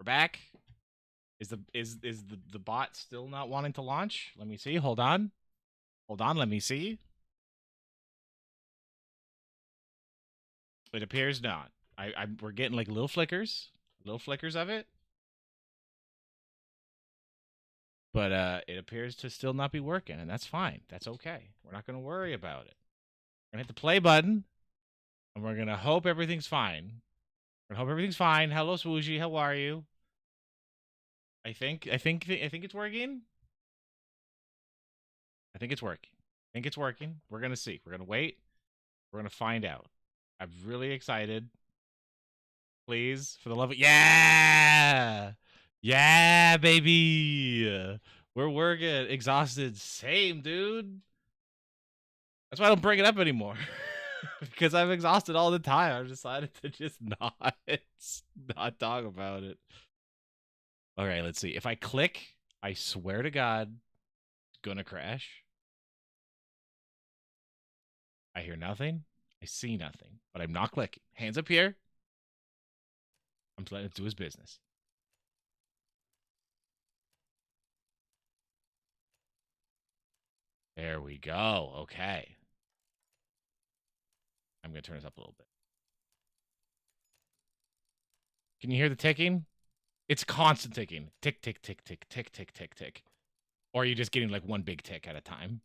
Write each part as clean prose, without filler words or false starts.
back. Is the bot still not wanting to launch? Let me see. Hold on. Hold on. Let me see. It appears not. We're getting like little flickers of it. But it appears to still not be working, and that's fine. That's okay. We're not going to worry about it. We're going to hit the play button, and we're going to hope everything's fine. We're going to hope everything's fine. Hello, Swooshy. How are you? I think it's working. I think it's working. We're going to see. We're going to wait. We're going to find out. I'm really excited. Please, for the love of... Yeah! Yeah, baby! We're working. Exhausted. Same, dude. That's why I don't bring it up anymore. Because I'm exhausted all the time. I've decided to just not talk about it. All right, let's see. If I click, I swear to God, it's gonna crash. I hear nothing. I see nothing. But I'm not clicking. Hands up here. I'm just letting it do his business. There we go. Okay. I'm going to turn this up a little bit. Can you hear the ticking? It's constant ticking. Tick, tick, tick, tick, tick, tick, tick, tick. Or are you just getting like one big tick at a time?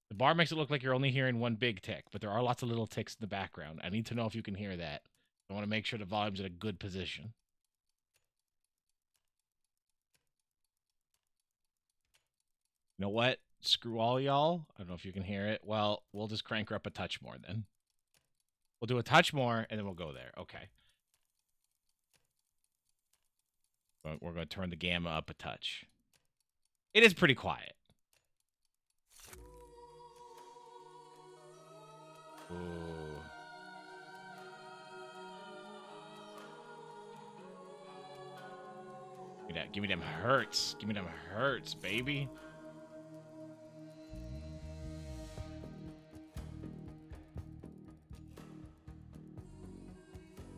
The bar makes it look like you're only hearing one big tick, but there are lots of little ticks in the background. I need to know if you can hear that. I want to make sure the volume's in a good position. You know what? Screw all y'all. I don't know if you can hear it. Well, we'll just crank her up a touch more then. We'll do a touch more, and then we'll go there. Okay. We're going to turn the gamma up a touch. It is pretty quiet. Ooh. Give me them hurts. Give me them hurts, baby.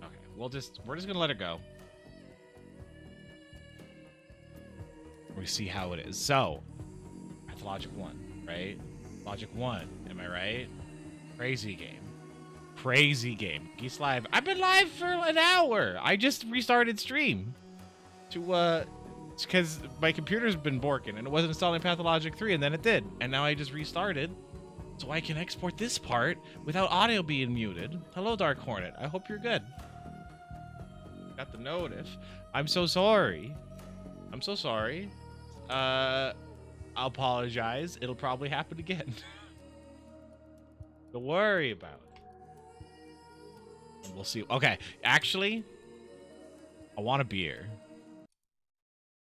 Okay, we're just gonna let it go. We see how it is. So, Pathologic 1, right? Logic 1, am I right? Crazy game. Crazy game. Geese Live. I've been live for an hour. I just restarted stream. Because my computer's been borking and it wasn't installing Pathologic 3, and then it did. And now I just restarted so I can export this part without audio being muted. Hello, Dark Hornet. I hope you're good. Got the notif. I'm so sorry. I'm so sorry. I'll apologize. It'll probably happen again. Don't worry about it. And we'll see. Okay, actually, I want a beer.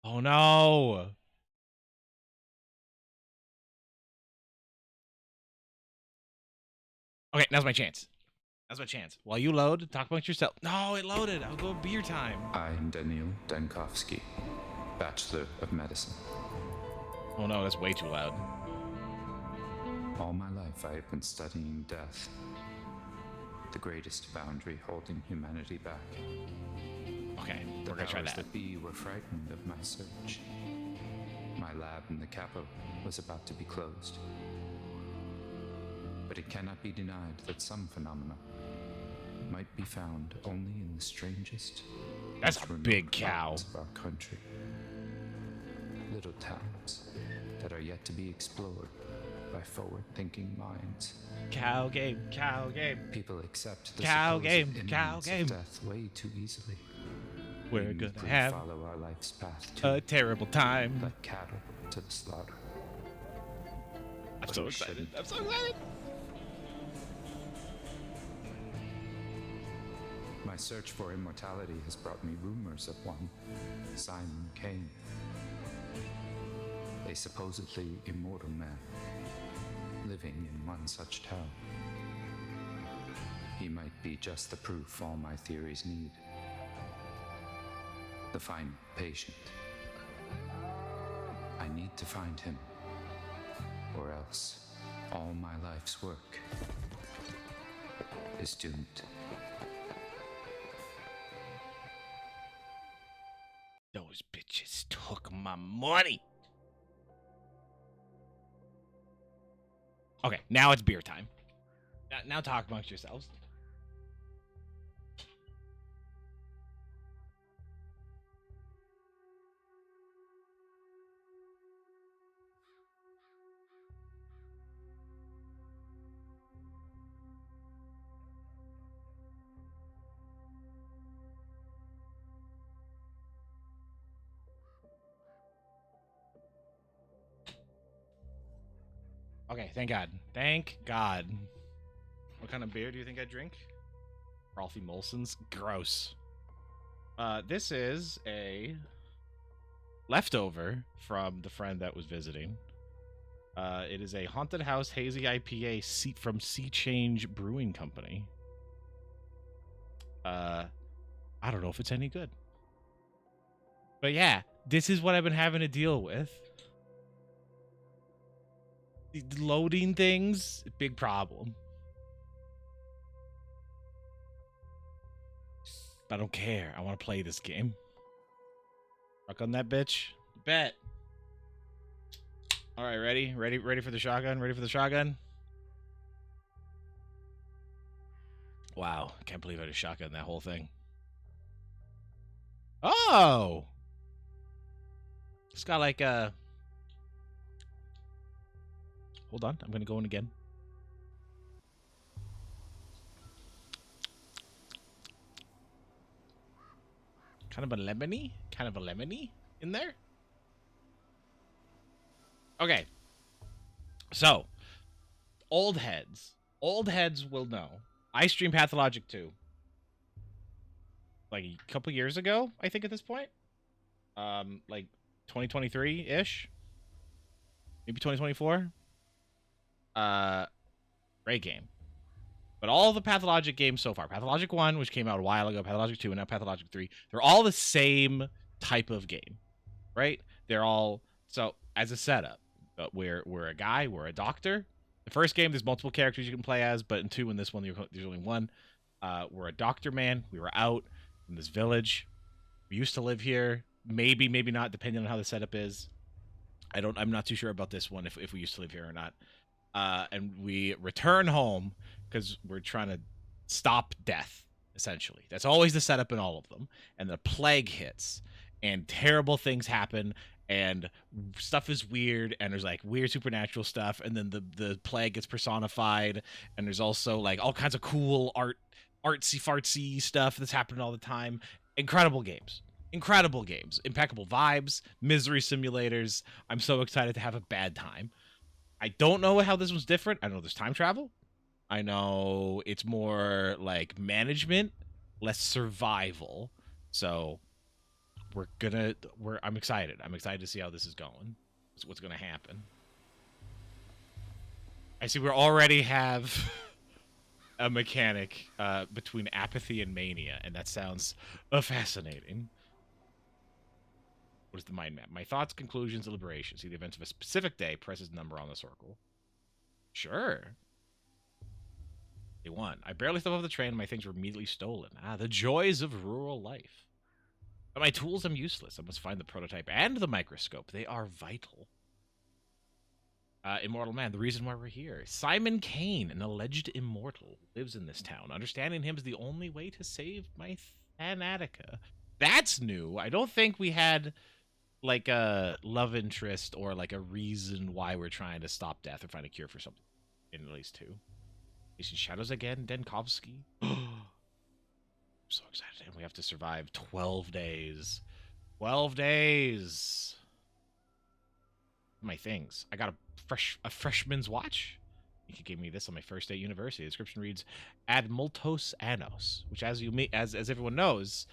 Oh no. Okay, now's my chance. Now's my chance. While you load, talk amongst yourself. No, it loaded. I'll go beer time. I'm Daniel Dankovsky, Bachelor of Medicine. Oh no, that's way too loud. All my life I have been studying death, the greatest boundary holding humanity back. Okay, The we're gonna try powers that. be were frightened of my search. My lab in the capital was about to be closed. But it cannot be denied that some phenomena might be found only in the strangest, That's most a remote big cow. parts of our country. Little towns that are yet to be explored by forward-thinking minds. Cow game, cow game. People accept the Cow supposed game, imminence cow game. of death way too easily. We're We gonna meekly have follow our life's path a too, terrible time. like cattle to the slaughter. I'm But so we excited. shouldn't. I'm so excited. My search for immortality has brought me rumors of one, Simon Kane, a supposedly immortal man, living in one such town. He might be just the proof all my theories need. The final patient. I need to find him, or else all my life's work is doomed. Those bitches took my money. Okay, now it's beer time. Now talk amongst yourselves. Okay, thank God. Thank God. What kind of beer do you think I drink? Ralphie Molson's? Gross. This is a leftover from the friend that was visiting. It is a Haunted House Hazy IPA from Sea Change Brewing Company. I don't know if it's any good. But yeah, this is what I've been having to deal with. The loading things, big problem. But I don't care. I want to play this game. Rock on that bitch. Bet. All right, ready? Ready for the shotgun? Ready for the shotgun? Wow, I can't believe I just shotgun that whole thing. Oh! It's got like a... Hold on, I'm going to go in again. Kind of a lemony in there. Okay. So, old heads will know. I streamed Pathologic 2. Like a couple years ago, I think at this point. Like 2023-ish. Maybe 2024. Great game. But all the Pathologic games so far, Pathologic 1, which came out a while ago, Pathologic 2, and now Pathologic 3, they're all the same type of game, right? They're all, so as a setup, but we're a guy, we're a doctor. The first game, there's multiple characters you can play as, but in 2, in this one, there's only one. We're a doctor man. We were out in this village. We used to live here. Maybe not, depending on how the setup is. I'm not too sure about this one, if we used to live here or not. And we return home because we're trying to stop death, essentially. That's always the setup in all of them. And the plague hits, and terrible things happen, and stuff is weird, and there's like weird supernatural stuff, and then the plague gets personified, and there's also like all kinds of cool artsy fartsy stuff that's happening all the time. Incredible games. Impeccable vibes, misery simulators. I'm so excited to have a bad time. I don't know how this one's different. I know there's time travel. I know it's more like management, less survival. So I'm excited. I'm excited to see how this is going. What's going to happen. I see we already have a mechanic between apathy and mania, and that sounds fascinating. What is the mind map? My thoughts, conclusions, deliberations. See the events of a specific day. Press his number on the circle. Sure. Day 1. I barely stepped off the train and my things were immediately stolen. Ah, the joys of rural life. But my tools, I'm useless. I must find the prototype and the microscope. They are vital. Immortal man, the reason why we're here. Simon Kane, an alleged immortal, lives in this town. Understanding him is the only way to save my Thanatica. That's new. I don't think we had like a love interest or like a reason why we're trying to stop death or find a cure for something in at least 2. Facing shadows again, Denkovsky. I'm so excited. And we have to survive 12 days. 12 days. My things. I got a freshman's watch. You could give me this on my first day at university. The description reads Ad multos annos, which as everyone knows,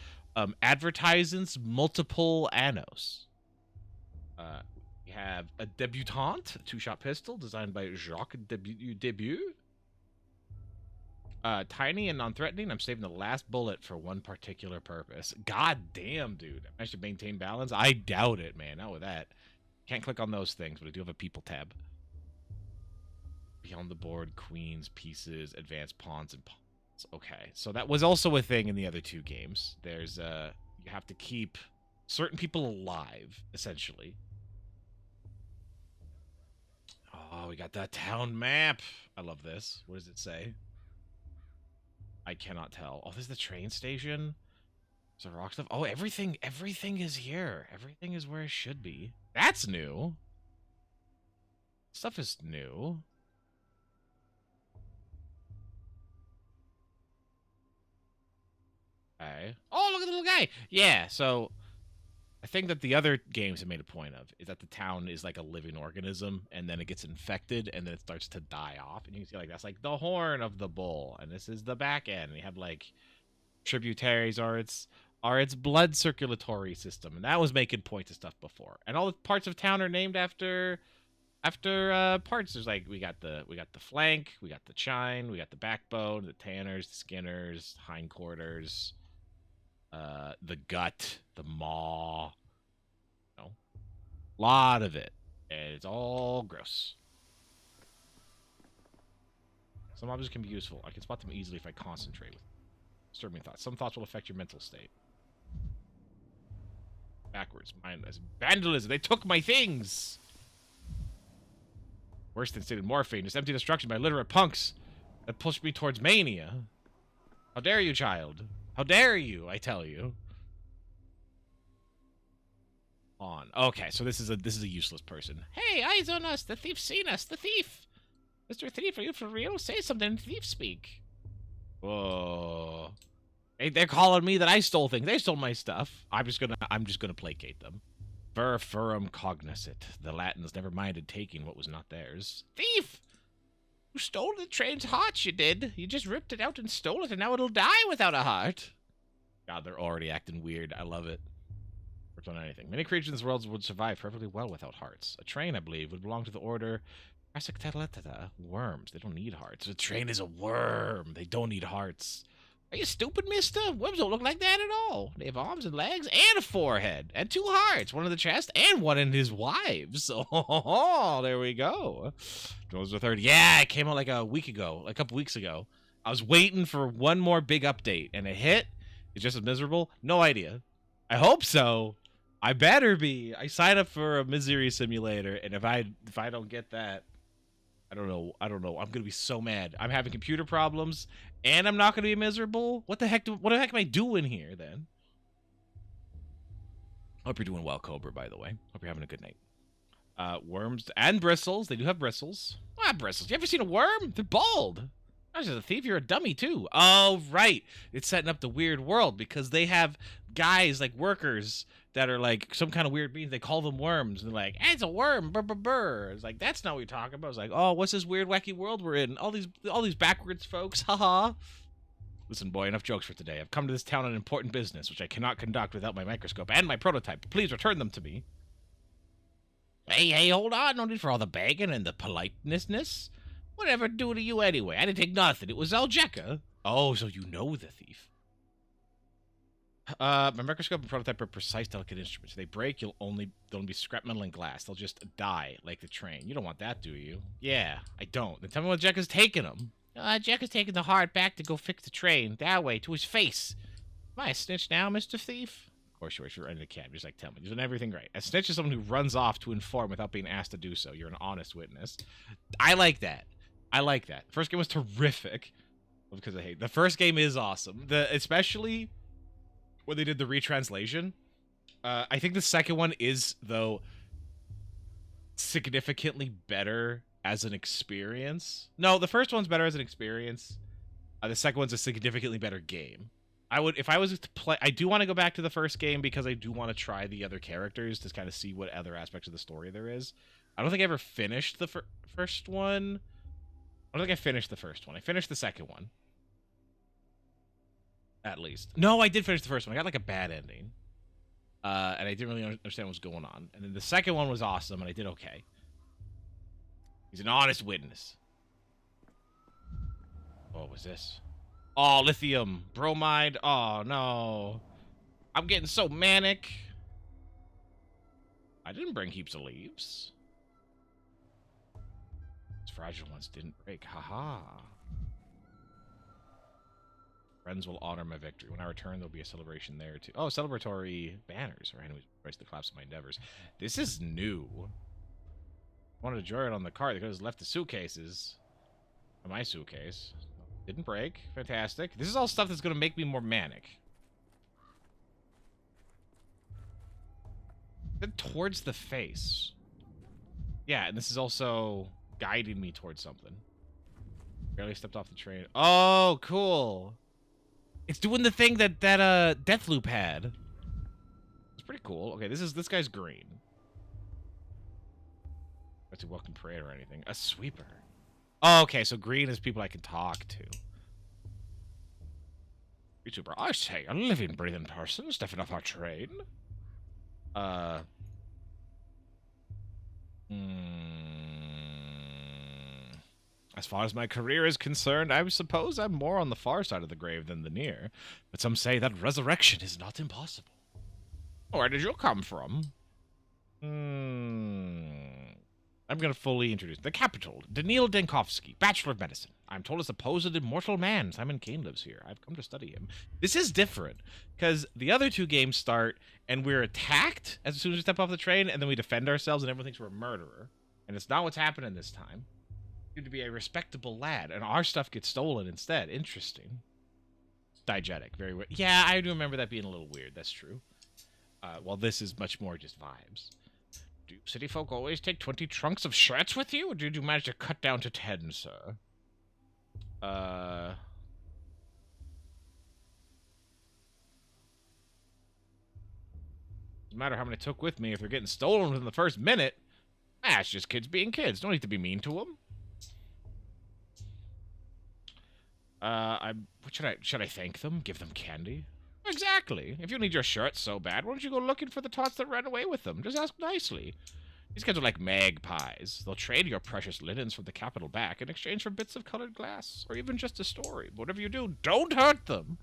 advertises multiple annos. We have a debutante, a 2-shot pistol designed by Jacques Debut. Tiny and non-threatening. I'm saving the last bullet for one particular purpose. God damn, dude. I should maintain balance. I doubt it, man. Not with that. Can't click on those things, but I do have a people tab. Beyond the board, queens, pieces, advanced pawns, and pawns. Okay, so that was also a thing in the other two games. There's you have to keep certain people alive, essentially. Oh, we got that town map. I love this. What does it say? I cannot tell. Oh, this is the train station. There's a rock stuff. Oh, everything is here. Everything is where it should be. That's new. Stuff is new. Okay. Oh, look at the little guy. Yeah, so I think that the other games have made a point of is that the town is like a living organism, and then it gets infected, and then it starts to die off. And you can see like that's like the horn of the bull, and this is the back end. And you have like tributaries are its blood circulatory system, and that was making point to stuff before. And all the parts of town are named after parts. There's like we got the flank, we got the chine, we got the backbone, the tanners, the skinners, hindquarters, the gut, the maw, you know, lot of it, and it's all gross. Some objects can be useful. I can spot them easily if I concentrate with disturbing thoughts. Some thoughts will affect your mental state. Backwards, mindless vandalism. They took my things. Worse than stated morphine, just empty destruction by illiterate punks that pushed me towards mania. How dare you, child? How dare you, I tell you. On. Okay, so this is a useless person. Hey, eyes on us. The thief's seen us. The thief. Mr. Thief, are you for real? Say something in thief speak. Whoa. Hey, they're calling me that I stole things. They stole my stuff. I'm just gonna placate them. Ver furum cognoscit. The Latins never minded taking what was not theirs. Thief! You stole the train's heart, you did. You just ripped it out and stole it, and now it'll die without a heart. God, they're already acting weird. I love it. Worked on anything. Many creatures in this world would survive perfectly well without hearts. A train, I believe, would belong to the order worms. They don't need hearts. A train is a worm. They don't need hearts. Are you stupid, mister? Worms don't look like that at all. They have arms and legs and a forehead and two hearts, one in the chest and one in his wives. Oh, there we go. Those the third. Yeah, it came out like a week ago, a couple weeks ago. I was waiting for one more big update, and it hit. It's just as miserable. No idea. I hope so. I better be. I signed up for a misery simulator, and if I don't get that, I don't know. I'm gonna be so mad. I'm having computer problems, and I'm not gonna be miserable. What the heck am I doing here then? Hope you're doing well, Cobra. By the way, hope you're having a good night. Worms and bristles. They do have bristles. Ah, bristles. You ever seen a worm? They're bald. Not just a thief. You're a dummy too. Oh, right. It's setting up the weird world because they have guys like workers that are like some kind of weird beings. They call them worms. And they're like, hey, it's a worm. Brr, brr, brr. It's like, that's not what you're talking about. It's like, oh, what's this weird, wacky world we're in? All these backwards folks. Haha. Listen, boy, enough jokes for today. I've come to this town on important business, which I cannot conduct without my microscope and my prototype. Please return them to me. Hey, hold on. No need for all the begging and the politeness. Whatever do to you anyway? I didn't take nothing. It was Aljeka. Oh, so you know the thief. My microscope and prototype are precise, delicate instruments. If they break, they'll only be scrap metal and glass. They'll just die like the train. You don't want that, do you? Yeah, I don't. Then tell me what Jekka's taking them. Jekka's taking the heart back to go fix the train. That way, to his face. Am I a snitch now, Mr. Thief? Of course you are. You're running a cab. Just like, tell me. You're doing everything right. A snitch is someone who runs off to inform without being asked to do so. You're an honest witness. I like that. I like that. The first game was terrific. Because I hate the first game is awesome. Especially when they did the retranslation. I think the second one is, though, significantly better as an experience. No, the first one's better as an experience. The second one's a significantly better game. If I was to play, I do want to go back to the first game because I do want to try the other characters to kind of see what other aspects of the story there is. I don't think I ever finished the first one. I don't think I finished the first one. I finished the second one. At least. No, I did finish the first one. I got like a bad ending. And I didn't really understand what was going on. And then the second one was awesome, and I did okay. He's an honest witness. What was this? Oh, lithium. Bromide. Oh, no. I'm getting so manic. I didn't bring heaps of leaves. These fragile ones didn't break. Haha. Friends will honor my victory. When I return, there'll be a celebration there too. Oh, celebratory banners or enemies embrace the collapse of my endeavors. This is new. I wanted to draw it on the cart because left the suitcases. My suitcase didn't break. Fantastic. This is all stuff that's going to make me more manic. Then towards the face. Yeah, and this is also guiding me towards something. Barely stepped off the train. Oh, cool. It's doing the thing that Deathloop had. It's pretty cool. Okay, this guy's green. That's a welcome parade or anything. A sweeper. Oh, okay, so green is people I can talk to. YouTuber, I say, a living, breathing person stepping off our train. As far as my career is concerned, I suppose I'm more on the far side of the grave than the near. But some say that resurrection is not impossible. Where did you come from? I'm going to fully introduce the capital. Daniil Denkovsky, Bachelor of Medicine. I'm told a supposed immortal man. Simon Kane lives here. I've come to study him. This is different, because the other two games start, and we're attacked as soon as we step off the train, and then we defend ourselves, and everyone thinks we're a murderer. And it's not what's happening this time. You to be a respectable lad, and our stuff gets stolen instead. Interesting. Diegetic, very weird. Yeah, I do remember that being a little weird. That's true. Well, this is much more just vibes. Do city folk always take 20 trunks of shirts with you, or did you manage to cut down to 10, sir? Doesn't matter how many I took with me if they're getting stolen within the first minute. Ah, it's just kids being kids. Don't need to be mean to them. What should I thank them? Give them candy? Exactly. If you need your shirt so bad, why don't you go looking for the tots that ran away with them? Just ask nicely. These kids are like magpies. They'll trade your precious linens from the capital back in exchange for bits of colored glass, or even just a story. But whatever you do, don't hurt them.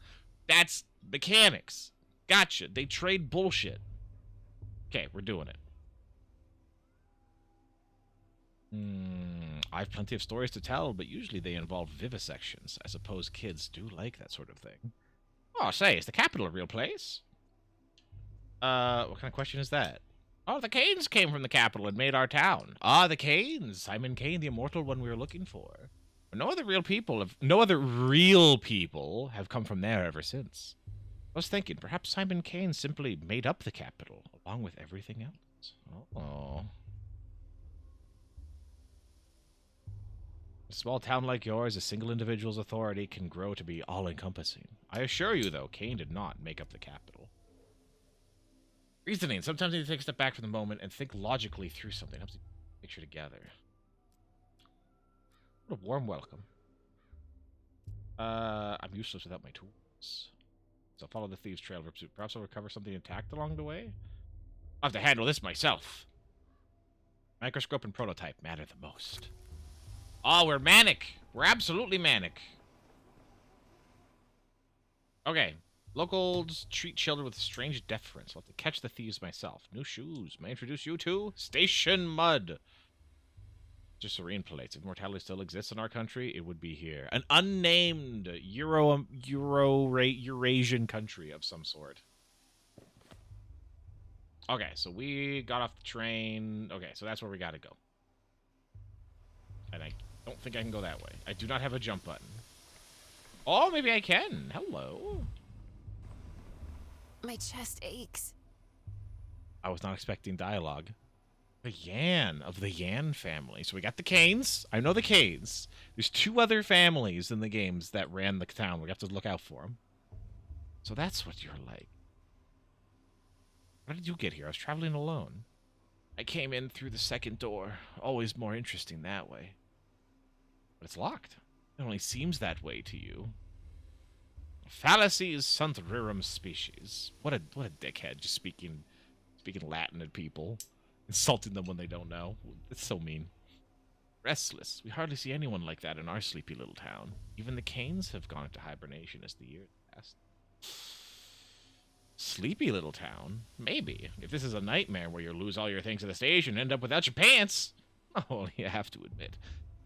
That's mechanics. Gotcha. They trade bullshit. Okay, we're doing it. I have plenty of stories to tell, but usually they involve vivisections. I suppose kids do like that sort of thing. Oh, say, is the capital a real place? What kind of question is that? Oh, the Canes came from the capital and made our town. Ah, the Canes. Simon Kane, the immortal one we were looking for. But no other real people have come from there ever since. I was thinking, perhaps Simon Kane simply made up the capital, along with everything else. Oh. A small town like yours, a single individual's authority can grow to be all-encompassing. I assure you, though, Kane did not make up the capital. Reasoning. Sometimes you need to take a step back from the moment and think logically through something. Helps you picture together. What a warm welcome. I'm useless without my tools. So I'll follow the thieves' trail of pursuit. Perhaps I'll recover something intact along the way? I'll have to handle this myself. Microscope and prototype matter the most. Oh, we're manic. We're absolutely manic. Okay. Locals treat children with strange deference. I'll have to catch the thieves myself. New shoes. May I introduce you to Station Mud. Just serene plates. If mortality still exists in our country, it would be here. An unnamed Eurasian country of some sort. Okay, so we got off the train. Okay, so that's where we gotta go. And I don't think I can go that way. I do not have a jump button. Oh, maybe I can. Hello. My chest aches. I was not expecting dialogue. The Yan of the Yan family. So we got the Canes. I know the Canes. There's two other families in the games that ran the town. We have to look out for them. So that's what you're like. How did you get here? I was traveling alone. I came in through the second door. Always more interesting that way. But it's locked. It only seems that way to you. Fallacies sunt rerum species. What a dickhead, just speaking Latin at people. Insulting them when they don't know. It's so mean. Restless. We hardly see anyone like that in our sleepy little town. Even the Canes have gone into hibernation as the years pass. Sleepy little town? Maybe. If this is a nightmare where you lose all your things at the station and end up without your pants. Oh, you have to admit.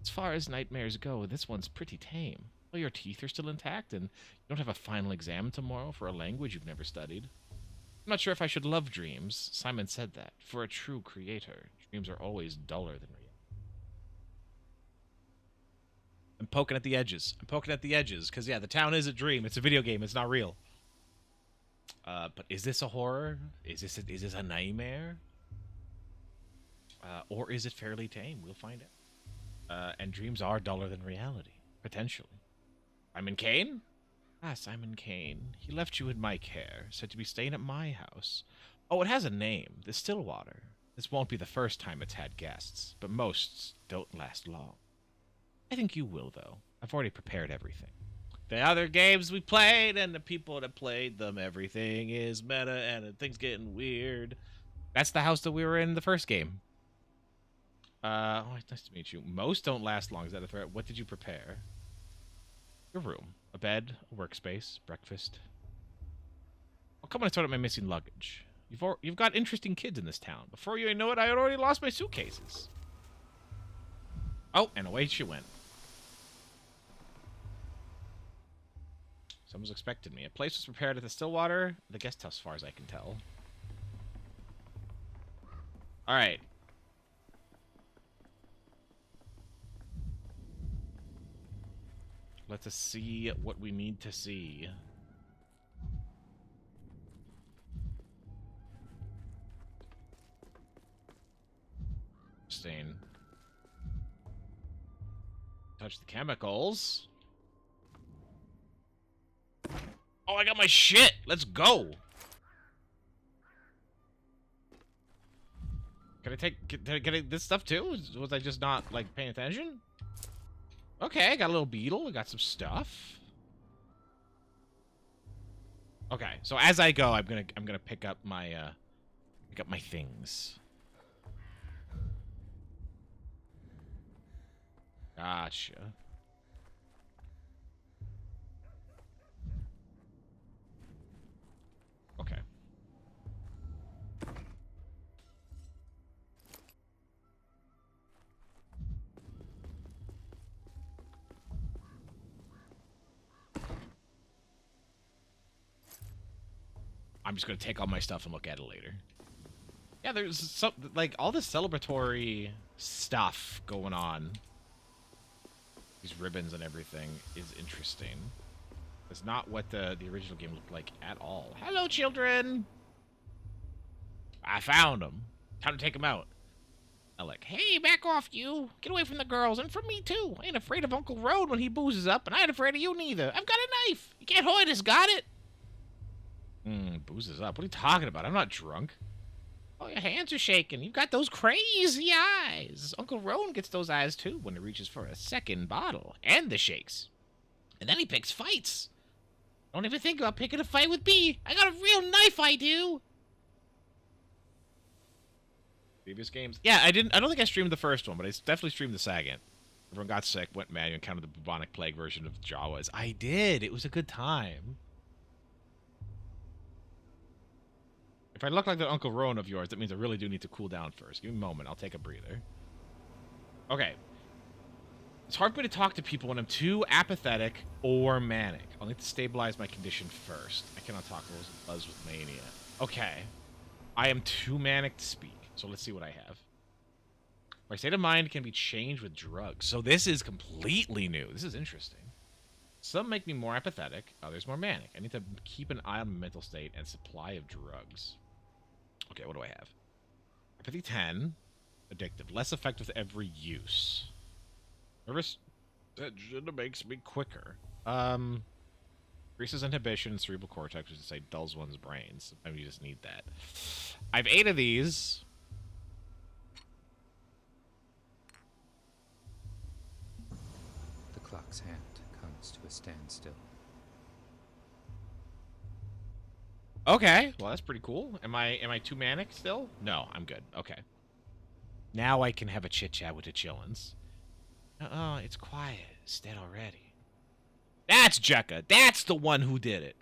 As far as nightmares go, this one's pretty tame. Well, your teeth are still intact, and you don't have a final exam tomorrow for a language you've never studied. I'm not sure if I should love dreams. Simon said that. For a true creator, dreams are always duller than reality. I'm poking at the edges. I'm poking at the edges, because, yeah, the town is a dream. It's a video game. It's not real. But is this a horror? Is this a nightmare? Or is it fairly tame? We'll find out. And dreams are duller than reality, potentially. Simon Kane? Ah, Simon Kane. He left you in my care, said to be staying at my house. Oh, it has a name, the Stillwater. This won't be the first time it's had guests, but most don't last long. I think you will, though. I've already prepared everything. The other games we played and the people that played them, everything is meta and things getting weird. That's the house that we were in the first game. Oh, nice to meet you. Most don't last long. Is that a threat? What did you prepare? Your room. A bed, a workspace, breakfast. I'll come when I sort out my missing luggage. You've got interesting kids in this town. Before you know it, I had already lost my suitcases. Oh, and away she went. Someone's expecting me. A place was prepared at the Stillwater. The guest house, as far as I can tell. Alright. Let us see what we need to see. Stain. Touch the chemicals. Oh, I got my shit. Let's go. Can I take this stuff too? Was I just not like paying attention? Okay, I got a little beetle. I got some stuff. Okay, so as I go, I'm gonna pick up my things. Gotcha. Okay. I'm just gonna take all my stuff and look at it later. Yeah, there's some like all this celebratory stuff going on. These ribbons and everything is interesting. It's not what the original game looked like at all. Hello, children! I found them. Time to take them out. I'm like, hey, back off, you. Get away from the girls, and from me, too. I ain't afraid of Uncle Road when he boozes up, and I ain't afraid of you neither. I've got a knife. You can't hide us, got it? Boozes up. What are you talking about? I'm not drunk. Oh, your hands are shaking. You've got those crazy eyes. Uncle Roan gets those eyes, too, when he reaches for a second bottle. And the shakes. And then he picks fights. Don't even think about picking a fight with me. I got a real knife, I do. Previous games? Yeah, I don't think I streamed the first one, but I definitely streamed the second. Everyone got sick, went mad, and encountered the bubonic plague version of Jawas. I did. It was a good time. If I look like the Uncle Rowan of yours, that means I really do need to cool down first. Give me a moment. I'll take a breather. Okay. It's hard for me to talk to people when I'm too apathetic or manic. I'll need to stabilize my condition first. I cannot talk buzz with mania. Okay. I am too manic to speak, so let's see what I have. My state of mind can be changed with drugs. So this is completely new. This is interesting. Some make me more apathetic, others more manic. I need to keep an eye on my mental state and supply of drugs. Okay, what do I have? Apathy 10. Addictive. Less effective with every use. Nervous tension makes me quicker. Increases inhibition, cerebral cortex, which is to say dulls one's brains. Sometimes you just need that. I have 8 of these. The clock's hand comes to a standstill. Okay, well that's pretty cool. Am I too manic still? No, I'm good. Okay. Now I can have a chit chat with the chillins. Oh, it's quiet. It's dead already. That's Jekka. That's the one who did it.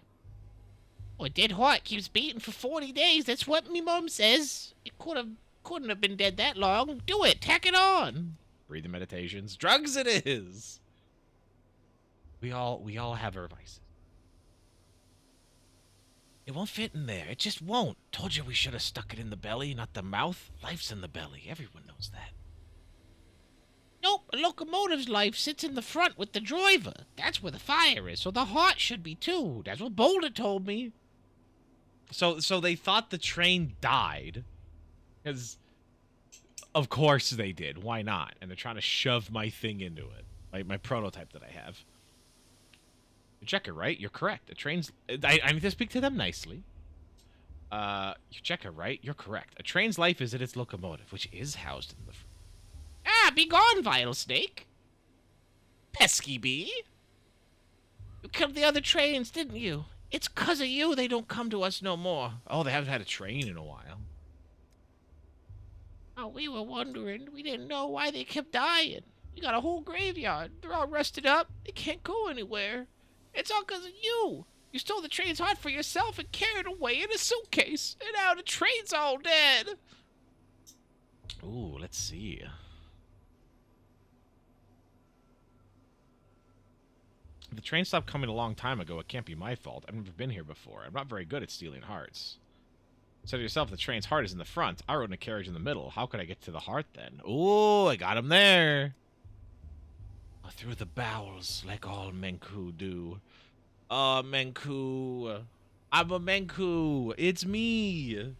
Oh, a dead heart keeps beating for 40 days. That's what me mom says. It couldn't have been dead that long. Do it. Tack it on. Breathing meditations. Drugs it is. We all have our vices. It won't fit in there. It just won't. Told you we should have stuck it in the belly, not the mouth. Life's in the belly. Everyone knows that. Nope, a locomotive's life sits in the front with the driver. That's where the fire is, so the heart should be too. That's what Boulder told me. So they thought the train died, because of course they did. Why not? And they're trying to shove my thing into it, my prototype that I have. Checker, right? You're correct. The train's. I need to speak to them nicely. Checker, right? You're correct. A train's life is in its locomotive, which is housed in the. Be gone, vile snake. Pesky bee. You killed the other trains, didn't you? It's 'cause of you they don't come to us no more. Oh, they haven't had a train in a while. Oh, we were wondering. We didn't know why they kept dying. We got a whole graveyard. They're all rusted up. They can't go anywhere. It's all 'cause of you. You stole the train's heart for yourself and carried it away in a suitcase. And now the train's all dead. Ooh, let's see. The train stopped coming a long time ago. It can't be my fault. I've never been here before. I'm not very good at stealing hearts. Said to yourself, the train's heart is in the front. I rode in a carriage in the middle. How could I get to the heart then? Ooh, I got him there. Through the bowels, like all Menku do. Menku. I'm a Menku. It's me.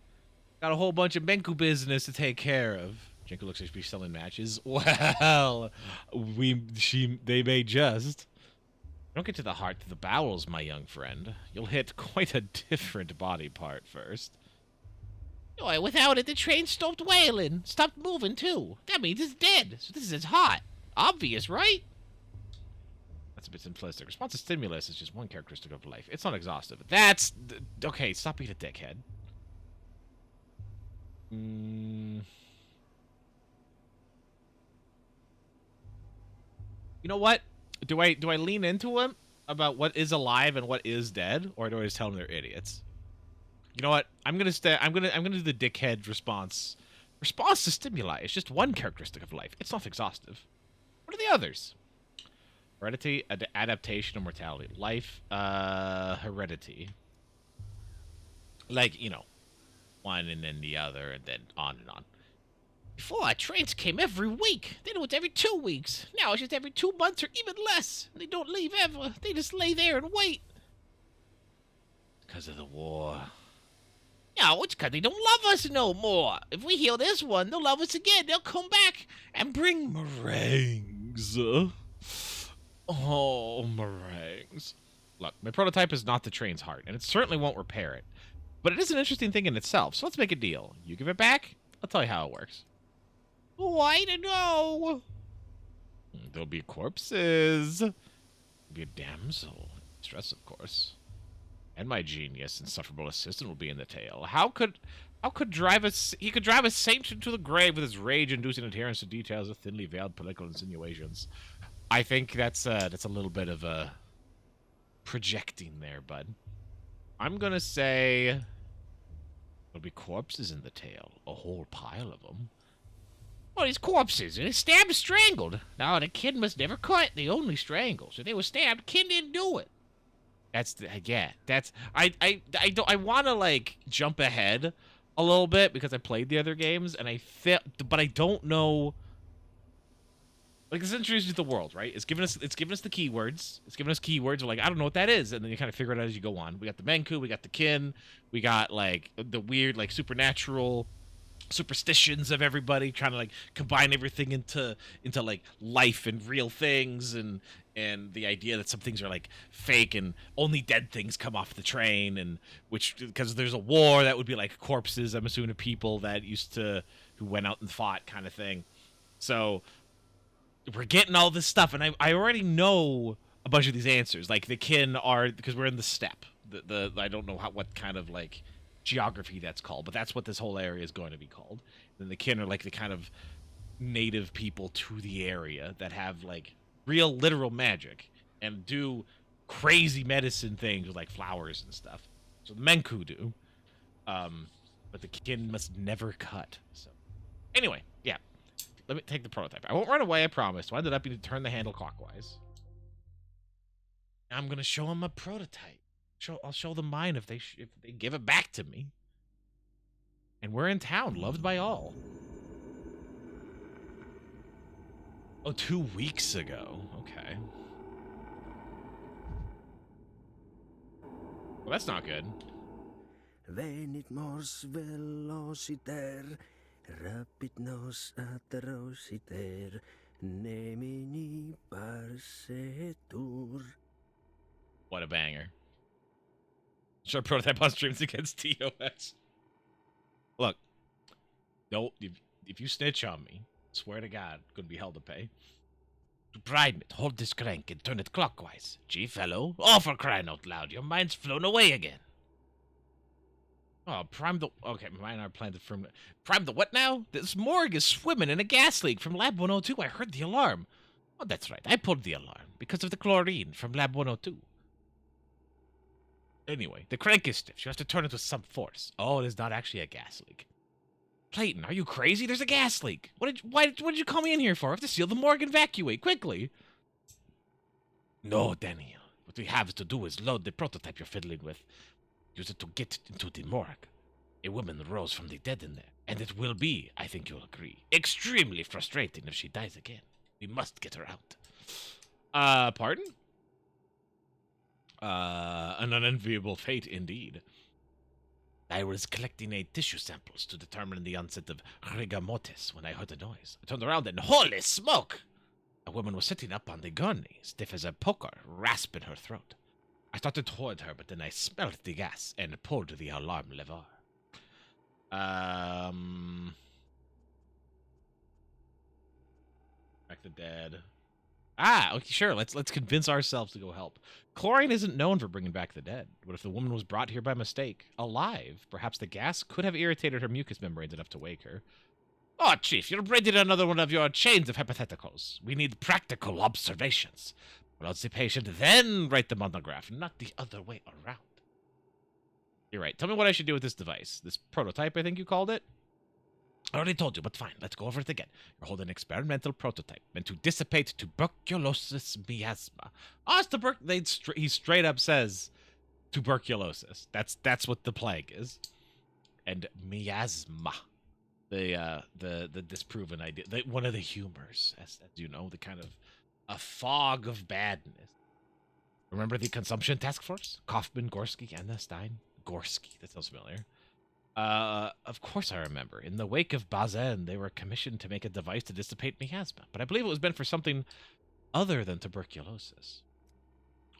Got a whole bunch of Menku business to take care of. Jenko looks like she's selling matches. Well, they may just. Don't get to the heart, to the bowels, my young friend. You'll hit quite a different body part first. Boy, without it, the train stopped wailing. Stopped moving, too. That means it's dead. So this is its heart. Obvious, right? That's a bit simplistic. Responsive stimulus is just one characteristic of life. It's not exhaustive. That's... Okay, stop being a dickhead. You know what? Do I lean into him about what is alive and what is dead, or do I just tell them they're idiots? You know what? I'm gonna do the dickhead response. Response to stimuli is just one characteristic of life. It's not exhaustive. What are the others? Heredity, adaptation, and mortality. Life, heredity. Like, you know, one and then the other, and then on and on. Before, trains came every week. Then it was every 2 weeks. Now it's just every 2 months or even less. They don't leave ever. They just lay there and wait. Because of the war. No, it's because they don't love us no more. If we heal this one, they'll love us again. They'll come back and bring meringues. Oh, meringues. Look, my prototype is not the train's heart, and it certainly won't repair it. But it is an interesting thing in itself, so let's make a deal. You give it back, I'll tell you how it works. Oh, I don't know. There'll be corpses. There'll be a damsel. Stress, of course. And my genius, insufferable assistant will be in the tale. He could drive a saint into the grave with his rage-inducing adherence to details of thinly veiled political insinuations. I think that's a little bit of a projecting there, bud. I'm gonna say there'll be corpses in the tale, a whole pile of them. Well, these corpses, and stabbed and strangled. Now the kid must never cut. They only strangle. So they were stabbed. Kid didn't do it. That's I want to like jump ahead a little bit because I played the other games and but I don't know. Like, this introduces the world, right? It's giving us the keywords. It's giving us keywords. We're like, I don't know what that is, and then you kind of figure it out as you go on. We got the Menku, we got the kin, we got like the weird like supernatural superstitions of everybody, trying to like combine everything into like life and real things, and the idea that some things are like fake and only dead things come off the train, and which, because there's a war, that would be like corpses, I'm assuming, of people that who went out and fought, kind of thing. So we're getting all this stuff, and I already know a bunch of these answers. Like the kin are, because we're in the steppe. The I don't know what kind of like geography that's called, but that's what this whole area is going to be called. And then the kin are like the kind of native people to the area that have like real literal magic and do crazy medicine things with like flowers and stuff. So the Menku do. But the kin must never cut. So anyway, yeah. Let me take the prototype. I won't run away, I promise. So I ended up needing to turn the handle clockwise. I'm gonna show them a prototype. I'll show them mine if they give it back to me. And we're in town, loved by all. Oh, 2 weeks ago. Okay. Well, that's not good. Venit mors velociter, rapid nos atrociter, nemini parsetur. What a banger. Show prototype on streams against TOS. Look, no, if you snitch on me, swear to God, gonna be hell to pay. To prime it, hold this crank and turn it clockwise. Gee, fellow, oh, for crying out loud, your mind's flown away again. Oh, prime the... Okay, mine are planted from... Prime the what now? This morgue is swimming in a gas leak from Lab 102. I heard the alarm. Oh, that's right. I pulled the alarm because of the chlorine from Lab 102. Anyway, the crank is stiff. You have to turn it with some force. Oh, it is not actually a gas leak. Clayton, are you crazy? There's a gas leak. What did you call me in here for? I have to seal the morgue and evacuate quickly. No, Daniel. What we have to do is load the prototype you're fiddling with. Use it to get into the morgue. A woman rose from the dead in there, and it will be, I think you'll agree, extremely frustrating if she dies again. We must get her out. Pardon? An unenviable fate indeed. I was collecting tissue samples to determine the onset of rigor mortis when I heard a noise. I turned around and holy smoke! A woman was sitting up on the gurney, stiff as a poker, rasping her throat. I started toward her, but then I smelled the gas and pulled the alarm lever. Back the dead. Ah, okay, sure. Let's convince ourselves to go help. Chlorine isn't known for bringing back the dead. What if the woman was brought here by mistake, alive? Perhaps the gas could have irritated her mucous membranes enough to wake her. Oh, Chief, you're braiding another one of your chains of hypotheticals. We need practical observations. Pronounce the patient, then write the monograph, not the other way around. You're right. Tell me what I should do with this device. This prototype, I think you called it? I already told you, but fine. Let's go over it again. You're holding an experimental prototype meant to dissipate tuberculosis miasma. Oh, it's he straight up says tuberculosis. That's what the plague is. And miasma, the disproven idea, one of the humors, as you know, the kind of a fog of badness. Remember the consumption task force? Kaufman, Gorski, Anna Stein? Gorski, that sounds familiar. Of course I remember. In the wake of Bazin, they were commissioned to make a device to dissipate miasma, but I believe it was meant for something other than tuberculosis.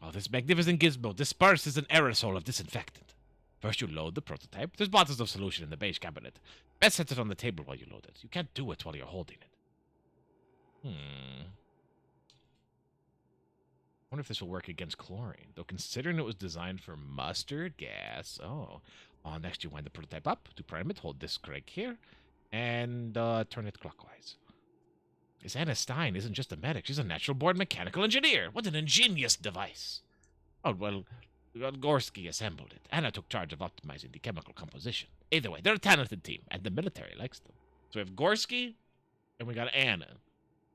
Oh, this magnificent gizmo disperses an aerosol of disinfectant. First you load the prototype. There's bottles of solution in the beige cabinet. Best set it on the table while you load it. You can't do it while you're holding it. Wonder if this will work against chlorine, though considering it was designed for mustard gas. Oh, next you wind the prototype up to prime it. Hold this crank here, and turn it clockwise. This Anna Stein isn't just a medic; she's a natural-born mechanical engineer. What an ingenious device! Oh well, Gorski assembled it. Anna took charge of optimizing the chemical composition. Either way, they're a talented team, and the military likes them. So we have Gorski, and we got Anna.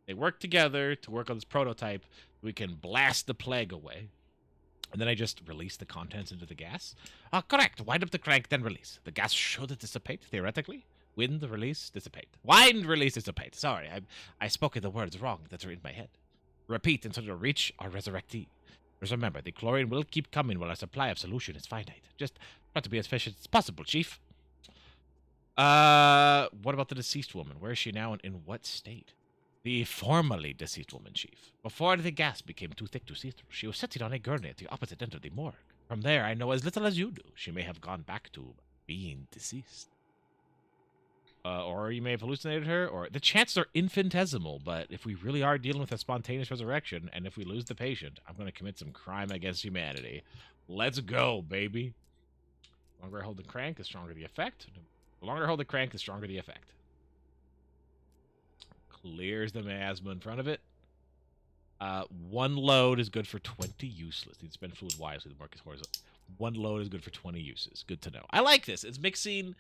They work together to work on this prototype. We can blast the plague away. And then I just release the contents into the gas. Correct. Wind up the crank, then release. The gas should dissipate, theoretically. Wind, release, dissipate. Wind, release, dissipate. Sorry, I spoke the words wrong that are in my head. Repeat until you reach our resurrectee. Just remember, the chlorine will keep coming while our supply of solution is finite. Just try to be as efficient as possible, Chief. What about the deceased woman? Where is she now and in what state? The formerly deceased woman, Chief. Before the gas became too thick to see through, she was sitting on a gurney at the opposite end of the morgue. From there, I know as little as you do. She may have gone back to being deceased. Or you may have hallucinated her, or the chances are infinitesimal, but if we really are dealing with a spontaneous resurrection, and if we lose the patient, I'm going to commit some crime against humanity. Let's go, baby. The longer I hold the crank, the stronger the effect. The longer I hold the crank, the stronger the effect. Clears the miasma in front of it. One load is good for 20 useless. Need to spend fluid wisely. The market scores. One load is good for 20 uses. Good to know. I like this. It's mixing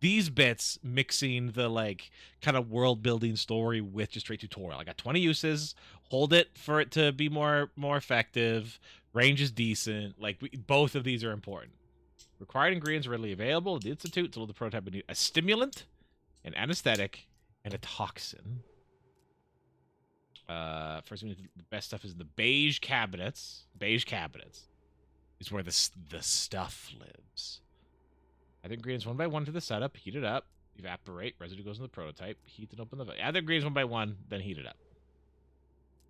these bits mixing the like kind of world building story with just straight tutorial. I got 20 uses. Hold it for it to be more effective. Range is decent. Like both of these are important. Required ingredients readily available. The institute to load the prototype would need a stimulant, an anesthetic, and a toxin. First, the best stuff is the beige cabinets. Beige cabinets is where the stuff lives. Add the ingredients one by one to the setup. Heat it up. Evaporate. Residue goes in the prototype. Heat and open the. Add the ingredients one by one, then heat it up.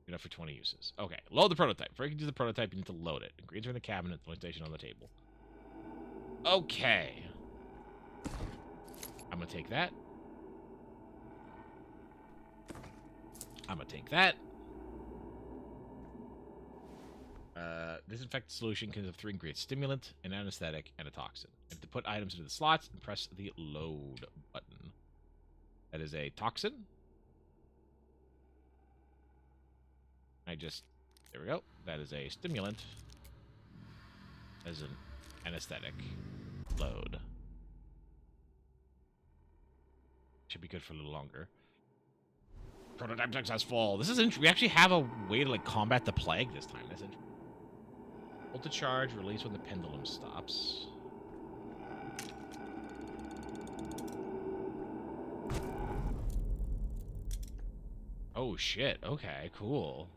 Enough for 20 uses. Okay, load the prototype. Before you can do the prototype, you need to load it. Ingredients are in the cabinet. The station on the table. Okay. I'm gonna take that. I'm gonna take that. Disinfectant solution consists of 3 ingredients: stimulant, an anesthetic, and a toxin. And to put items into the slots, and press the load button. That is a toxin. There we go. That is a stimulant. As an anesthetic. Load. Should be good for a little longer. Prototype successful. This is interesting. We actually have a way to like combat the plague this time. That's interesting. Hold to charge. Release when the pendulum stops. Oh shit. Okay. Cool.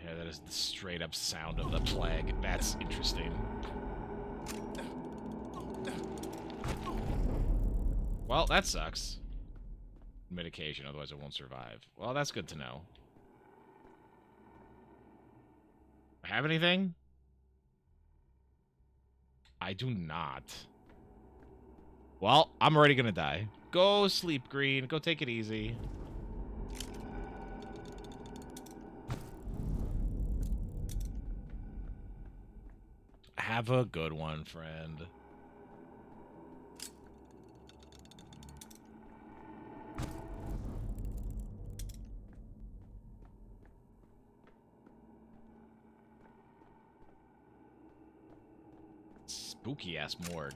Yeah, that is the straight up sound of the plague. That's interesting. Well, that sucks. Medication, otherwise it won't survive. Well, that's good to know. Have anything? I do not. Well, I'm already gonna die. Go sleep, Green. Go take it easy. Have a good one, friend. Spooky ass morgue.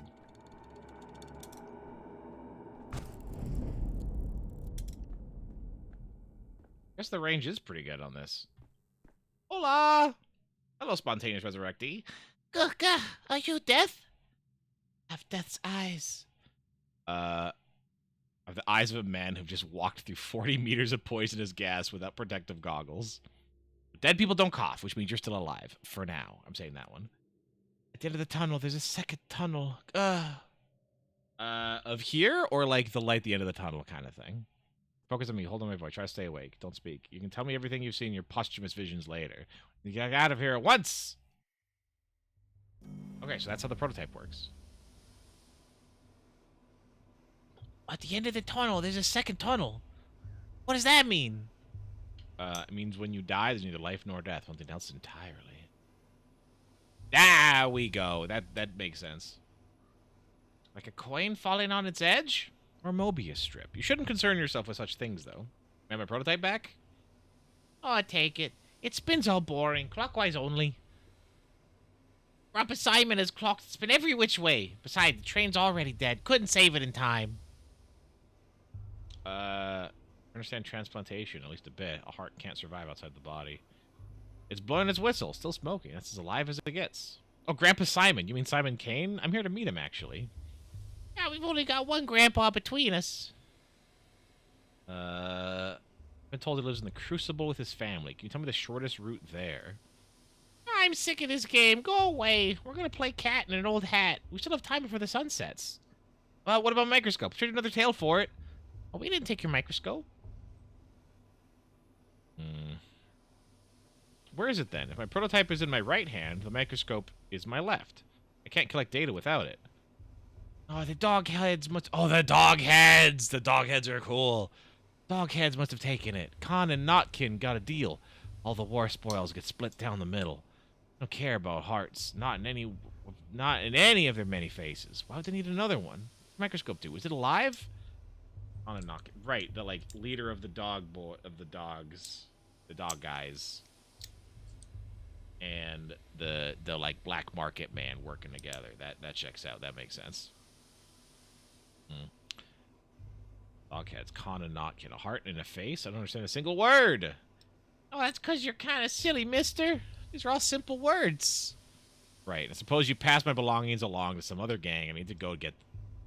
Guess the range is pretty good on this. Hola! Hello, spontaneous resurrectee. Gurka, are you death? Have death's eyes. Of the eyes of a man who just walked through 40 meters of poisonous gas without protective goggles. Dead people don't cough, which means you're still alive. For now. I'm saying that one. At the end of the tunnel, there's a second tunnel. Of here? Or like the light at the end of the tunnel kind of thing? Focus on me. Hold on my voice. Try to stay awake. Don't speak. You can tell me everything you've seen in your posthumous visions later. You get out of here at once! Okay, so that's how the prototype works. At the end of the tunnel, there's a second tunnel. What does that mean? It means when you die, there's neither life nor death. Something else entirely. There we go. That makes sense. Like a coin falling on its edge? Or a Mobius strip. You shouldn't concern yourself with such things, though. Have my prototype back? Oh, I take it. It spins all boring, clockwise only. Grandpa Simon has clocked spin every which way. Besides, the train's already dead. Couldn't save it in time. Understand transplantation, at least a bit. A heart can't survive outside the body. It's blowing its whistle, still smoking. That's as alive as it gets. Oh, Grandpa Simon. You mean Simon Kane? I'm here to meet him, actually. Yeah, we've only got one grandpa between us. I've been told he lives in the Crucible with his family. Can you tell me the shortest route there? I'm sick of this game. Go away. We're gonna play cat in an old hat. We still have time before the sun sets. Well, what about microscope? Trade another tail for it. Oh, we didn't take your microscope. Where is it then? If my prototype is in my right hand, the microscope is my left. I can't collect data without it. Oh, the dog heads must... Oh, the dog heads! The dog heads are cool. Dog heads must have taken it. Khan and Notkin got a deal. All the war spoils get split down the middle. Don't care about hearts. Not in any of their many faces. Why would they need another one? What's the microscope do? Is it alive? Khan and Notkin. Right, the like leader of the dog boy of the dogs. The dog guys. and the like black market man working together. That checks out. That makes sense. Hmm. Dogheads, con and not can a heart and a face. I don't understand a single word. Oh, that's because you're kind of silly, mister. These are all simple words. Right. I suppose you pass my belongings along to some other gang. I need to go to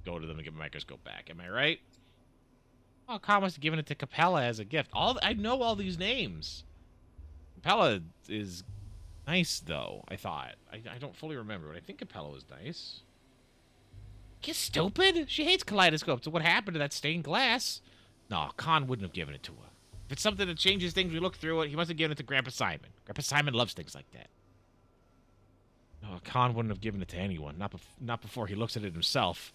them and get my microscope back. Am I right? Oh, Khan must have given it to Capella as a gift. I know all these names. Capella is nice, though, I thought. I don't fully remember, but I think Capella was nice. You stupid? She hates kaleidoscopes. So what happened to that stained glass? No, Khan wouldn't have given it to her. If it's something that changes things, we look through it. He must have given it to Grandpa Simon. Grandpa Simon loves things like that. No, Khan wouldn't have given it to anyone. Not before he looks at it himself.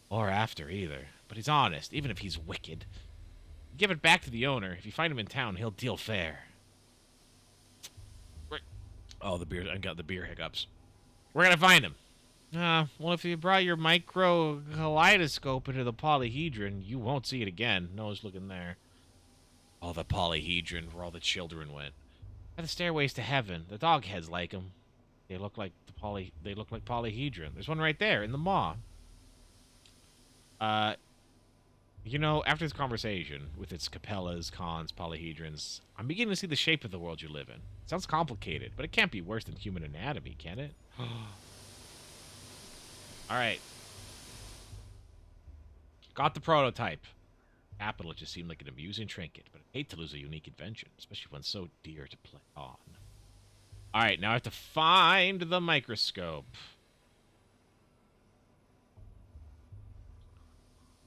Or after, either. But he's honest, even if he's wicked. Give it back to the owner. If you find him in town, he'll deal fair. Oh, the beer. I got the beer hiccups. We're gonna find him. Well, if you brought your micro kaleidoscope into the polyhedron, you won't see it again. No one's looking there. Oh, the polyhedron, where all the children went. By the stairways to heaven, the dog heads like them. They look like polyhedron. There's one right there in the maw. You know, after this conversation, with its Capellas, Khans, polyhedrons, I'm beginning to see the shape of the world you live in. It sounds complicated, but it can't be worse than human anatomy, can it? Alright. Got the prototype. Capital just seemed like an amusing trinket, but I hate to lose a unique invention, especially when so dear to play on. Alright, now I have to find the microscope.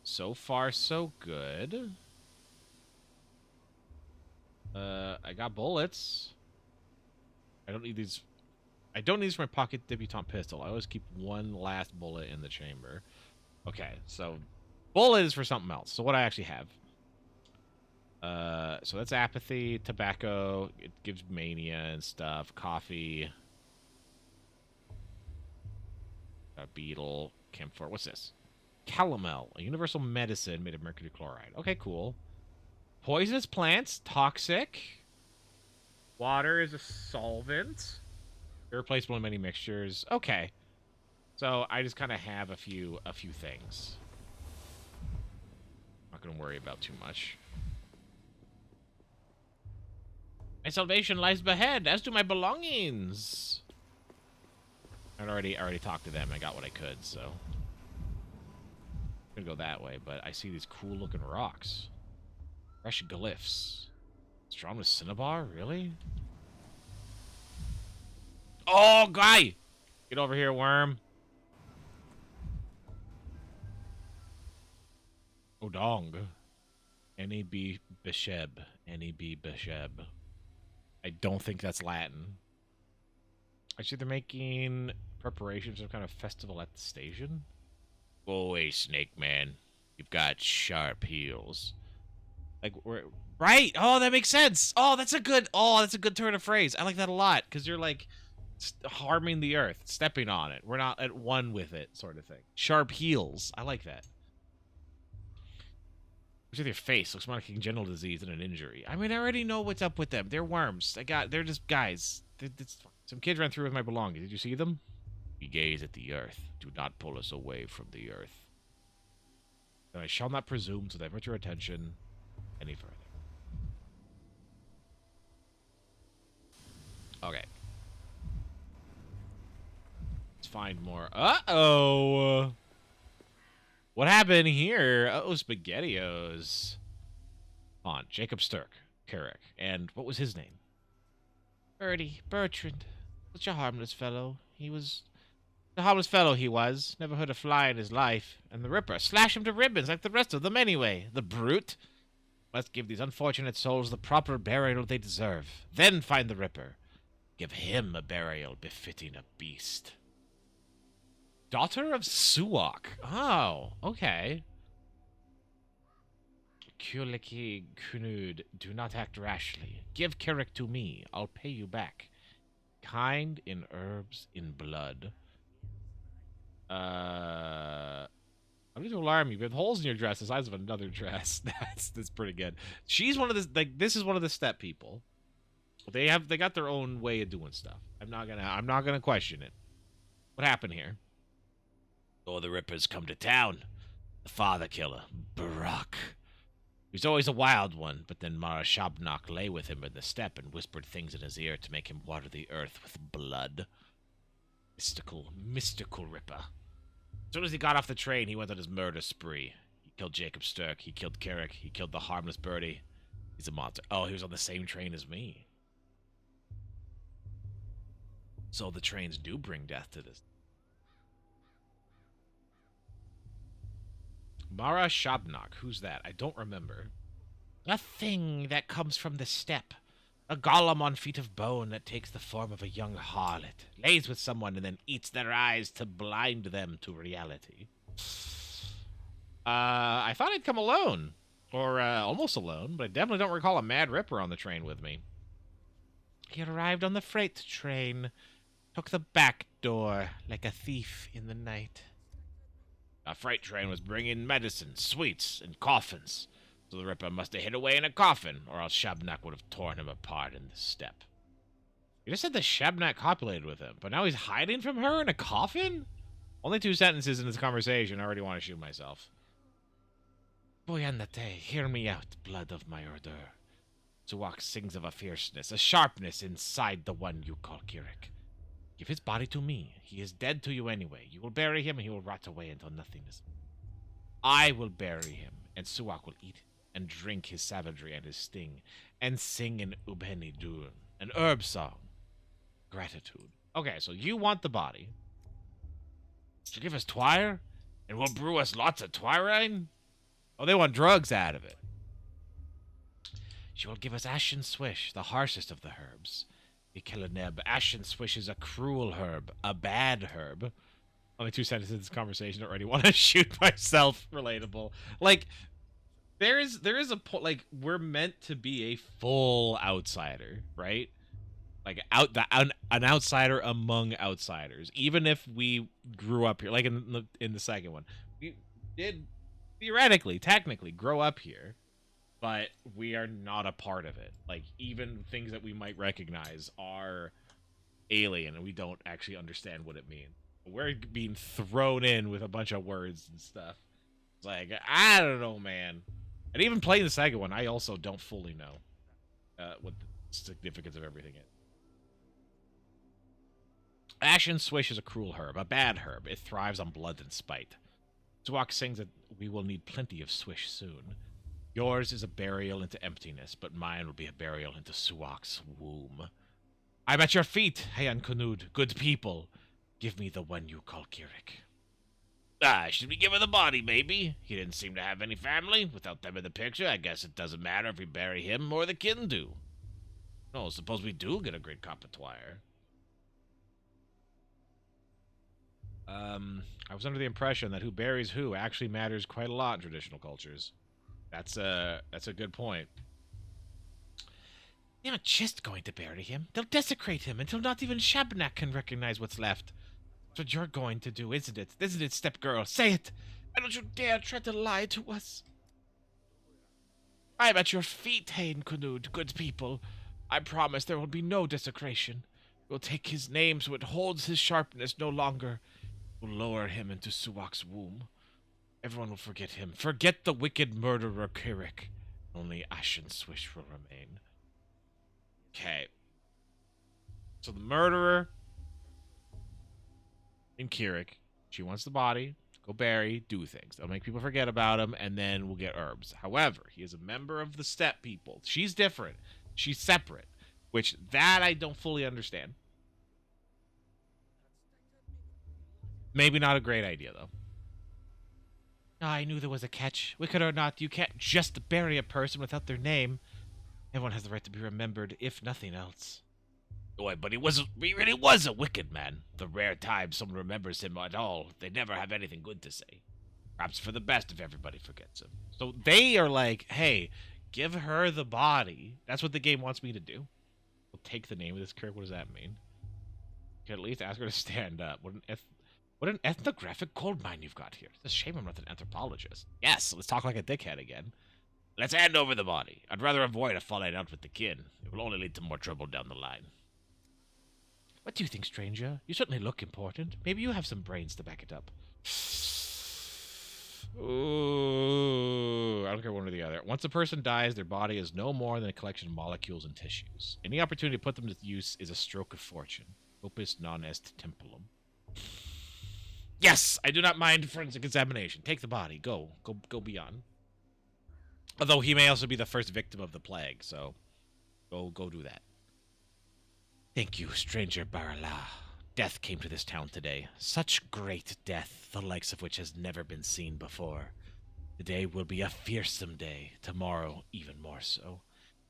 So far, so good. I got bullets. I don't need these. I don't need these for my pocket debutante pistol. I always keep one last bullet in the chamber. Okay, so bullet is for something else. So what I actually have. So that's apathy, tobacco. It gives mania and stuff. Coffee. A beetle. Camphor. What's this? Calomel, a universal medicine made of mercury chloride. Okay, cool. Poisonous plants, toxic. Water is a solvent. Irreplaceable in many mixtures. Okay. So I just kind of have a few things. Not going to worry about too much. My salvation lies ahead, as do my belongings. I already talked to them. I got what I could, so I'm gonna go that way, but I see these cool looking rocks. Fresh glyphs. Strong with cinnabar? Really? Oh, guy! Get over here, worm. Odong. N-E-B Bisheb. N-E-B Bisheb. I don't think that's Latin. I see they're making preparations for some kind of festival at the station. Go away, Snake Man. You've got sharp heels. Like, right? Oh, that makes sense. Oh, that's a good turn of phrase. I like that a lot because you're like harming the earth, stepping on it. We're not at one with it, sort of thing. Sharp heels. I like that. What's with your face? Looks more like a congenital disease than an injury. I mean, I already know what's up with them. They're worms. They're just guys. Some kids ran through with my belongings. Did you see them? We gaze at the earth. Do not pull us away from the earth. And I shall not presume to divert your attention any further. Okay. Let's find more. Uh-oh! What happened here? Uh-oh, SpaghettiOs. Come on, Jacob Sturck, Carrick. And what was his name? Bertrand. Such a harmless fellow. A harmless fellow he was. Never hurt a fly in his life. And the Ripper, slash him to ribbons like the rest of them anyway. The brute. Must give these unfortunate souls the proper burial they deserve. Then find the Ripper. Give him a burial befitting a beast. Daughter of Suok. Oh, okay. Kuliki Kunud, do not act rashly. Give Carrick to me. I'll pay you back. Kind in herbs, in blood. I don't need to alarm you, but the holes in your dress the size of another dress. That's pretty good. She's one of the this is one of the step people. They got their own way of doing stuff. I'm not gonna question it. What happened here? Oh, the Rippers come to town. The father killer, Barak. He was always a wild one, but then Mara Shabnak lay with him in the steppe and whispered things in his ear to make him water the earth with blood. Mystical Ripper. As soon as he got off the train, he went on his murder spree. He killed Jacob Sturk, he killed Carrick, he killed the harmless birdie. He's a monster. Oh, he was on the same train as me. So the trains do bring death to this. Mara Shabnak, who's that? I don't remember. A thing that comes from the steppe. A golem on feet of bone that takes the form of a young harlot, lays with someone and then eats their eyes to blind them to reality. I thought I'd come alone. Or almost alone, but I definitely don't recall a Mad Ripper on the train with me. He arrived on the freight train, took the back door like a thief in the night. A freight train was bringing medicine, sweets, and coffins. So the Ripper must have hid away in a coffin, or else Shabnak would have torn him apart in the steppe. You just said that Shabnak copulated with him, but now he's hiding from her in a coffin? Only 2 sentences in this conversation, I already want to shoot myself. Boyanate, hear me out, blood of my order. Suwak sings of a fierceness, a sharpness inside the one you call Kirik. Give his body to me. He is dead to you anyway. You will bury him, and he will rot away until nothingness. I will bury him, and Suwak will eat and drink his savagery and his sting, and sing an Ubeni Dun, an herb song. Gratitude. Okay, so you want the body. To give us twire, and we'll brew us lots of twirine? Oh, they want drugs out of it. She will give us ashen swish, the harshest of the herbs. Ikelleneb, ashen swish is a cruel herb, a bad herb. Only 2 sentences in this conversation already want to shoot myself. Relatable. Like, there is a point, like, we're meant to be a full outsider, right? Like, an outsider among outsiders. Even if we grew up here, like in the second one. We did, theoretically, technically, grow up here. But we are not a part of it. Like, even things that we might recognize are alien, and we don't actually understand what it means. We're being thrown in with a bunch of words and stuff. It's like, I don't know, man. And even playing the second one, I also don't fully know what the significance of everything is. Ashen swish is a cruel herb, a bad herb. It thrives on blood and spite. Zwak sings that we will need plenty of swish soon. Yours is a burial into emptiness, but mine will be a burial into Suwak's womb. I'm at your feet, Hayan Kunud, good people. Give me the one you call Kirik. Should we give her the body, maybe? He didn't seem to have any family. Without them in the picture, I guess it doesn't matter if we bury him or the kin do. No, suppose we do get a great cop of twire. I was under the impression that who buries who actually matters quite a lot in traditional cultures. That's a good point. They're not just going to bury him. They'll desecrate him until not even Shabnak can recognize what's left. That's what you're going to do, isn't it? Isn't it, step girl? Say it! Why don't you dare try to lie to us? I'm at your feet, Hain Kunud, good people. I promise there will be no desecration. We'll take his name so it holds his sharpness no longer. We'll lower him into Suwak's womb. Everyone will forget him. Forget the wicked murderer Kirik. Only Ashen Swish will remain. Okay. So the murderer in Kirik, she wants the body, go bury, do things. That'll make people forget about him, and then we'll get herbs. However, he is a member of the steppe people. She's different. She's separate. Which, that I don't fully understand. Maybe not a great idea, though. I knew there was a catch. Wicked or not, you can't just bury a person without their name. Everyone has the right to be remembered, if nothing else. Boy, but he really was a wicked man. The rare time someone remembers him at all, they never have anything good to say. Perhaps for the best if everybody forgets him. So they are like, hey, give her the body. That's what the game wants me to do. We'll take the name of this character. What does that mean? You can at least ask her to stand up. What an ethnographic gold mine you've got here. It's a shame I'm not an anthropologist. Yes, let's talk like a dickhead again. Let's hand over the body. I'd rather avoid a falling out with the kin. It will only lead to more trouble down the line. What do you think, stranger? You certainly look important. Maybe you have some brains to back it up. Ooh, I don't care one or the other. Once a person dies, their body is no more than a collection of molecules and tissues. Any opportunity to put them to use is a stroke of fortune. Opus non est templum. Yes, I do not mind forensic examination. Take the body. Go beyond. Although he may also be the first victim of the plague, so go do that. Thank you, stranger Barala. Death came to this town today. Such great death, the likes of which has never been seen before. Today will be a fearsome day, tomorrow even more so.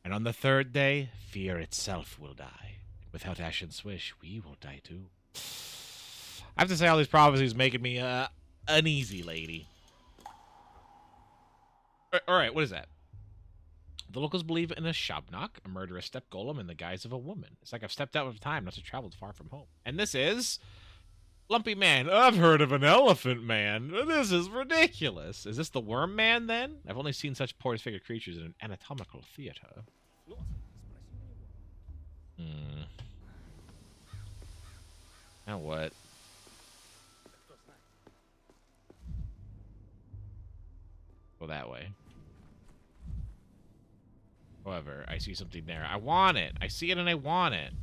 And on the third day, fear itself will die. Without Ashen Swish, we will die too. I have to say, all these prophecies making me uneasy, lady. Alright, what is that? The locals believe in a Shabnak, a murderous step golem in the guise of a woman. It's like I've stepped out of time not to travel far from home. And this is... Lumpy Man. I've heard of an elephant man. This is ridiculous. Is this the worm man, then? I've only seen such poor-disfigured creatures in an anatomical theater. Now what? Go that way. However, I see something there. I want it. I see it and I want it.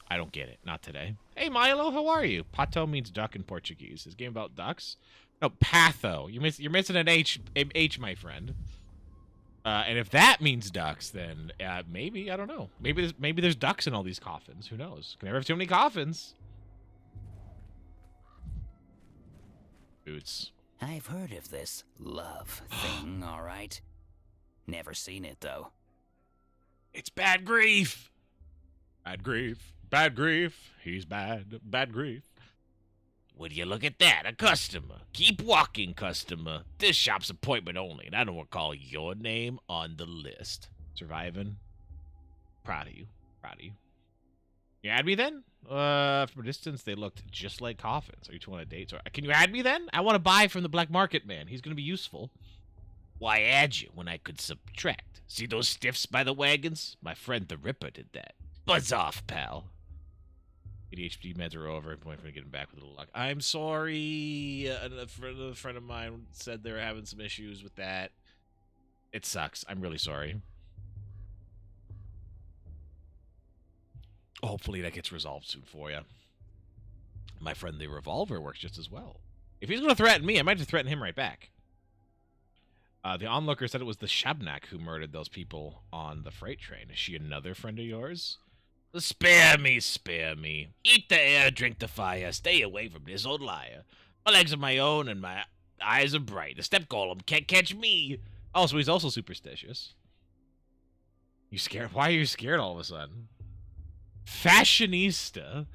I don't get it. Not today. Hey, Milo, how are you? Pato means duck in Portuguese. Is game about ducks? No, patho. You're missing an H, my friend. And if that means ducks, then maybe, I don't know. Maybe there's ducks in all these coffins. Who knows? Can never have too many coffins. Boots. I've heard of this love thing, all right. Never seen it, though. It's bad grief. Bad grief. Bad grief. He's bad. Bad grief. Would you look at that? A customer. Keep walking, customer. This shop's appointment only, and I don't recall your name on the list. Surviving. Proud of you. Proud of you. You add me then? From a distance, they looked just like coffins. Are you two on a date? So, can you add me then? I want to buy from the black market man. He's going to be useful. Why add you when I could subtract? See those stiffs by the wagons? My friend the Ripper did that. Buzz off, pal. ADHD meds are over. I'm waiting for getting back with a little luck. I'm sorry. A friend of mine said they were having some issues with that. It sucks. I'm really sorry. Hopefully that gets resolved soon for you. My friend the Revolver works just as well. If he's going to threaten me, I might just threaten him right back. The onlooker said it was the Shabnak who murdered those people on the freight train. Is she another friend of yours? Spare me, spare me. Eat the air, drink the fire. Stay away from this old liar. My legs are my own and my eyes are bright. The step golem can't catch me. Oh, so he's also superstitious. You scared? Why are you scared all of a sudden? Fashionista?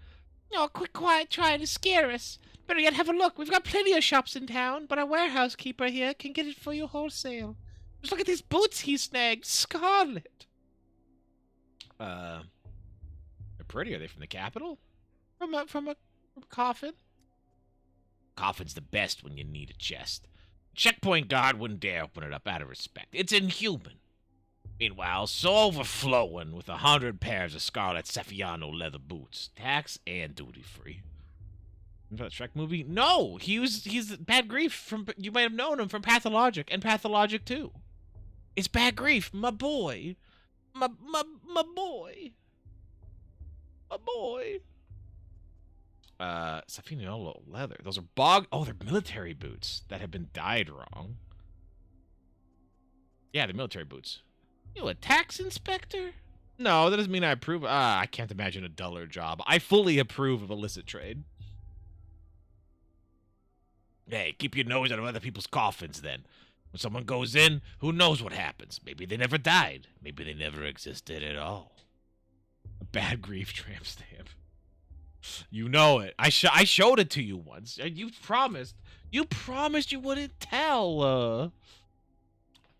Oh, quick, quiet, trying to scare us. Better yet, have a look. We've got plenty of shops in town, but our warehouse keeper here can get it for you wholesale. Just look at these boots he snagged. Scarlet. They're pretty. Are they from the capital? From a coffin. Coffin's the best when you need a chest. Checkpoint guard wouldn't dare open it up out of respect. It's inhuman. Meanwhile, so overflowing with 100 pairs of scarlet Seffiano leather boots. Tax and duty-free. Remember that Shrek movie? No! He's Bad Grief from... You might have known him from Pathologic and Pathologic 2. It's Bad Grief, my boy. My boy. My boy. Seffiano leather. Those are they're military boots that have been dyed wrong. Yeah, they're military boots. You a tax inspector? No, that doesn't mean I approve. I can't imagine a duller job. I fully approve of illicit trade. Hey, keep your nose out of other people's coffins, then. When someone goes in, who knows what happens? Maybe they never died. Maybe they never existed at all. A Bad Grief tramp stamp. You know it. I showed it to you once. You promised. You promised you wouldn't tell.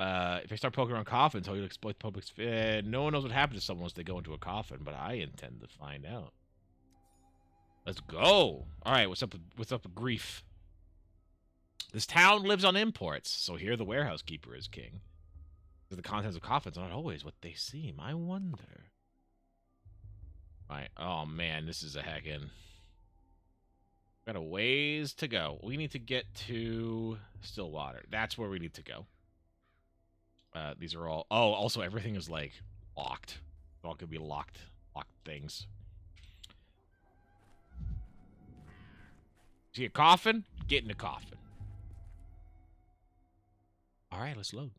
If I start poking around coffins, how you'll exploit the public's... no one knows what happened to someone once they go into a coffin, but I intend to find out. Let's go. All right, what's up with Grief? This town lives on imports, so here the warehouse keeper is king. The contents of coffins are not always what they seem. I wonder. Right. Oh man, this is a heckin'. Got a ways to go. We need to get to Stillwater. That's where we need to go. These are all. Oh, also everything is like locked. It all could be locked things. See a coffin? Get in a coffin. All right, let's load.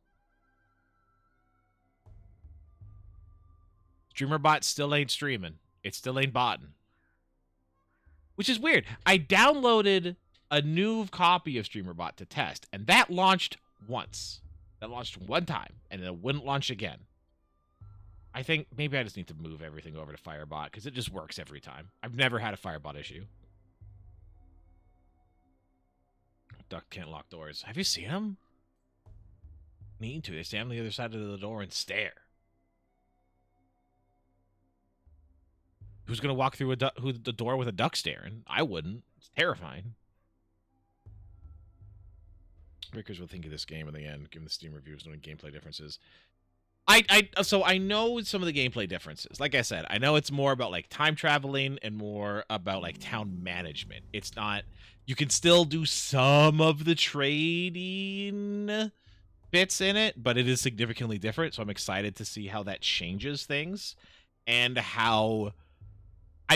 StreamerBot still ain't streaming. It still ain't botting. Which is weird. I downloaded a new copy of StreamerBot to test, and that launched once. That launched one time, and it wouldn't launch again. I think maybe I just need to move everything over to Firebot, because it just works every time. I've never had a Firebot issue. Duck can't lock doors. Have you seen them? Need to. They stand on the other side of the door and stare. Who's gonna walk through the door with a duck staring? I wouldn't. It's terrifying. Rickers will think of this game in the end, given the Steam reviews, knowing gameplay differences. So I know some of the gameplay differences. Like I said, I know it's more about like time traveling and more about like town management. It's not. You can still do some of the trading bits in it, but it is significantly different. So I'm excited to see how that changes things and how.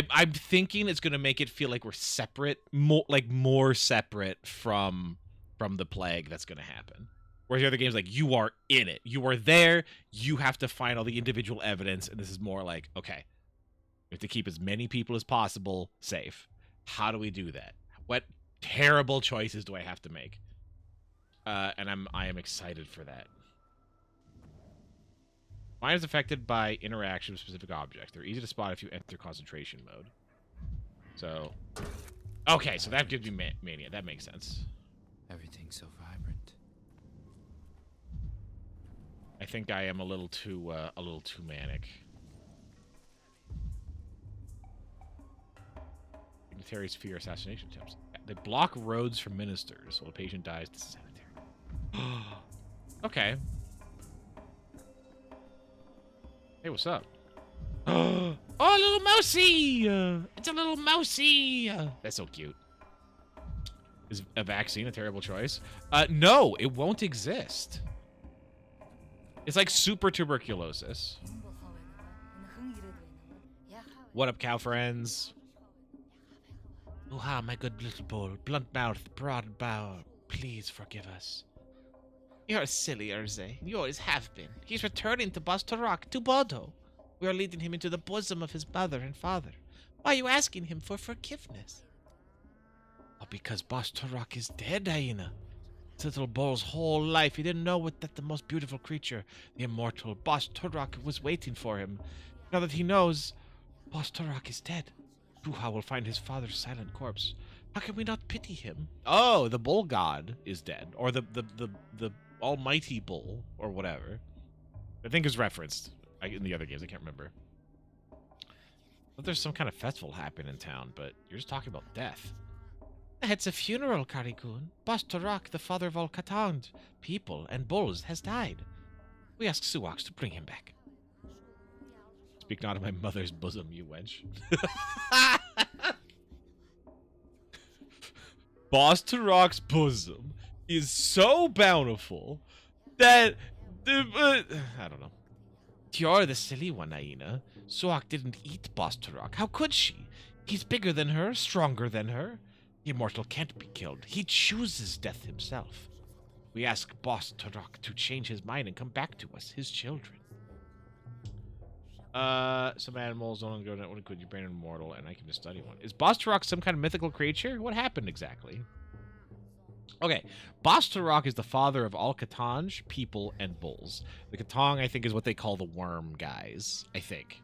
I'm thinking it's going to make it feel like we're separate, more separate from the plague that's going to happen. Whereas the other games, like, you are in it. You are there. You have to find all the individual evidence. And this is more like, okay, we have to keep as many people as possible safe. How do we do that? What terrible choices do I have to make? And I am excited for that. Mine is affected by interaction with specific objects. They're easy to spot if you enter concentration mode. So, okay, so that gives me mania. That makes sense. Everything's so vibrant. I think I am a little too manic. Dignitaries fear assassination attempts. They block roads for ministers while a patient dies. This is sanitary. Okay. Hey, what's up? Oh, little mousey! It's a little mousey! That's so cute. Is a vaccine a terrible choice? No, it won't exist. It's like super tuberculosis. What up, cow friends? Oh, ha, my good little bull. Blunt mouth, broad bow. Please forgive us. You're silly, Urze. You always have been. He's returning to Bastarak, to Bodo. We are leading him into the bosom of his mother and father. Why are you asking him for forgiveness? Oh, because Bastarak is dead, Hyena. This little bull's whole life, he didn't know that the most beautiful creature, the immortal Bastarak, was waiting for him. Now that he knows, Bastarak is dead. Duha will find his father's silent corpse. How can we not pity him? Oh, the bull god is dead, or the almighty bull, or whatever. I think is referenced in the other games. I can't remember. But there's some kind of festival happening in town, but you're just talking about death. It's a funeral, Karikun. Bastarak, the father of all Katang, people and bulls, has died. We ask Suax to bring him back. Speak not of my mother's bosom, you wench. Bastarak's bosom is so bountiful that I don't know. You're the silly one, Aina. Suak didn't eat Bastarak. How could she? He's bigger than her, stronger than her. The immortal can't be killed. He chooses death himself. We ask Bastarak to change his mind and come back to us, his children. Some animals don't go down. What include your brain immortal, and I can just study one. Is Bastarak some kind of mythical creature? What happened exactly? Okay, Bastarak is the father of all Katang, people, and bulls. The Katang, I think, is what they call the worm guys, I think.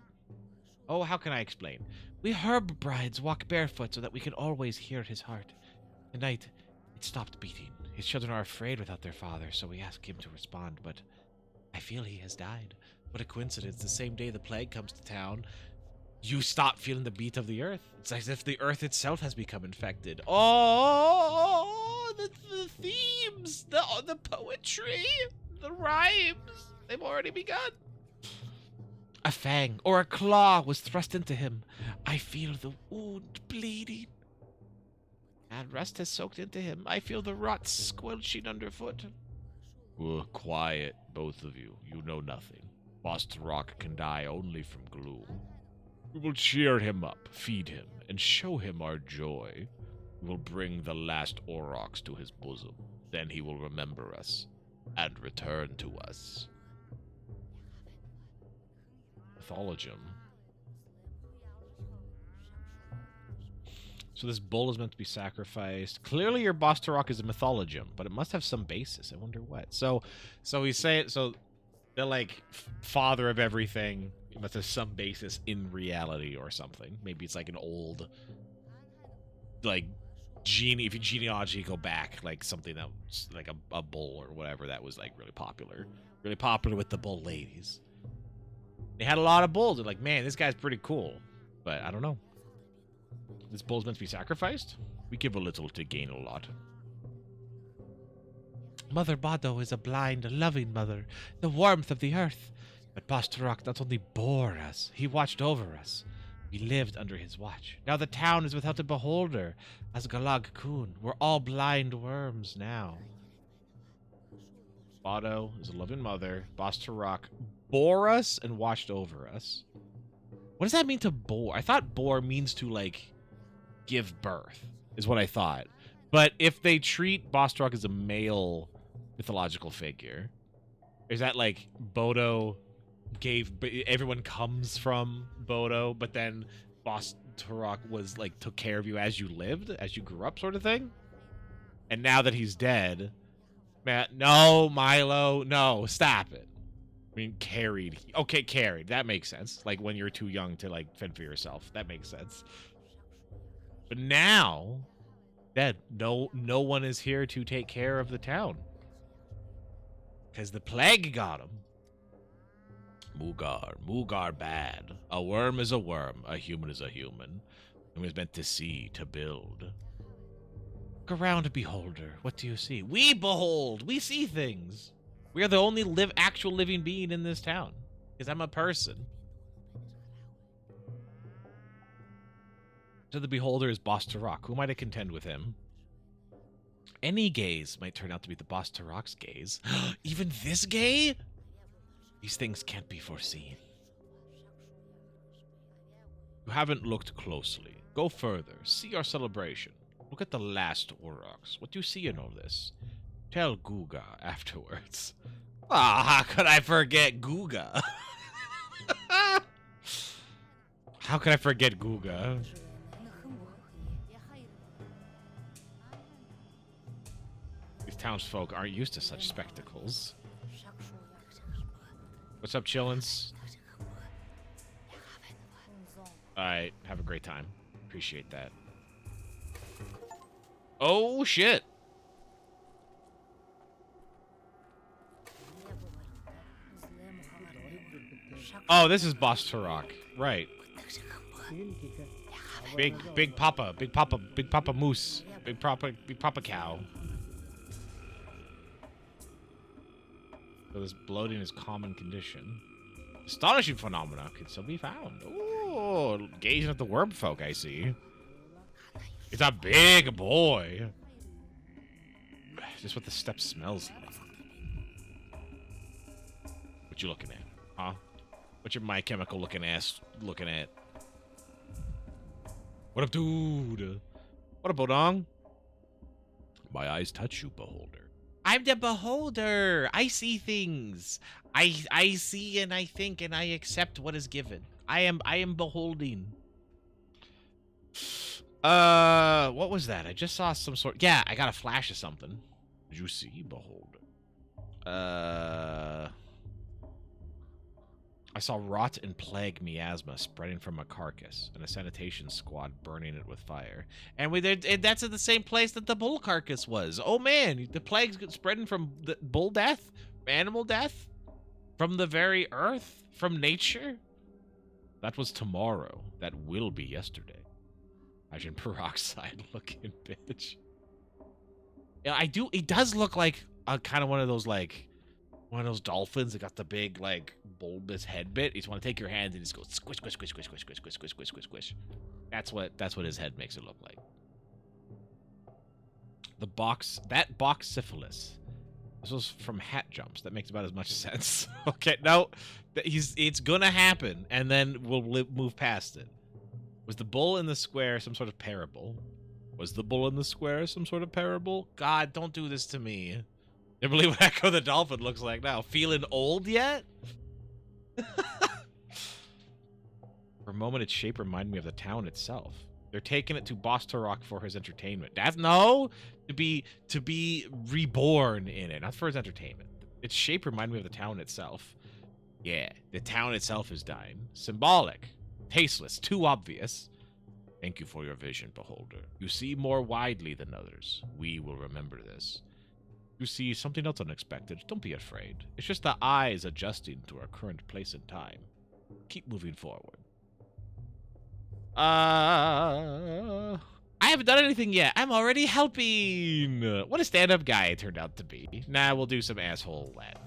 Oh, how can I explain? We herb brides walk barefoot so that we can always hear his heart. Tonight, it stopped beating. His children are afraid without their father, so we ask him to respond, but I feel he has died. What a coincidence. The same day the plague comes to town, you stop feeling the beat of the earth. It's as if the earth itself has become infected. Oh, Oh, the themes, the poetry, the rhymes, they've already begun. A fang or a claw was thrust into him. I feel the wound bleeding. And rust has soaked into him. I feel the rot squelching underfoot. Quiet, both of you. You know nothing. Rock can die only from gloom. We will cheer him up, feed him, and show him our joy. We will bring the last aurochs to his bosom. Then he will remember us and return to us. Pathologic. So this bull is meant to be sacrificed. Clearly your boss Turok is a mythologium, but it must have some basis. I wonder what. So we say, so they're like father of everything. It must have some basis in reality or something. Maybe it's like an old, like, if you genealogy go back, like something that was like a bull or whatever that was like really popular with the bull ladies. They had a lot of bulls. They're like, man, this guy's pretty cool. But I don't know. This bull's meant to be sacrificed? We give a little to gain a lot. Mother Bado is a blind, loving mother, the warmth of the earth. But Bastarok not only bore us, he watched over us. We lived under his watch. Now the town is without a beholder, as Galag Kun. We're all blind worms now. Bado is a loving mother. Bastarok bore us and watched over us. What does that mean to bore? I thought bore means to, like, give birth, is what I thought. But if they treat Bastarok as a male mythological figure, is that like Bodo everyone comes from Bodo, but then Bastarok was like took care of you as you lived, as you grew up, sort of thing? And now that he's dead, man, no, Milo, no, stop it. I mean, carried. Okay, carried. That makes sense. Like when you're too young to like fend for yourself. That makes sense. But now, dead. No one is here to take care of the town. Because the plague got him. Mugar bad. A worm is a worm. A human is a human. It was meant to see, to build. Look around, beholder. What do you see? We behold. We see things. We are the only actual living being in this town. Because I'm a person. So the beholder is Boss Turok. Who might I contend with him? Any gaze might turn out to be the Boss Turok's gaze. Even this gay? These things can't be foreseen. You haven't looked closely. Go further. See our celebration. Look at the last aurochs. What do you see in all this? Tell Guga afterwards. How could I forget Guga? How could I forget Guga? These townsfolk aren't used to such spectacles. What's up, chillins? Alright, have a great time. Appreciate that. Oh, shit! Oh, this is Boss Turok. Right. Big Papa Moose. Big Papa Cow. So this bloating is common condition. Astonishing phenomena can still be found. Ooh, gazing at the worm folk, I see. It's a big boy. Just what the step smells like. What you looking at? Huh? What's your My Chemical looking ass looking at? What up, dude? What up, Bodong? My eyes touch you, beholder. I'm the beholder. I see things. I see and I think and I accept what is given. I am beholding. What was that? I just saw some sort. Yeah, I got a flash of something. Did you see, beholder? I saw rot and plague miasma spreading from a carcass, and a sanitation squad burning it with fire. And that's at the same place that the bull carcass was. Oh man, the plague's spreading from the bull death, animal death, from the very earth, from nature. That was tomorrow. That will be yesterday. Imagine peroxide looking bitch. Yeah, I do. It does look like a kind of one of those like one of those dolphins that got the big like bulbous head bit. You just want to take your hand and just go squish, squish, squish, squish, squish, squish, squish, squish, squish, squish, squish. That's what his head makes it look like. That box syphilis. This was from Hat Jumps. That makes about as much sense. Okay, no, it's gonna happen, and then we'll move past it. Was the bull in the square some sort of parable? Was the bull in the square some sort of parable? God, don't do this to me. I believe what Echo the Dolphin looks like now. Feeling old yet? For a moment, its shape reminded me of the town itself. They're taking it to Bostorok for his entertainment. That's no to be reborn in it, not for his entertainment. Its shape reminded me of the town itself. Yeah, the town itself is dying. Symbolic, tasteless, too obvious. Thank you for your vision, beholder. You see more widely than others. We will remember this. You see something else unexpected. Don't be afraid. It's just the eyes adjusting to our current place and time. Keep moving forward. I haven't done anything yet. I'm already helping. What a stand-up guy it turned out to be. Nah, we'll do some asshole Latin.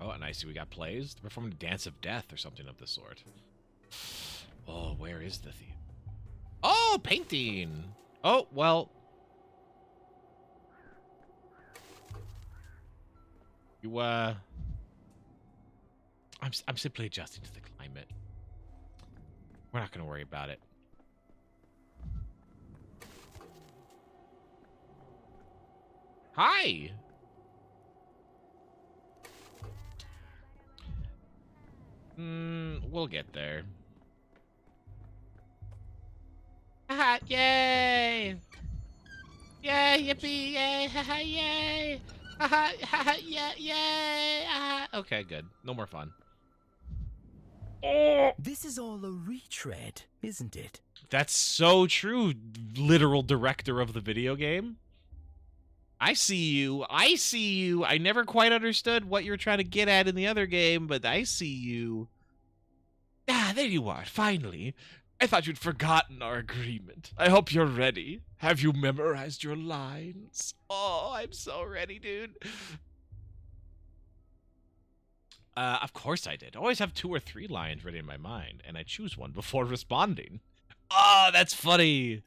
Oh, and I see we got plays. They're performing a dance of death or something of the sort. Oh, where is the theme? Oh, painting. Oh, well. You, I'm simply adjusting to the climate. We're not going to worry about it. Hi. We'll get there. Haha, yay! Yay, yippee, yay, haha, yay! Haha, haha, yeah, yay! Okay, good. No more fun. This is all a retread, isn't it? That's so true, literal director of the video game. I see you. I see you. I never quite understood what you're trying to get at in the other game, but I see you. Ah, there you are, finally. I thought you'd forgotten our agreement. I hope you're ready. Have you memorized your lines? Oh, I'm so ready, dude. Of course I did. I always have 2 or 3 lines ready in my mind, and I choose one before responding. Oh, that's funny.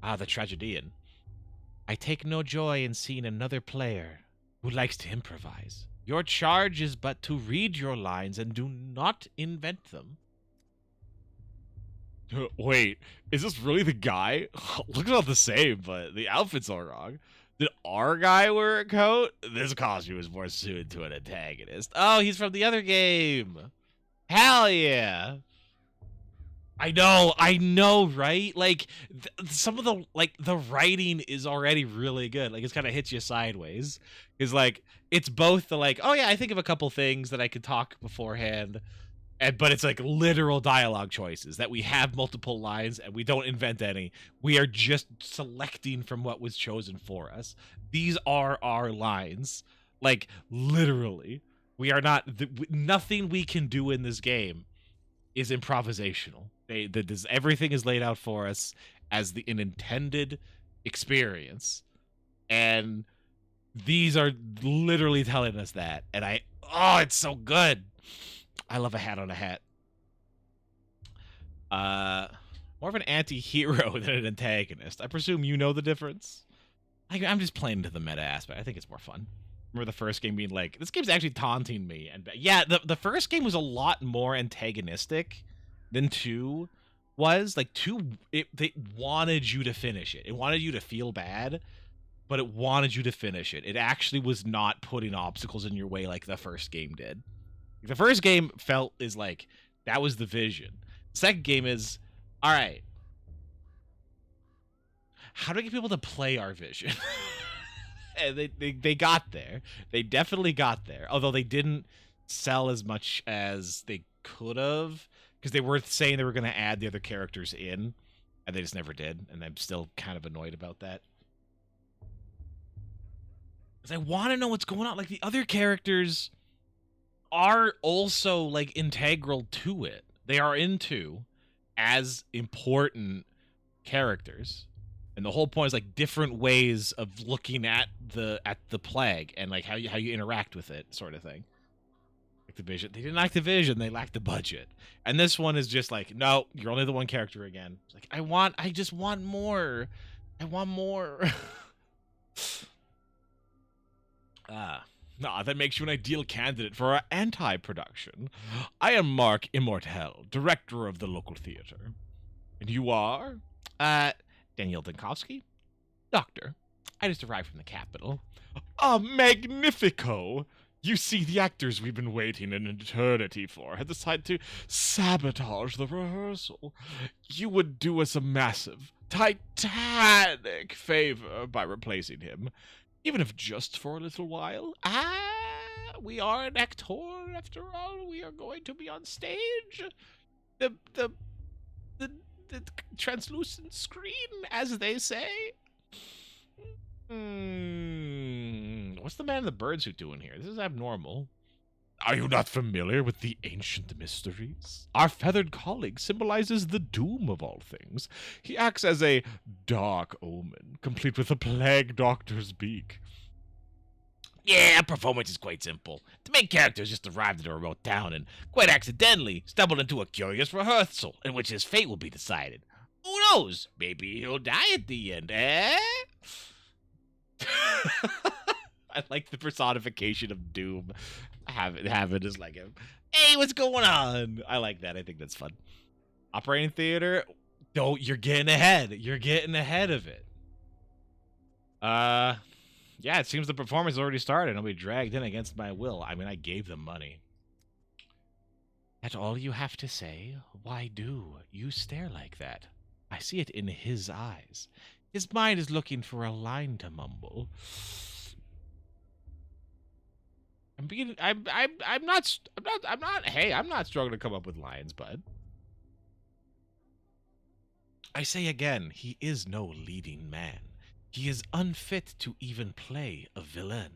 Ah, the tragedian. I take no joy in seeing another player who likes to improvise. Your charge is but to read your lines and do not invent them. Wait, is this really the guy? Looks about the same, but the outfit's all wrong. Did our guy wear a coat? This costume is more suited to an antagonist. Oh, he's from the other game. Hell yeah. I know, right? Like, some of the writing is already really good. Like, it's kind of hits you sideways. It's like, it's both the like, oh yeah, I think of a couple things that I could talk beforehand. But it's like literal dialogue choices that we have multiple lines and we don't invent any. We are just selecting from what was chosen for us. These are our lines. Like, literally. We are not, nothing we can do in this game is improvisational. Everything is laid out for us as an intended experience. And these are literally telling us that. And it's so good. I love a hat on a hat. More of an anti-hero than an antagonist. I presume you know the difference. I'm just playing into the meta aspect. I think it's more fun. Remember the first game being like, this game's actually taunting me. And yeah, the first game was a lot more antagonistic than 2 was. Like 2, they wanted you to finish it. It wanted you to feel bad, but it wanted you to finish it. It actually was not putting obstacles in your way like the first game did. The first game is like, that was the vision. The second game is, all right, how do we get people to play our vision? And they got there. They definitely got there. Although they didn't sell as much as they could have, because they were saying they were going to add the other characters in, and they just never did. And I'm still kind of annoyed about that. Because I want to know what's going on. Like, the other characters are also like integral to it. They are into, as important characters. And the whole point is like different ways of looking at the plague and like how you interact with it, sort of thing. Activision, they didn't like the vision, they lacked the budget. And this one is just like, no, you're only the one character again. It's like I just want more. I want more. That makes you an ideal candidate for our anti-production. I am Mark Immortel, director of the local theater. And you are? Daniel Dinkowski? Doctor. I just arrived from the capital. Ah, magnifico! You see, the actors we've been waiting an eternity for had decided to sabotage the rehearsal. You would do us a massive, titanic favor by replacing him, even if just for a little while. We are an actor, after all. We are going to be on stage. The translucent screen, as they say. What's the man in the bird suit doing here? This is abnormal. Are you not familiar with the ancient mysteries? Our feathered colleague symbolizes the doom of all things. He acts as a dark omen, complete with a plague doctor's beak. Yeah, performance is quite simple. The main character has just arrived at a remote town and, quite accidentally, stumbled into a curious rehearsal in which his fate will be decided. Who knows? Maybe he'll die at the end, eh? I like the personification of doom. Have it as like a, Hey, what's going on? I like that. I think that's fun. Operating theater. No, you're getting ahead. You're getting ahead of it. Yeah, it seems the performance has already started. I'll be dragged in against my will. I mean, I gave them money. That all you have to say? Why do you stare like that? I see it in his eyes. His mind is looking for a line to mumble. I'm not struggling to come up with lines, bud. I say again, he is no leading man. He is unfit to even play a villain.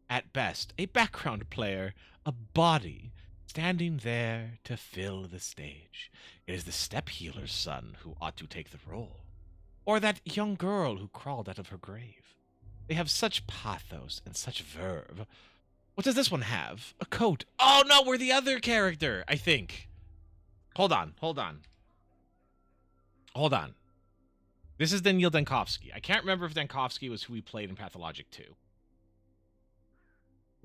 At best, a background player, a body, standing there to fill the stage. It is the step healer's son who ought to take the role. Or that young girl who crawled out of her grave. They have such pathos and such verve. What does this one have? A coat. Oh no, we're the other character, I think. Hold on. This is Daniel Dankovsky. I can't remember if Dankovsky was who we played in Pathologic 2.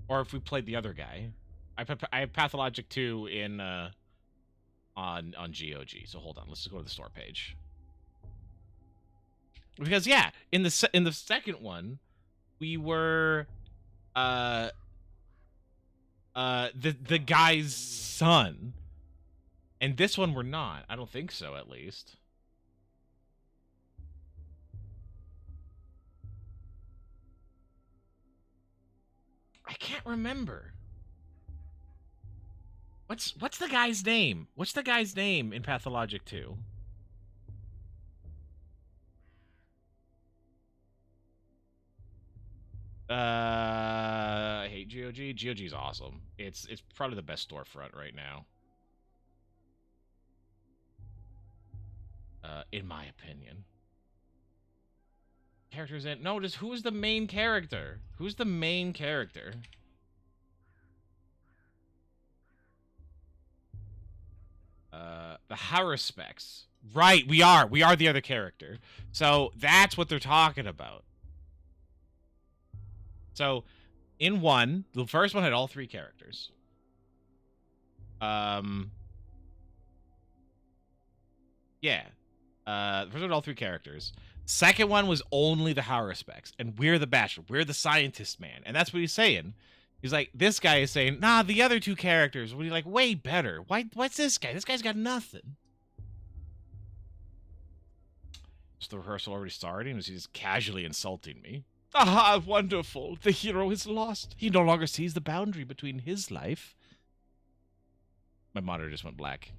Or if we played the other guy. I have Pathologic 2 in on GOG. So hold on, let's just go to the store page. Because yeah, in the second one, we were the guy's son. And this one we're not. I don't think so, at least. I can't remember. What's the guy's name? What's the guy's name in Pathologic 2? I hate GOG. GOG's awesome. It's probably the best storefront right now. In my opinion. Characters in who's the main character? Who's the main character? The Haruspecs. Right, we are the other character. So that's what they're talking about. So in one, the first one had all three characters. Yeah. The first one had all three characters. Second one was only the Haruspecs, and we're the Bachelor. We're the scientist man, and that's what he's saying. He's like, this guy is saying, nah, the other two characters were like way better. What's this guy? This guy's got nothing. Is the rehearsal already starting? Is he just casually insulting me? Ah, wonderful. The hero is lost. He no longer sees the boundary between his life. My monitor just went black.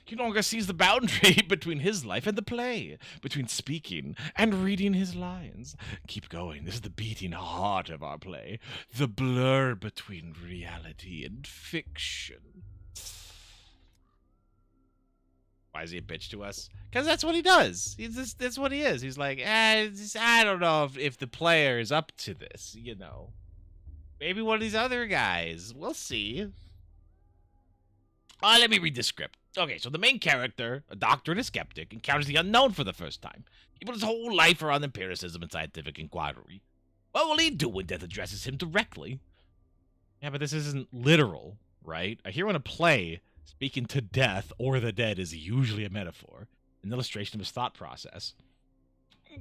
He no longer sees the boundary between his life and the play, between speaking and reading his lines. Keep going. This is the beating heart of our play, the blur between reality and fiction. Why is he a bitch to us? Because that's what he does. That's what he is. He's like, I don't know if the player is up to this, you know. Maybe one of these other guys. We'll see. Let me read this script. Okay, so the main character, a doctor and a skeptic, encounters the unknown for the first time. He put his whole life around empiricism and scientific inquiry. What will he do when death addresses him directly? Yeah, but this isn't literal, right? I hear in a play, speaking to death or the dead is usually a metaphor, an illustration of his thought process.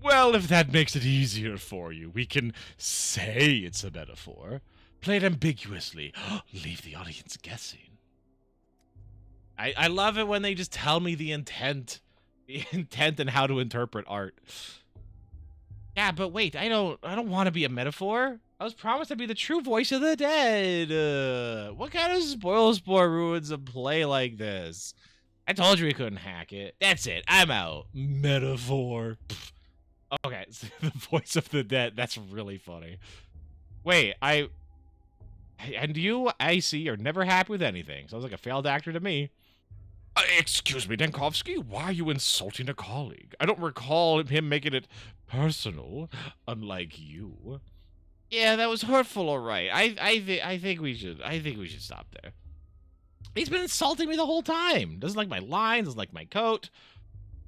Well, if that makes it easier for you, we can say it's a metaphor. Play it ambiguously. Leave the audience guessing. I love it when they just tell me the intent and how to interpret art. Yeah, but wait, I don't want to be a metaphor. I was promised to be the true voice of the dead. What kind of spoil sport ruins a play like this? I told you we couldn't hack it. That's it. I'm out. Metaphor. Okay, so the voice of the dead. That's really funny. Wait, and you, I see, are never happy with anything. Sounds like a failed actor to me. Excuse me, Dankovsky, why are you insulting a colleague? I don't recall him making it personal, unlike you. Yeah, that was hurtful, all right. I think we should stop there. He's been insulting me the whole time. Doesn't like my lines, doesn't like my coat.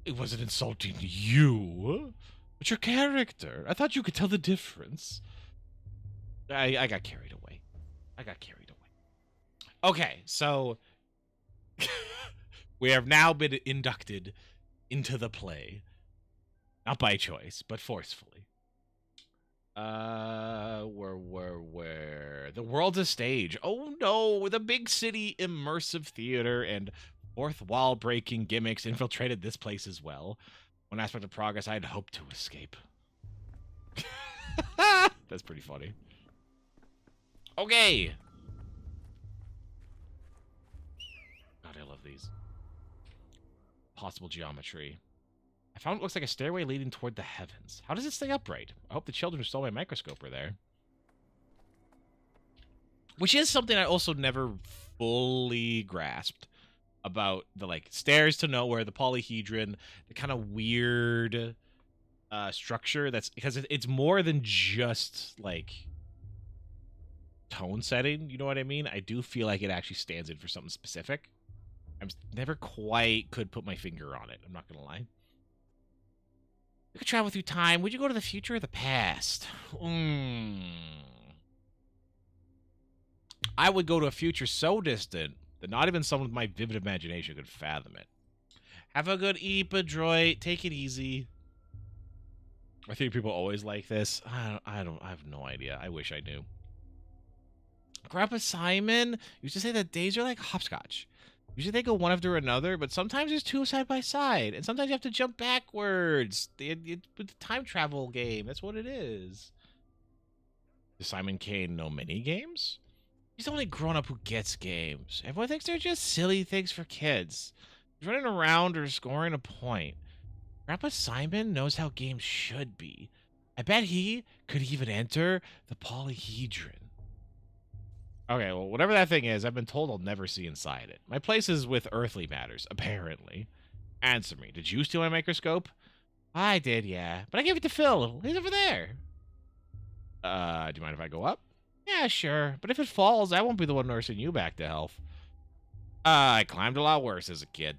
It wasn't insulting you, but your character. I thought you could tell the difference. I got carried away. Okay, so we have now been inducted into the play. Not by choice, but forcefully. Where? The world's a stage. Oh no, the big city immersive theater and fourth wall breaking gimmicks infiltrated this place as well. One aspect of progress I had hoped to escape. That's pretty funny. Okay. God, I love these. Possible geometry. I found what looks like a stairway leading toward the heavens. How does it stay upright? I hope the children who stole my microscope are there. Which is something I also never fully grasped about the, like, stairs to nowhere, the polyhedron, the kind of weird structure that's, because it's more than just, like, tone setting, you know what I mean? I do feel like it actually stands in for something specific. I never quite could put my finger on it, I'm not gonna lie. You could travel through time. Would you go to the future or the past? I would go to a future so distant that not even someone with my vivid imagination could fathom it. Have a good eat, Adroit. Take it easy. I think people always like this. I have no idea. I wish I knew. Grandpa Simon used to say that days are like hopscotch. Usually they go one after another, but sometimes there's two side by side, and sometimes you have to jump backwards. It's the time travel game. That's what it is. Does Simon Kane know mini games? He's the only grown-up who gets games. Everyone thinks they're just silly things for kids. He's running around or scoring a point. Grandpa Simon knows how games should be. I bet he could even enter the polyhedron. Okay, well, whatever that thing is, I've been told I'll never see inside it. My place is with earthly matters, apparently. Answer me, did you steal my microscope? I did, yeah. But I gave it to Phil. He's over there. Do you mind if I go up? Yeah, sure. But if it falls, I won't be the one nursing you back to health. I climbed a lot worse as a kid.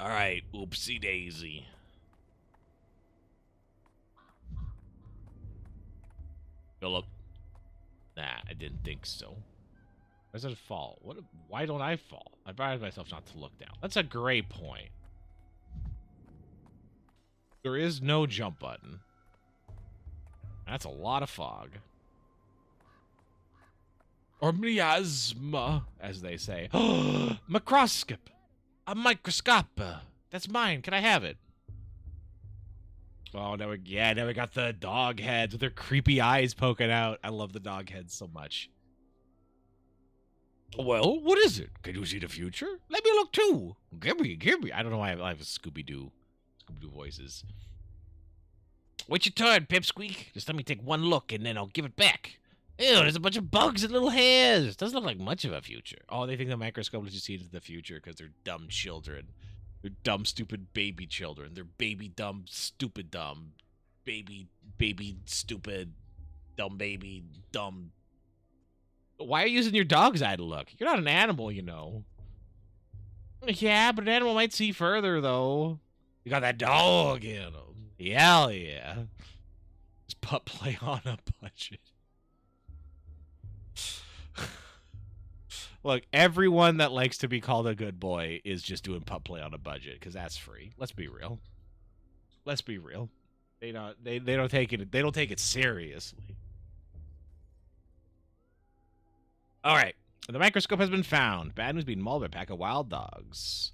Alright, oopsie daisy. Philip. Nah, I didn't think so. Why does it fall? Why don't I fall? I advise myself not to look down. That's a great point. There is no jump button. That's a lot of fog. Or miasma, as they say. Microscope. A microscope. That's mine. Can I have it? Oh, now we got the dog heads with their creepy eyes poking out. I love the dog heads so much. Well, what is it? Can you see the future? Let me look too. Give me. I don't know why I have Scooby-Doo voices. Wait your turn, Pipsqueak. Just let me take one look and then I'll give it back. Ew, there's a bunch of bugs and little hairs. Doesn't look like much of a future. Oh, they think the microscope lets you see into the future because they're dumb children. They're dumb, stupid baby children. They're baby, dumb, stupid, dumb. Baby, stupid, dumb baby, dumb. Why are you using your dog's eye to look? You're not an animal, you know. Yeah, but an animal might see further, though. You got that dog in him. Hell yeah. Just putt play on a budget. Look, everyone that likes to be called a good boy is just doing putt play on a budget because that's free. Let's be real. They don't take it seriously. All right, the microscope has been found. Bad news being mauled by a pack of wild dogs.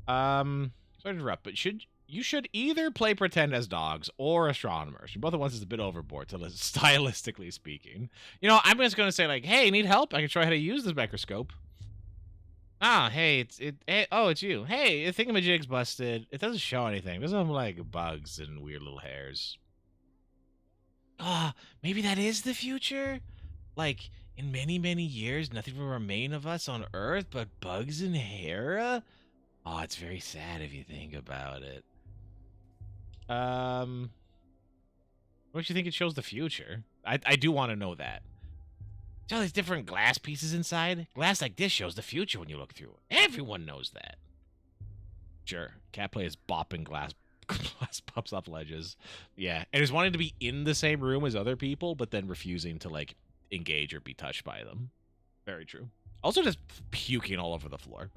Sorry to interrupt, but you should either play pretend as dogs or astronomers. Both at once is a bit overboard, stylistically speaking. You know, I'm just gonna say like, hey, need help? I can show you how to use this microscope. Ah, hey, it's you. Hey, the thingamajig's busted. It doesn't show anything. It doesn't have like bugs and weird little hairs. Ah, maybe that is the future? Like, in many, many years, nothing will remain of us on Earth but bugs and hair? Oh, it's very sad if you think about it. What do you think it shows the future? I do want to know that. See all these different glass pieces inside? Glass like this shows the future when you look through it. Everyone knows that. Sure. Cat play is bopping glass pups off ledges. Yeah. And is wanting to be in the same room as other people, but then refusing to, like, engage or be touched by them. Very true. Also just puking all over the floor.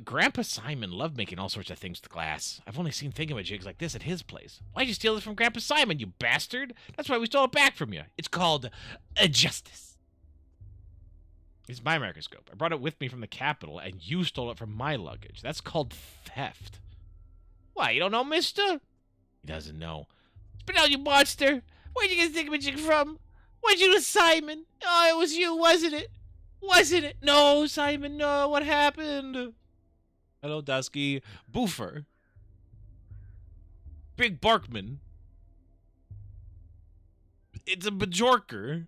Grandpa Simon loved making all sorts of things with glass. I've only seen thingamajigs like this at his place. Why'd you steal it from Grandpa Simon, you bastard? That's why we stole it back from you. It's called justice. It's my microscope. I brought it with me from the capital, and you stole it from my luggage. That's called theft. Why, you don't know, mister? He doesn't know. Spit out, you monster! Where'd you get the thingamajig from? Why'd you do to Simon? Oh, it was you, wasn't it? Wasn't it? No, Simon, no. What happened? Hello, Dusky. Boofer. Big Barkman. It's a Bajorker.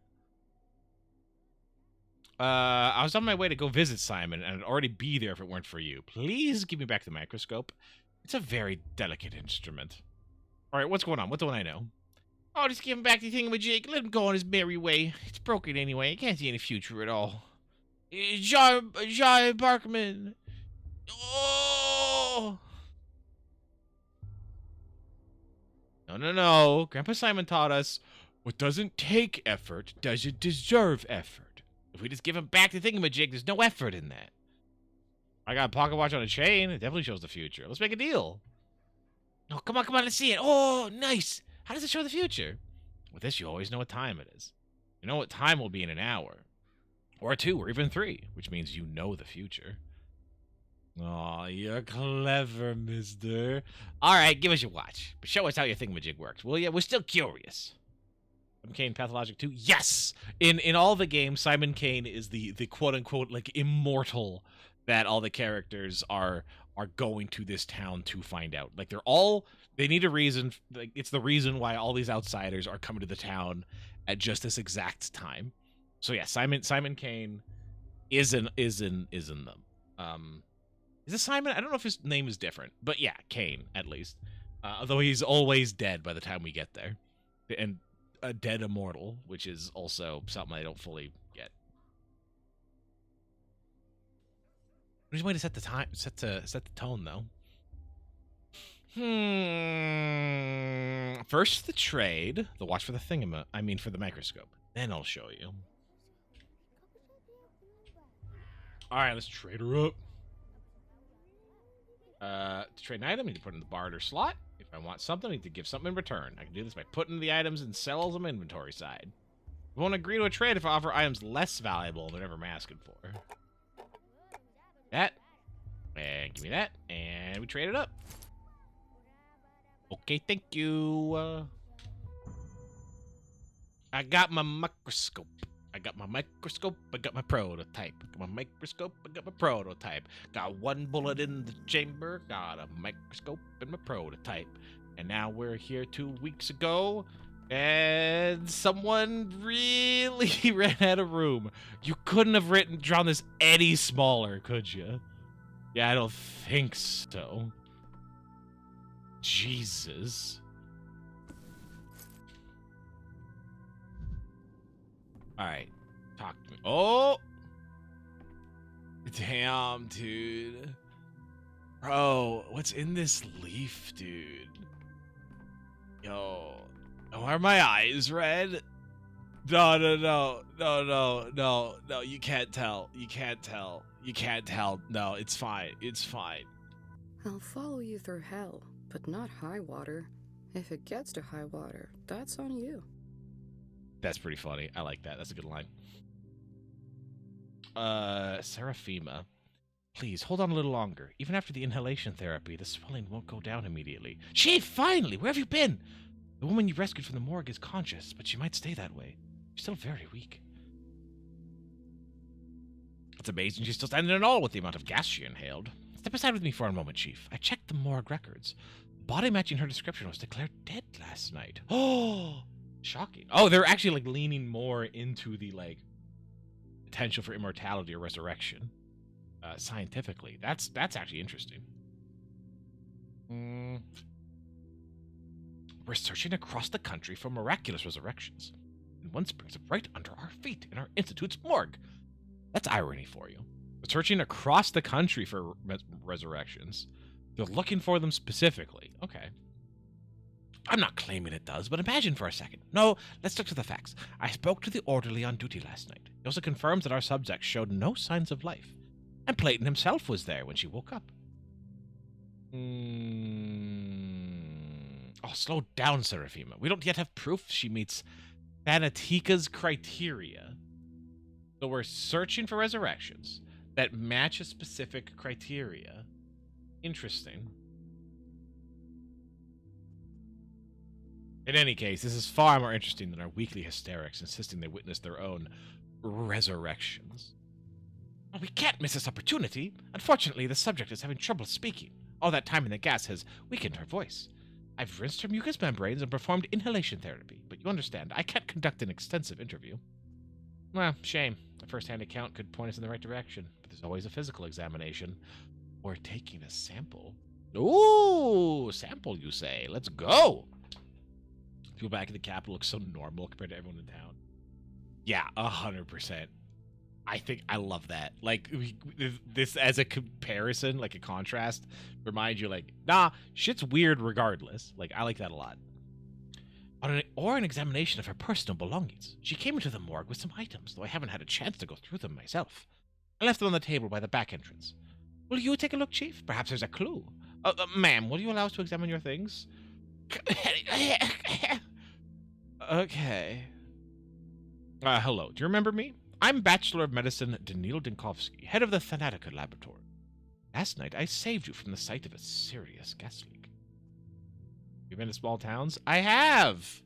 I was on my way to go visit Simon, and I'd already be there if it weren't for you. Please give me back the microscope. It's a very delicate instrument. All right, what's going on? What don't I know? Oh, just give him back the thingamajig. Let him go on his merry way. It's broken anyway. I can't see any future at all. Jar Barkman. Oh! No. Grandpa Simon taught us, what doesn't take effort doesn't deserve effort. If we just give him back the thingamajig, there's no effort in that. I got a pocket watch on a chain. It definitely shows the future. Let's make a deal. Oh, come on, let's see it. Oh, nice. How does it show the future? With this, you always know what time it is. You know what time will be in an hour. Or 2, or even 3, which means you know the future. Oh, you're clever, mister. All right, give us your watch. But show us how your thingamajig works, will ya? We're still curious. Simon Kane, Pathologic 2? Yes! In all the games, Simon Kane is the quote-unquote, like, immortal that all the characters are going to this town to find out. Like, they need a reason. Like, it's the reason why all these outsiders are coming to the town at just this exact time. So yeah, Simon Kane is in them. Is it Simon? I don't know if his name is different, but yeah, Kane at least. Although he's always dead by the time we get there, and a dead immortal, which is also something I don't fully get. There's a way to set the tone though. First the trade, the watch for the for the microscope. Then I'll show you. All right, let's trade her up. To trade an item, I need to put it in the barter slot. If I want something, I need to give something in return. I can do this by putting the items in cells on my inventory side. I won't agree to a trade if I offer items less valuable than whatever I'm asking for. That. And give me that. And we trade it up. Okay, thank you. I got my microscope. I got my microscope, I got my prototype. Got my microscope, I got my prototype. Got one bullet in the chamber, got a microscope and my prototype. And now we're here 2 weeks ago, and someone really ran out of room. You couldn't have drawn this any smaller, could you? Yeah, I don't think so. Jesus. Alright, talk to me. Oh! Damn, dude. Bro, what's in this leaf, dude? Yo. Are my eyes red? No, you can't tell. You can't tell. You can't tell. No, it's fine. It's fine. I'll follow you through hell, but not high water. If it gets to high water, that's on you. That's pretty funny. I like that. That's a good line. Seraphima. Please, hold on a little longer. Even after the inhalation therapy, the swelling won't go down immediately. Chief, finally! Where have you been? The woman you rescued from the morgue is conscious, but she might stay that way. She's still very weak. It's amazing she's still standing at all with the amount of gas she inhaled. Step aside with me for a moment, Chief. I checked the morgue records. The body matching her description was declared dead last night. Oh! Shocking. Oh, they're actually, like, leaning more into the, like, potential for immortality or resurrection. Scientifically. That's actually interesting. We're searching across the country for miraculous resurrections. And one springs up right under our feet in our institute's morgue. That's irony for you. We're searching across the country for resurrections. They're looking for them specifically. Okay. I'm not claiming it does, but imagine for a second. No, let's stick to the facts. I spoke to the orderly on duty last night. He also confirms that our subject showed no signs of life. And Clayton himself was there when she woke up. Oh, slow down, Seraphima. We don't yet have proof she meets Thanatika's criteria. So we're searching for resurrections that match a specific criteria. Interesting. In any case, this is far more interesting than our weekly hysterics insisting they witness their own resurrections. Well, we can't miss this opportunity. Unfortunately, the subject is having trouble speaking. All that time in the gas has weakened her voice. I've rinsed her mucous membranes and performed inhalation therapy, but you understand, I can't conduct an extensive interview. Well, shame. A first-hand account could point us in the right direction, but there's always a physical examination. Or taking a sample. Ooh, sample, you say. Let's go. People back in the capital look so normal compared to everyone in town. Yeah, 100%. I think I love that. Like, this as a comparison, like a contrast, remind you, like, nah, shit's weird regardless. Like, I like that a lot. Or an examination of her personal belongings. She came into the morgue with some items, though I haven't had a chance to go through them myself. I left them on the table by the back entrance. Will you take a look, Chief? Perhaps there's a clue. Ma'am, will you allow us to examine your things? Okay. Hello. Do you remember me? I'm Bachelor of Medicine Danil Dinkovsky, head of the Thanatica Laboratory. Last night, I saved you from the sight of a serious gas leak. You've been to small towns? I have!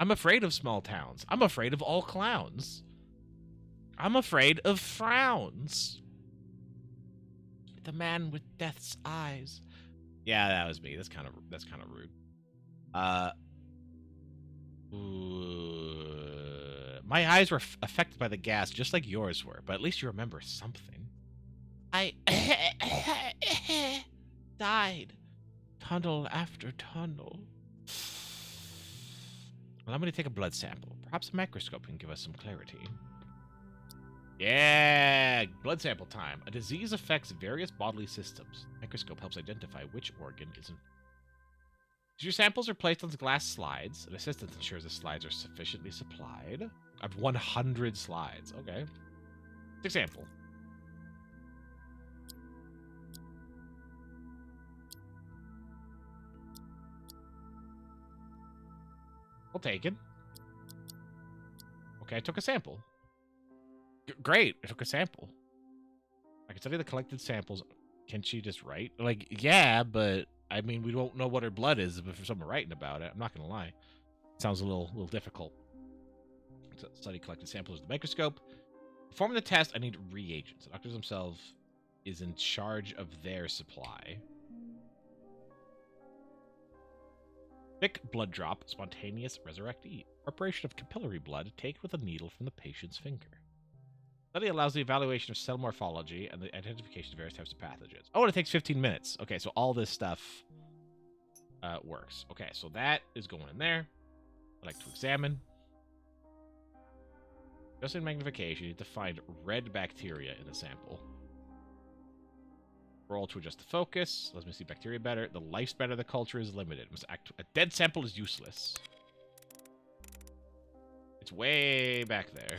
I'm afraid of small towns. I'm afraid of all clowns. I'm afraid of frowns. The man with death's eyes. Yeah, that was me. That's kind of rude. My eyes were affected by the gas just like yours were, but at least you remember something. I died. Tunnel after tunnel. Well, I'm going to take a blood sample. Perhaps a microscope can give us some clarity. Yeah, blood sample time. A disease affects various bodily systems. The microscope helps identify which organ is in. Your samples are placed on glass slides. An assistant ensures the slides are sufficiently supplied. I have 100 slides. Okay. Example. Well taken. Okay, I took a sample. Great, I took a sample. I can study the collected samples. Can she just write? Like, yeah, but I mean, we don't know what her blood is for someone writing about it. I'm not gonna lie. It sounds a little difficult. study collected samples with the microscope. Performing the test, I need reagents. The doctors themselves is in charge of their supply. Thick blood drop, spontaneous resurrectee. Preparation of capillary blood taken with a needle from the patient's finger. Study allows the evaluation of cell morphology and the identification of various types of pathogens. Oh, and it takes 15 minutes. Okay, so all this stuff works. Okay, so that is going in there. I'd like to examine. Just in magnification, you need to find red bacteria in the sample. Roll to adjust the focus. Let me see bacteria better. The lifespan of the culture is limited. A dead sample is useless. It's way back there.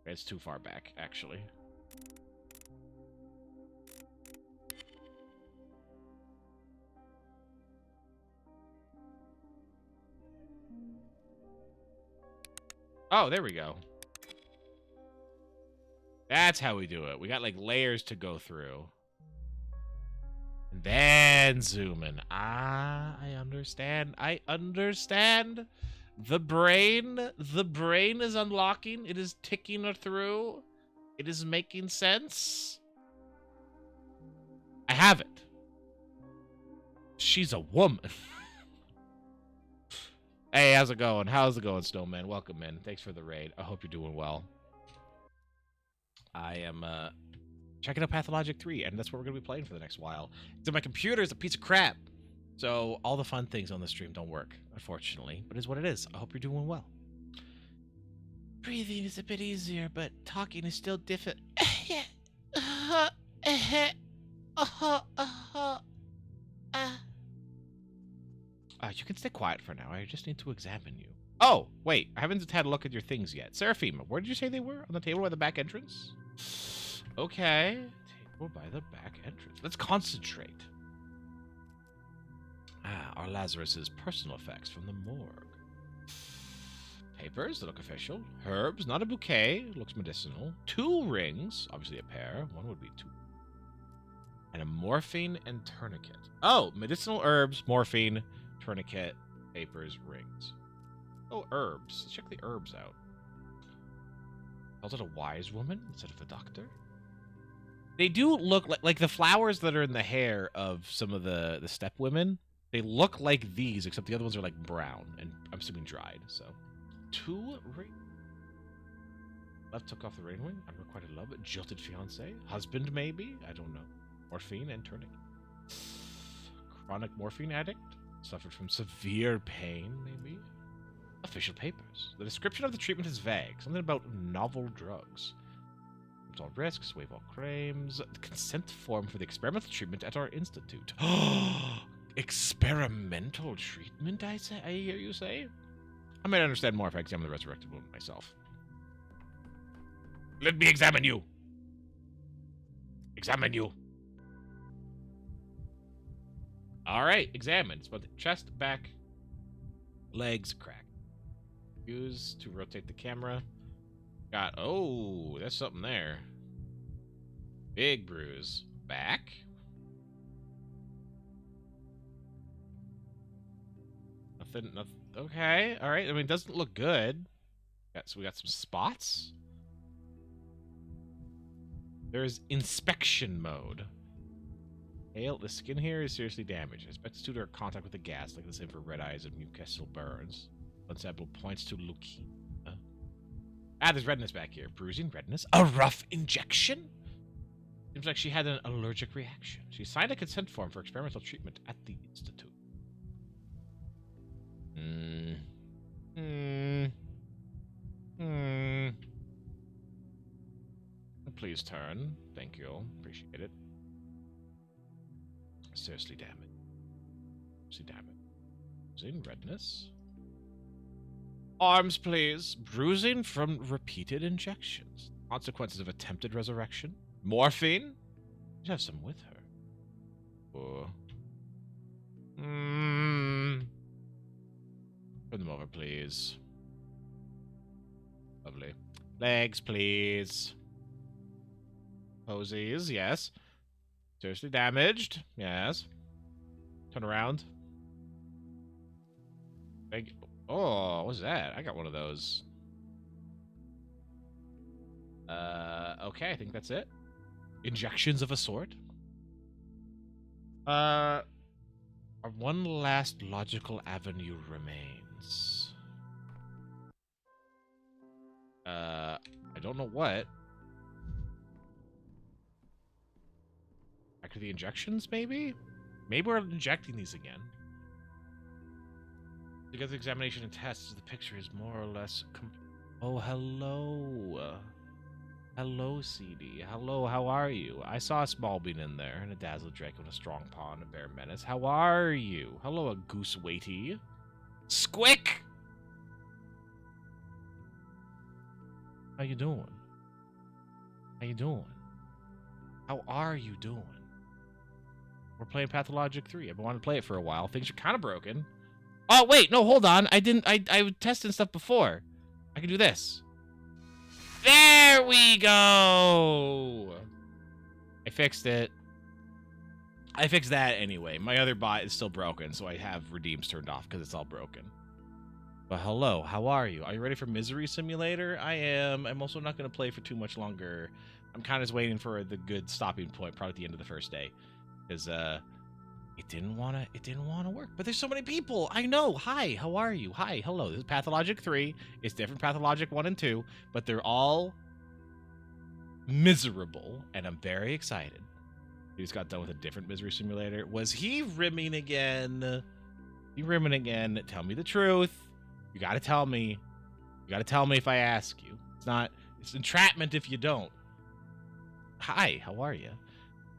It's too far back, actually. Oh, there we go. That's how we do it. We got like layers to go through. And then zoom in. Ah, I understand. I understand. The brain is unlocking. It is ticking through. It is making sense. I have it. She's a woman. Hey, how's it going? How's it going, Snowman? Welcome in. Thanks for the raid. I hope you're doing well. I am checking out Pathologic 3, and that's what we're going to be playing for the next while. So my computer is a piece of crap. So all the fun things on the stream don't work, unfortunately. But it's what it is. I hope you're doing well. Breathing is a bit easier, but talking is still difficult. You can stay quiet for now. I just need to examine you. Oh, wait. I haven't had a look at your things yet. Seraphim, where did you say they were? On the table by the back entrance? Okay. Table by the back entrance. Let's concentrate. Our Lazarus's personal effects from the morgue. Papers that look official. Herbs, not a bouquet. Looks medicinal. 2 rings. Obviously a pair. One would be 2. And a morphine and tourniquet. Oh, medicinal herbs, morphine, tourniquet, papers, rings. Oh, herbs. Let's check the herbs out. Calls it a wise woman instead of a doctor. They do look like the flowers that are in the hair of some of the step women. They look like these, except the other ones are like brown, and I'm assuming dried, so. 2 ring. Left took off the ring ring. Unrequited love. Jilted fiance. Husband, maybe? I don't know. Morphine and tourniquet. Chronic morphine addict. Suffered from severe pain, maybe. Official papers. The description of the treatment is vague. Something about novel drugs. All risks, waive all claims. The consent form for the experimental treatment at our institute. Experimental treatment, I hear you say? I might understand more if I examine the resurrected woman myself. Let me examine you. Examine you. All right, examine. It's about the chest, back, legs, crack. Use to rotate the camera. Got, oh, there's something there. Big bruise. Back. Nothing. Okay, all right. I mean, it doesn't look good. So we got some spots. There's inspection mode. Hail, the skin here is seriously damaged. Expects due to contact with the gas, like the same for red eyes and Newcastle burns. One sample points to leukemia. There's redness back here. Bruising, redness. A rough injection? Seems like she had an allergic reaction. She signed a consent form for experimental treatment at the institute. Please turn. Thank you. Appreciate it. Seriously damaged. Seriously damaged. Bruising, redness. Arms, please. Bruising from repeated injections. Consequences of attempted resurrection. Morphine? You have some with her. Oh. Turn them over, please. Lovely. Legs, please. Posies, yes. Seriously damaged, yes. Turn around. Big. Oh, what's that? I got one of those. Okay, I think that's it. Injections of a sort. Our one last logical avenue remains. I don't know what. Back to the injections, maybe? Maybe we're injecting these again. Because the examination and tests, the picture is more or less oh, hello. Hello, CD. Hello, how are you? I saw a small bean in there, and a dazzle draco, and a strong paw, and a bear menace. How are you? Hello, a goose weighty. Squick! How you doing? How you doing? How are you doing? We're playing Pathologic 3. I've been wanting to play it for a while. Things are kind of broken. Oh, wait, no, hold on. I was testing stuff before. I can do this. There we go! I fixed it. I fixed that anyway. My other bot is still broken, so I have redeems turned off because it's all broken. But hello, how are you? Are you ready for Misery Simulator? I am. I'm also not going to play for too much longer. I'm kind of just waiting for the good stopping point, probably at the end of the first day. Because, it didn't want to work. But there's so many people. I know. Hi, how are you? Hi, hello. This is Pathologic 3. It's different Pathologic 1 and 2, but they're all miserable, and I'm very excited. He just got done with a different Misery Simulator. Was he rimming again? He rimming again? Tell me the truth. You got to tell me. You got to tell me if I ask you. It's entrapment if you don't. Hi, how are you?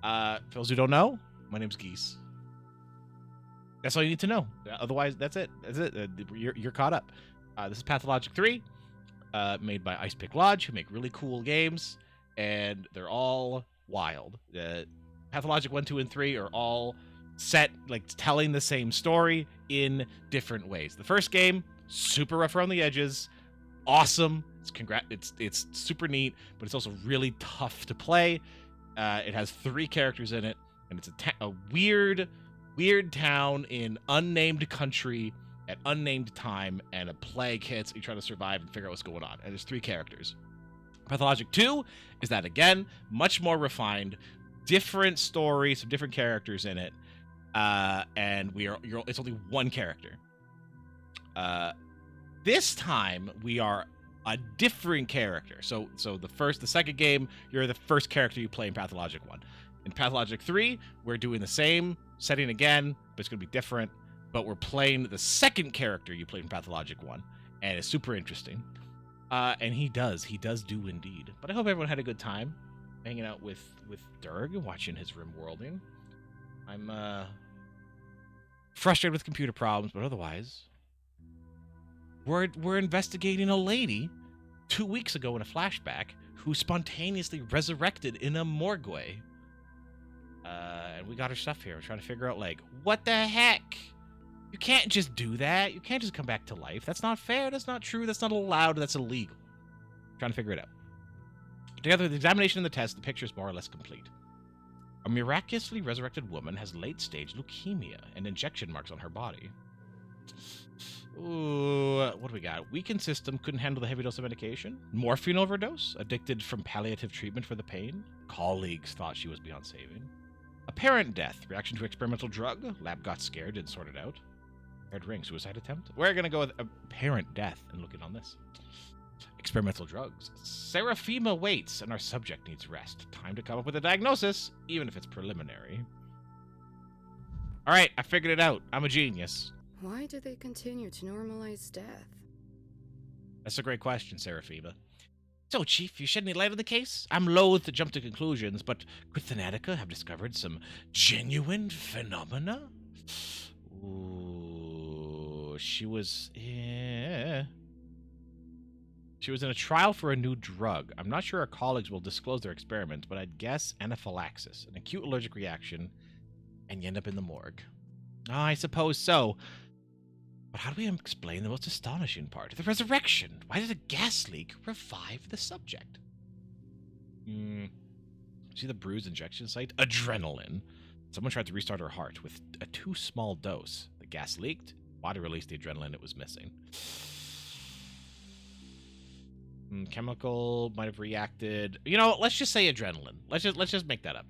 For those who don't know, my name's Geese. That's all you need to know. Otherwise, that's it. That's it. You're caught up. This is Pathologic 3, made by Ice Pick Lodge, who make really cool games, and they're all wild. Pathologic 1, 2, and 3 are all set, like, telling the same story in different ways. The first game, super rough around the edges, awesome. It's super neat, but it's also really tough to play. It has 3 characters in it, and it's a weird town in unnamed country at unnamed time, and a plague hits. You try to survive and figure out what's going on. And there's 3 characters. Pathologic 2 is that again, much more refined, different story, some different characters in it, and it's only 1 character. This time we are a different character. So the second game, you're the first character you play in Pathologic 1. In Pathologic 3, we're doing the same setting again, but it's going to be different. But we're playing the second character you played in Pathologic 1, and it's super interesting. And he does do indeed. But I hope everyone had a good time hanging out with Durg and watching his rim worlding. I'm frustrated with computer problems, but otherwise, we're investigating a lady 2 weeks ago in a flashback who spontaneously resurrected in a morgue. And we got her stuff here. We're trying to figure out, like, what the heck? You can't just do that. You can't just come back to life. That's not fair. That's not true. That's not allowed. That's illegal. Trying to figure it out. Together with the examination and the test, the picture is more or less complete. A miraculously resurrected woman has late-stage leukemia and injection marks on her body. Ooh, what do we got? Weakened system, couldn't handle the heavy dose of medication. Morphine overdose, addicted from palliative treatment for the pain. Colleagues thought she was beyond saving. Apparent death, reaction to experimental drug. Lab got scared, didn't sort it out. Red ring, suicide attempt. We're going to go with apparent death and looking on this. Experimental drugs. Seraphima waits, and our subject needs rest. Time to come up with a diagnosis, even if it's preliminary. All right, I figured it out. I'm a genius. Why do they continue to normalize death? That's a great question, Seraphima. So, Chief, you shed any light on the case? I'm loath to jump to conclusions, but could Thanatica have discovered some genuine phenomena? Ooh, she was in a trial for a new drug. I'm not sure our colleagues will disclose their experiments, but I'd guess anaphylaxis, an acute allergic reaction, and you end up in the morgue. Oh, I suppose so. But how do we explain the most astonishing part? The resurrection. Why did a gas leak revive the subject? See the bruised injection site? Adrenaline. Someone tried to restart her heart with a too small dose. The gas leaked. Body released the adrenaline it was missing. Chemical might have reacted. You know, let's just say adrenaline. Let's just make that up.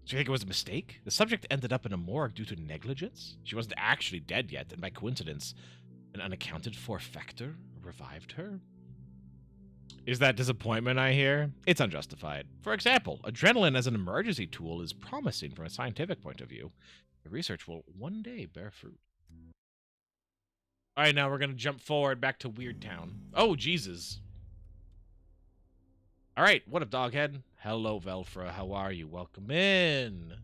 Do you think it was a mistake? The subject ended up in a morgue due to negligence. She wasn't actually dead yet, and by coincidence, an unaccounted for factor revived her. Is that disappointment I hear? It's unjustified. For example, adrenaline as an emergency tool is promising from a scientific point of view. The research will one day bear fruit. All right, now we're going to jump forward back to Weird Town. Oh, Jesus. All right, what up, Doghead? Hello, Velfra. How are you? Welcome in.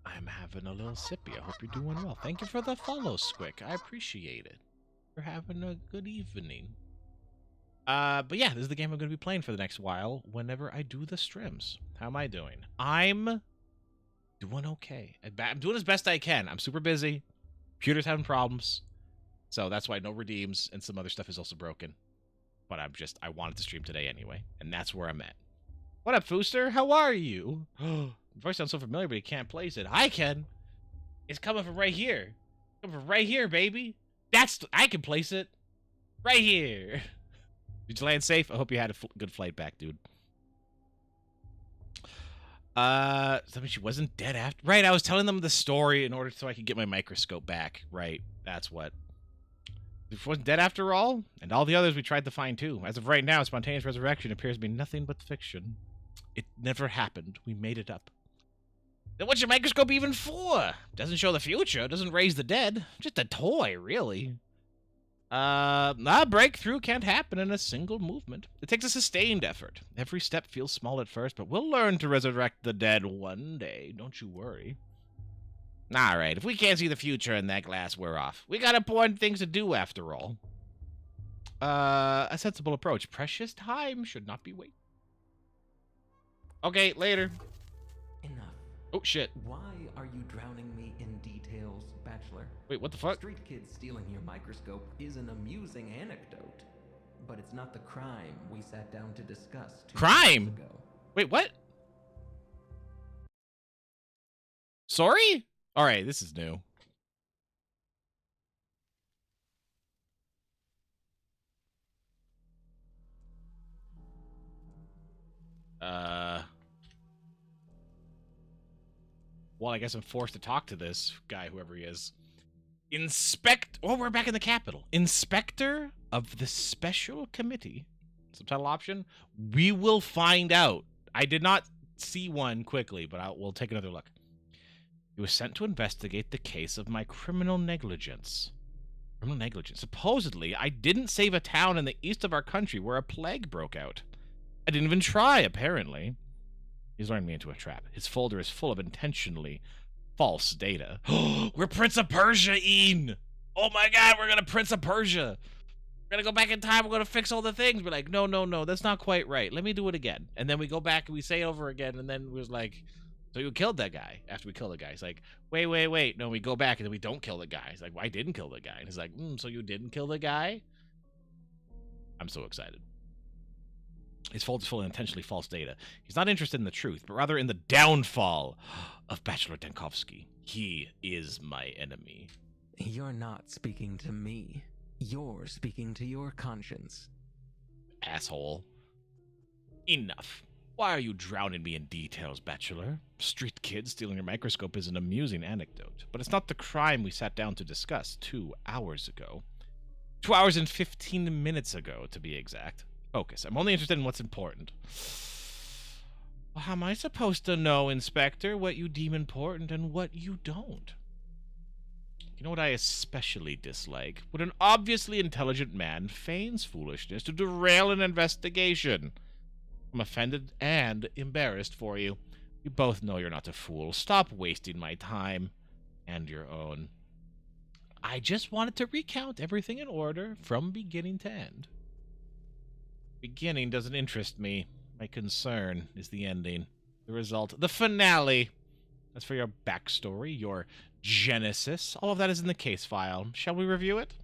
I'm having a little sippy. I hope you're doing well. Thank you for the follow, Squick. I appreciate it. You're having a good evening. But yeah, this is the game I'm going to be playing for the next while whenever I do the streams. How am I doing? I'm doing okay. I'm doing as best I can. I'm super busy. Computer's having problems. So that's why no redeems and some other stuff is also broken. But I wanted to stream today anyway, and that's where I'm at. What up, Fooster? How are you? Your voice sounds so familiar, but you can't place it. Hi, Ken. It's coming from right here. Coming from right here, baby. I can place it. Right here. Did you land safe? I hope you had a good flight back, dude. I mean, she wasn't dead after. Right, I was telling them the story in order so I could get my microscope back. Right, that's what. She wasn't dead after all, and all the others we tried to find too. As of right now, spontaneous resurrection appears to be nothing but fiction. It never happened. We made it up. Then what's your microscope even for? Doesn't show the future, doesn't raise the dead. Just a toy, really. A breakthrough can't happen in a single movement. It takes a sustained effort. Every step feels small at first, but we'll learn to resurrect the dead one day. Don't you worry. All right, if we can't see the future in that glass, we're off. We got important things to do after all. A sensible approach. Precious time should not be wasted. Okay, later. Enough. Oh, shit. Why are you drowning me in details, Bachelor? Wait, what the fuck? Street kids stealing your microscope is an amusing anecdote, but it's not the crime we sat down to discuss 2 Crime? months ago. Wait, what? Sorry? All right, this is new. Well, I guess I'm forced to talk to this guy, whoever he is. Oh, we're back in the Capitol. Inspector of the Special Committee. Subtitle option. We will find out. I did not see one quickly, but we'll take another look. He was sent to investigate the case of my criminal negligence. Criminal negligence. Supposedly, I didn't save a town in the east of our country where a plague broke out. I didn't even try, apparently. He's luring me into a trap. His folder is full of intentionally false data. We're Prince of Persia, Ian! Oh my god, we're gonna Prince of Persia! We're gonna go back in time, we're gonna fix all the things. We're like, no, that's not quite right. Let me do it again. And then we go back and we say it over again, and then it was like, so you killed that guy after we killed the guy. He's like, wait. No, we go back and then we don't kill the guy. He's like, well, I didn't kill the guy. And he's like, so you didn't kill the guy? I'm so excited. His folder's full of intentionally false data. He's not interested in the truth, but rather in the downfall of Bachelor Denkovsky. He is my enemy. You're not speaking to me. You're speaking to your conscience. Asshole. Enough. Why are you drowning me in details, Bachelor? Street kid stealing your microscope is an amusing anecdote, but it's not the crime we sat down to discuss 2 hours ago. 2 hours and 15 minutes ago, to be exact. Focus. I'm only interested in what's important. Well, how am I supposed to know, Inspector, what you deem important and what you don't? You know what I especially dislike? When an obviously intelligent man feigns foolishness to derail an investigation. I'm offended and embarrassed for you. You both know you're not a fool. Stop wasting my time and your own. I just wanted to recount everything in order from beginning to end. Beginning doesn't interest me. My concern is the ending, the result, the finale. As for your backstory, your genesis, all of that is in the case file. Shall we review it?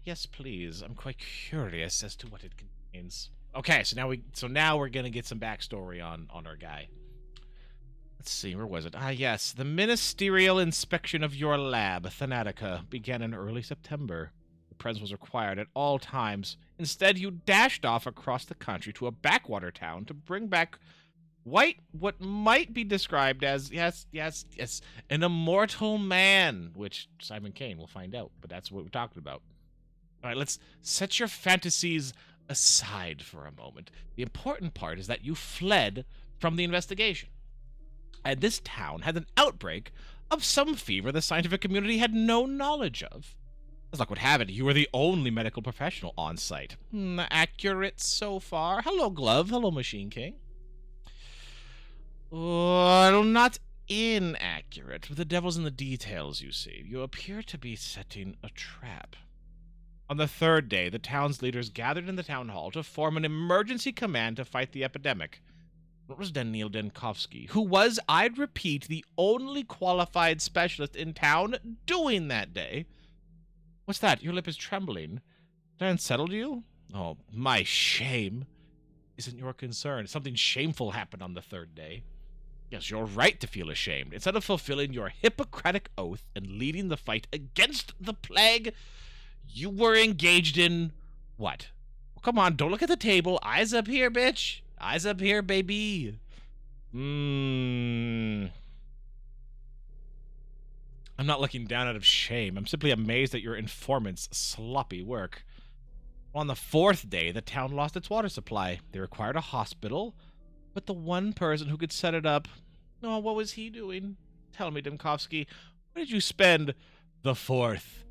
Yes, please. I'm quite curious as to what it contains. Okay, so now we're gonna get some backstory on our guy. Let's see, where was it? Ah, yes. The ministerial inspection of your lab, Thanatica, began in early September. The presence was required at all times. Instead, you dashed off across the country to a backwater town to bring back what might be described as, yes, an immortal man, which Simon Kane will find out, but that's what we're talking about. All right, let's set your fantasies aside for a moment. The important part is that you fled from the investigation. And this town had an outbreak of some fever the scientific community had no knowledge of. As luck would have it, you were the only medical professional on site. Accurate so far. Hello, Glove. Hello, Machine King. Well, not inaccurate, but the devil's in the details, you see. You appear to be setting a trap. On the third day, the town's leaders gathered in the town hall to form an emergency command to fight the epidemic. It was Daniil Denkovsky, who was, I'd repeat, the only qualified specialist in town doing that day. What's that? Your lip is trembling. Did I unsettle you? Oh, my shame isn't your concern. Something shameful happened on the third day. Yes, you're right to feel ashamed. Instead of fulfilling your Hippocratic oath and leading the fight against the plague, you were engaged in what? Well, come on, don't look at the table. Eyes up here, bitch. Eyes up here, baby. I'm not looking down out of shame. I'm simply amazed at your informant's sloppy work. On the fourth day, the town lost its water supply. They required a hospital, but the one person who could set it up, oh, what was he doing? Tell me, Demkovsky, where did you spend the fourth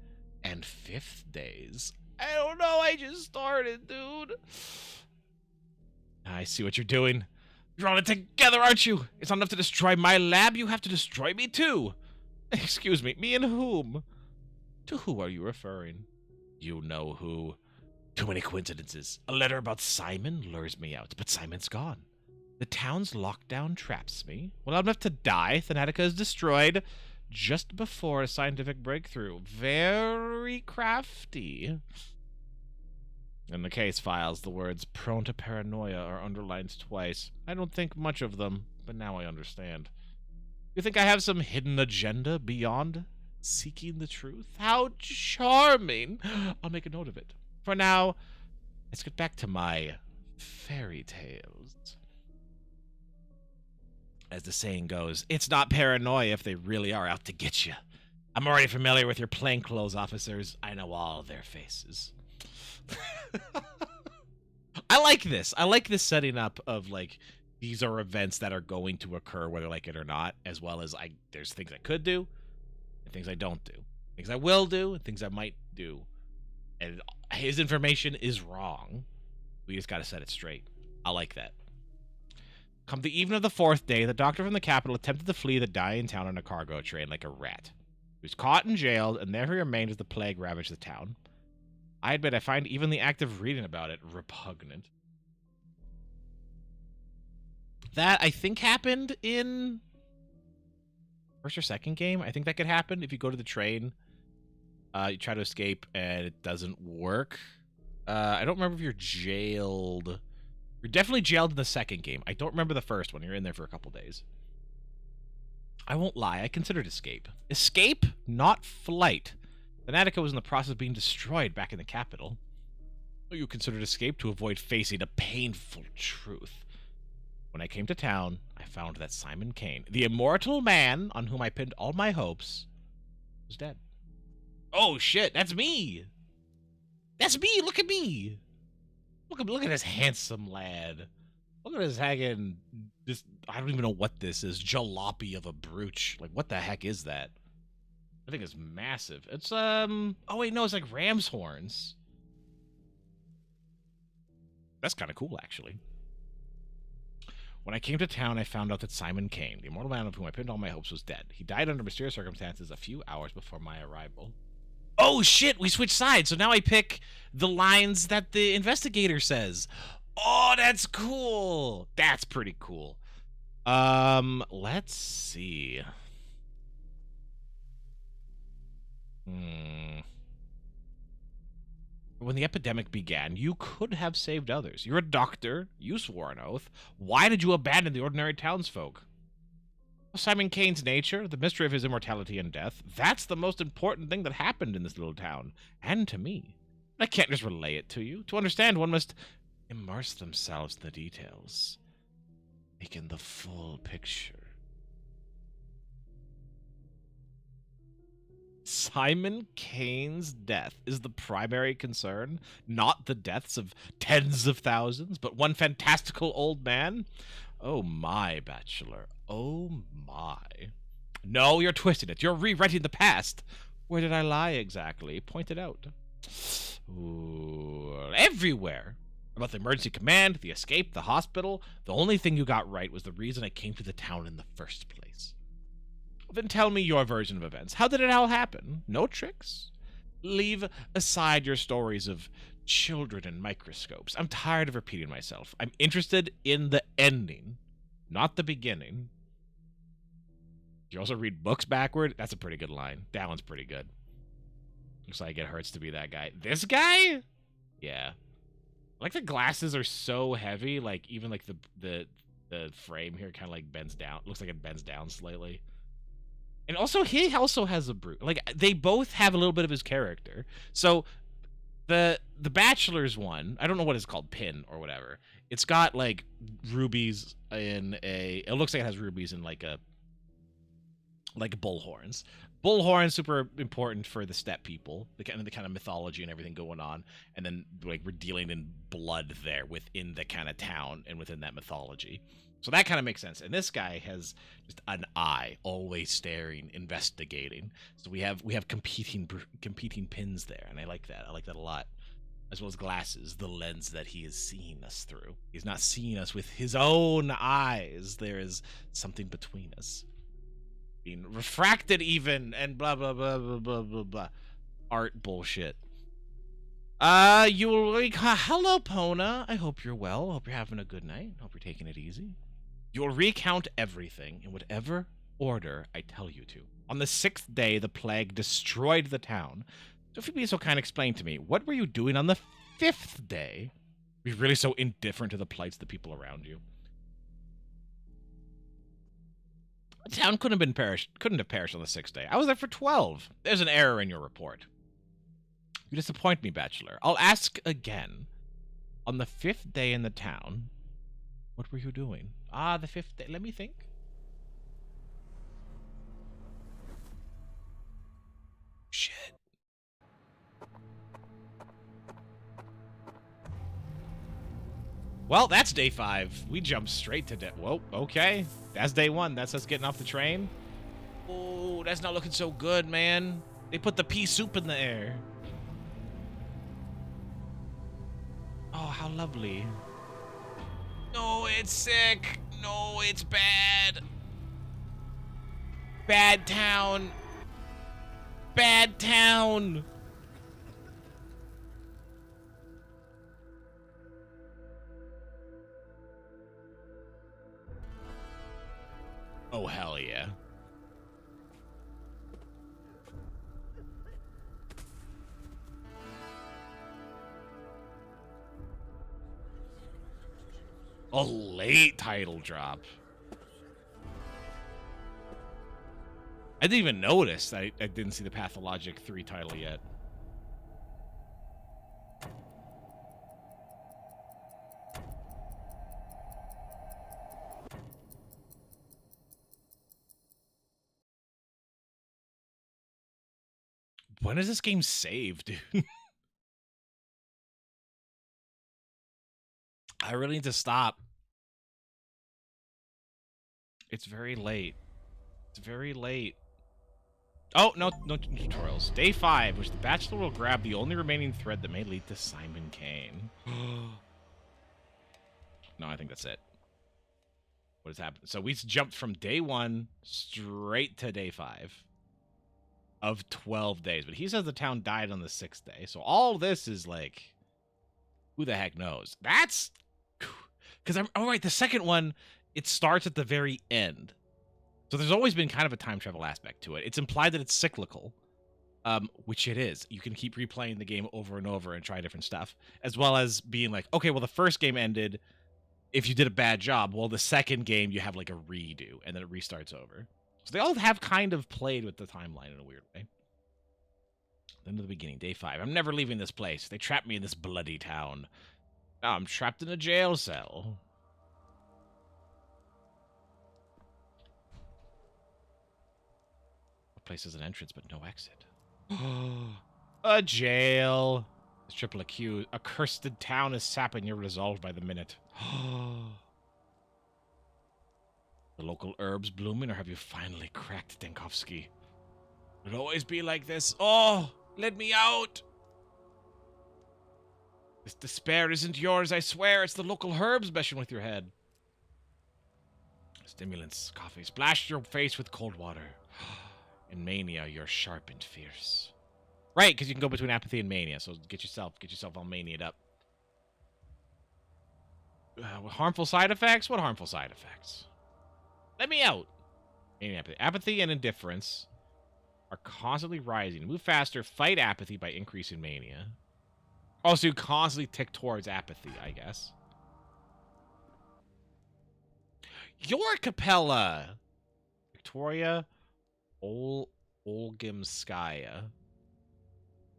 and fifth days? I don't know, I just started, dude. I see what you're doing. You're on it together, aren't you? It's not enough to destroy my lab, you have to destroy me too. Excuse me, me and whom? To who are you referring? You know who. Too many coincidences. A letter about Simon lures me out, but Simon's gone. The town's lockdown traps me. Well, I'm left to die. Thanatica is destroyed just before a scientific breakthrough. Very crafty. In the case files, the words prone to paranoia are underlined twice. I don't think much of them, but now I understand. You think I have some hidden agenda beyond seeking the truth? How charming! I'll make a note of it. For now, let's get back to my fairy tales. As the saying goes, it's not paranoia if they really are out to get you. I'm already familiar with your plainclothes officers. I know all their faces. I like this. I like this setting up of, like, these are events that are going to occur whether I like it or not, as well as there's things I could do and things I don't do. Things I will do and things I might do. And his information is wrong. We just got to set it straight. I like that. Come the evening of the fourth day, the doctor from the capital attempted to flee the dying town on a cargo train like a rat. He was caught and jailed, and there he remained as the plague ravaged the town. I admit I find even the act of reading about it repugnant. That, I think, happened in first or second game. I think that could happen if you go to the train. You try to escape, and it doesn't work. I don't remember if you're jailed. You're definitely jailed in the second game. I don't remember the first one. You're in there for a couple days. I won't lie. I considered escape. Escape, not flight. Thanatica was in the process of being destroyed back in the capital. You considered escape to avoid facing a painful truth. When I came to town, I found that Simon Kane, the immortal man on whom I pinned all my hopes, was dead. Oh shit, that's me! That's me! Look at me! Look at this handsome lad. Look at this hanging, this, I don't even know what this is, jalopy of a brooch. Like, what the heck is that? I think it's massive. It's, oh wait, no, it's like ram's horns. That's kind of cool, actually. When I came to town, I found out that Simon Kane, the immortal man of whom I pinned all my hopes, was dead. He died under mysterious circumstances a few hours before my arrival. Oh shit, we switched sides, so now I pick the lines that the investigator says. Oh, that's cool. That's pretty cool. Let's see. When the epidemic began, you could have saved others. You're a doctor. You swore an oath. Why did you abandon the ordinary townsfolk? Simon Kane's nature, the mystery of his immortality and death, that's the most important thing that happened in this little town, and to me. I can't just relay it to you. To understand, one must immerse themselves in the details, take in the full picture. Simon Kane's death is the primary concern, not the deaths of tens of thousands, but one fantastical old man? Oh my, Bachelor. Oh my. No, you're twisting it. You're rewriting the past. Where did I lie exactly? Point it out. Ooh, everywhere. About the emergency command, the escape, the hospital. The only thing you got right was the reason I came to the town in the first place. Then tell me your version of events. How did it all happen? No tricks? Leave aside your stories of children and microscopes. I'm tired of repeating myself. I'm interested in the ending, not the beginning. You also read books backward? That's a pretty good line. That one's pretty good. Looks like it hurts to be that guy. This guy? Yeah. Like the glasses are so heavy, like even like the frame here kind of like bends down. Looks like it bends down slightly. And also he also has a brute. Like they both have a little bit of his character. So the Bachelor's one, I don't know what it's called, pin or whatever. It's got like rubies in a. It looks like it has rubies in like bullhorns. Bullhorns super important for the steppe people, the kind of mythology and everything going on, and then like we're dealing in blood there within the kind of town and within that mythology. So that kind of makes sense. And this guy has just an eye, always staring, investigating. So we have competing pins there, and I like that. I like that a lot. As well as glasses, the lens that he is seeing us through. He's not seeing us with his own eyes. There is something between us. Being refracted even, and blah, blah, blah, blah, blah, blah, blah. Art bullshit. Hello, Pona. I hope you're well. Hope you're having a good night. Hope you're taking it easy. You'll recount everything in whatever order I tell you to. On the 6th day, the plague destroyed the town. So if you'd be so kind, explain to me, what were you doing on the 5th day? Were you really so indifferent to the plights of the people around you? The town couldn't have perished on the 6th day. I was there for 12. There's an error in your report. You disappoint me, Bachelor. I'll ask again. On the 5th day in the town, what were you doing? The 5th day. Let me think. Shit. Well, that's day 5. We jumped straight to whoa, okay. That's day 1. That's us getting off the train. Oh, that's not looking so good, man. They put the pea soup in the air. Oh, how lovely. No, it's sick. No, it's bad. Bad town. Bad town. Oh, hell yeah. A late title drop. I didn't even notice. I didn't see the Pathologic 3 title yet. When is this game saved, dude? I really need to stop. It's very late. It's very late. Oh, no tutorials. Day 5, which the Bachelor will grab the only remaining thread that may lead to Simon Kane. No, I think that's it. What has happened? So we jumped from day 1 straight to day 5 of 12 days. But he says the town died on the 6th day. So all this is like, who the heck knows? That's... Because I'm... All right, the second one, it starts at the very end. So there's always been kind of a time travel aspect to it. It's implied that it's cyclical. which it is. You can keep replaying the game over and over and try different stuff, as well as being like, okay, well, the first game ended. If you did a bad job, well, the second game you have like a redo, and then it restarts over. So they all have kind of played with the timeline in a weird way. Then to the beginning, day 5. I'm never leaving this place. They trapped me in this bloody town. Now I'm trapped in a jail cell. The place has an entrance, but no exit. A jail. This triple accused. A cursed town is sapping your resolve by the minute. The local herbs blooming, or have you finally cracked, Denkovsky? It'll always be like this. Oh, let me out. This despair isn't yours, I swear. It's the local herbs meshing with your head. Stimulants, coffee. Splash your face with cold water. In mania, you're sharp and fierce. Right, because you can go between apathy and mania, so get yourself all maniaed up. Harmful side effects? What harmful side effects? Let me out. Mania, apathy and indifference are constantly rising. Move faster, fight apathy by increasing mania. Also, you constantly tick towards apathy, I guess. Your Capella! Victoria Olgimskaya.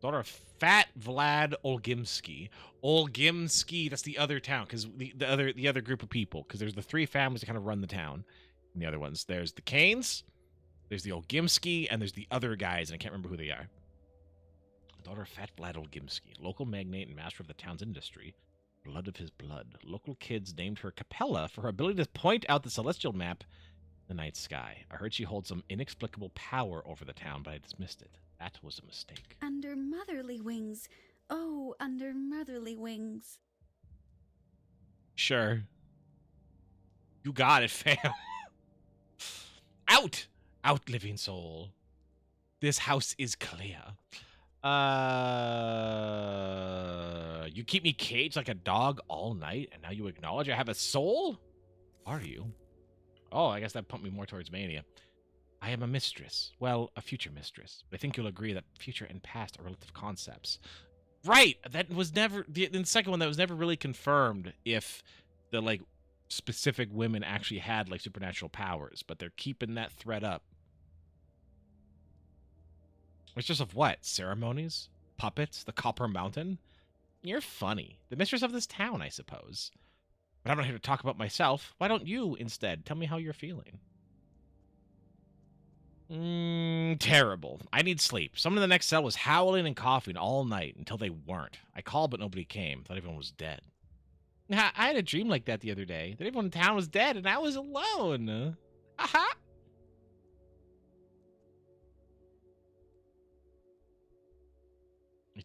Daughter of Fat Vlad Olgimsky. Olgimsky, that's the other town, because the other group of people, because there's the 3 families that kind of run the town. And the other ones. There's the Canes, there's the Olgimsky, and there's the other guys, and I can't remember who they are. Daughter of Fat Vlad Olgimsky, local magnate and master of the town's industry. Blood of his blood. Local kids named her Capella for her ability to point out the celestial map in the night sky. I heard she holds some inexplicable power over the town, but I dismissed it. That was a mistake. Under motherly wings. Oh, under motherly wings. Sure. You got it, fam. Out! Out, living soul. This house is clear. You keep me caged like a dog all night, and now you acknowledge I have a soul? Are you? Oh, I guess that pumped me more towards mania. I am a mistress. Well, a future mistress. But I think you'll agree that future and past are relative concepts. Right! That was never... In the second one, that was never really confirmed if the, like, specific women actually had, like, supernatural powers. But they're keeping that thread up. Mistress of what? Ceremonies? Puppets? The Copper Mountain? You're funny. The mistress of this town, I suppose. But I'm not here to talk about myself. Why don't you, instead, tell me how you're feeling? Terrible. I need sleep. Someone in the next cell was howling and coughing all night until they weren't. I called, but nobody came. Thought everyone was dead. I had a dream like that the other day. That everyone in town was dead, and I was alone. Aha!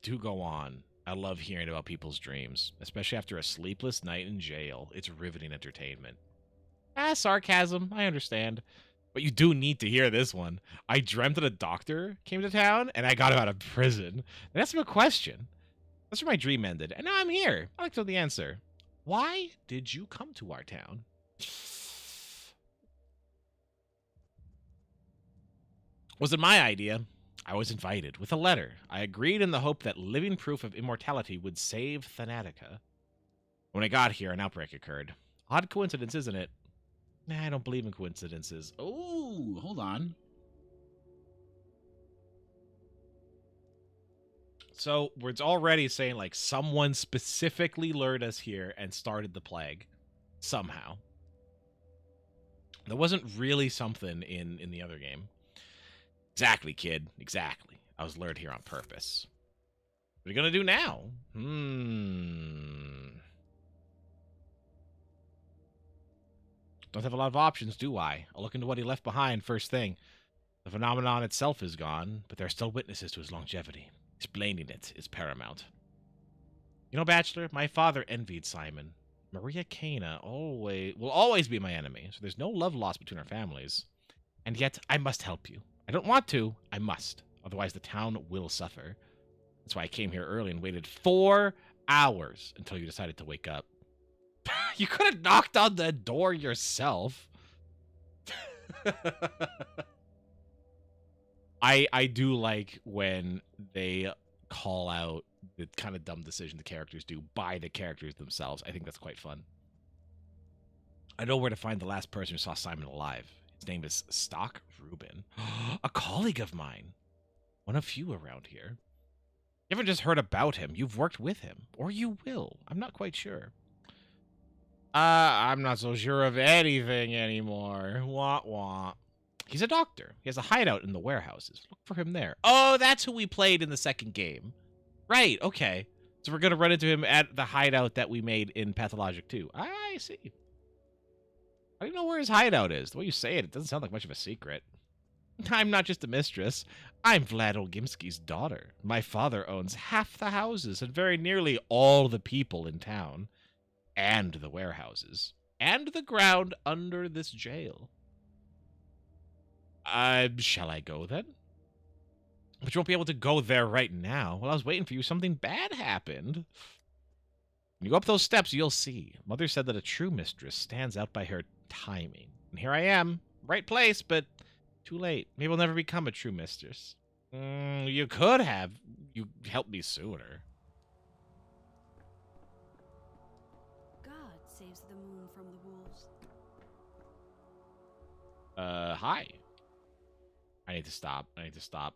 Do go on. I love hearing about people's dreams, especially after a sleepless night in jail. It's riveting entertainment. Sarcasm. I understand. But you do need to hear this one. I dreamt that a doctor came to town, and I got him out of prison. And that's my question. That's where my dream ended, and now I'm here. I'd like to know the answer. Why did you come to our town? Was it my idea? I was invited with a letter. I agreed in the hope that living proof of immortality would save Thanatica. When I got here, an outbreak occurred. Odd coincidence, isn't it? Nah, I don't believe in coincidences. Oh, hold on. So it's already saying, like, someone specifically lured us here and started the plague. Somehow. There wasn't really something in the other game. Exactly, kid. Exactly. I was lured here on purpose. What are you gonna do now? Don't have a lot of options, do I? I'll look into what he left behind first thing. The phenomenon itself is gone, but there are still witnesses to his longevity. Explaining it is paramount. You know, Bachelor, my father envied Simon. Maria Cana will always be my enemy, so there's no love lost between our families. And yet, I must help you. I don't want to, I must. Otherwise, the town will suffer. That's why I came here early and waited 4 hours until you decided to wake up. You could have knocked on the door yourself. I do like when they call out the kind of dumb decision the characters do by the characters themselves. I think that's quite fun. I know where to find the last person who saw Simon alive. His name is Stock Rubin, a colleague of mine, one of few around here. You haven't just heard about him, you've worked with him, or you will. I'm not quite sure. I'm not so sure of anything anymore. Wah wah. He's a doctor. He has a hideout in the warehouses. Look for him there. Oh, that's who we played in the second game. Right, okay. So we're going to run into him at the hideout that we made in Pathologic 2. I see. I don't even know where his hideout is. The way you say it, it doesn't sound like much of a secret. I'm not just a mistress. I'm Vlad Olgimski's daughter. My father owns half the houses and very nearly all the people in town. And the warehouses. And the ground under this jail. Shall I go then? But you won't be able to go there right now. While I was waiting for you, something bad happened. When you go up those steps, you'll see. Mother said that a true mistress stands out by her timing. And here I am. Right place, but too late. Maybe I'll never become a true mistress. You could have. You helped me sooner. God saves the moon from the wolves. Hi. I need to stop.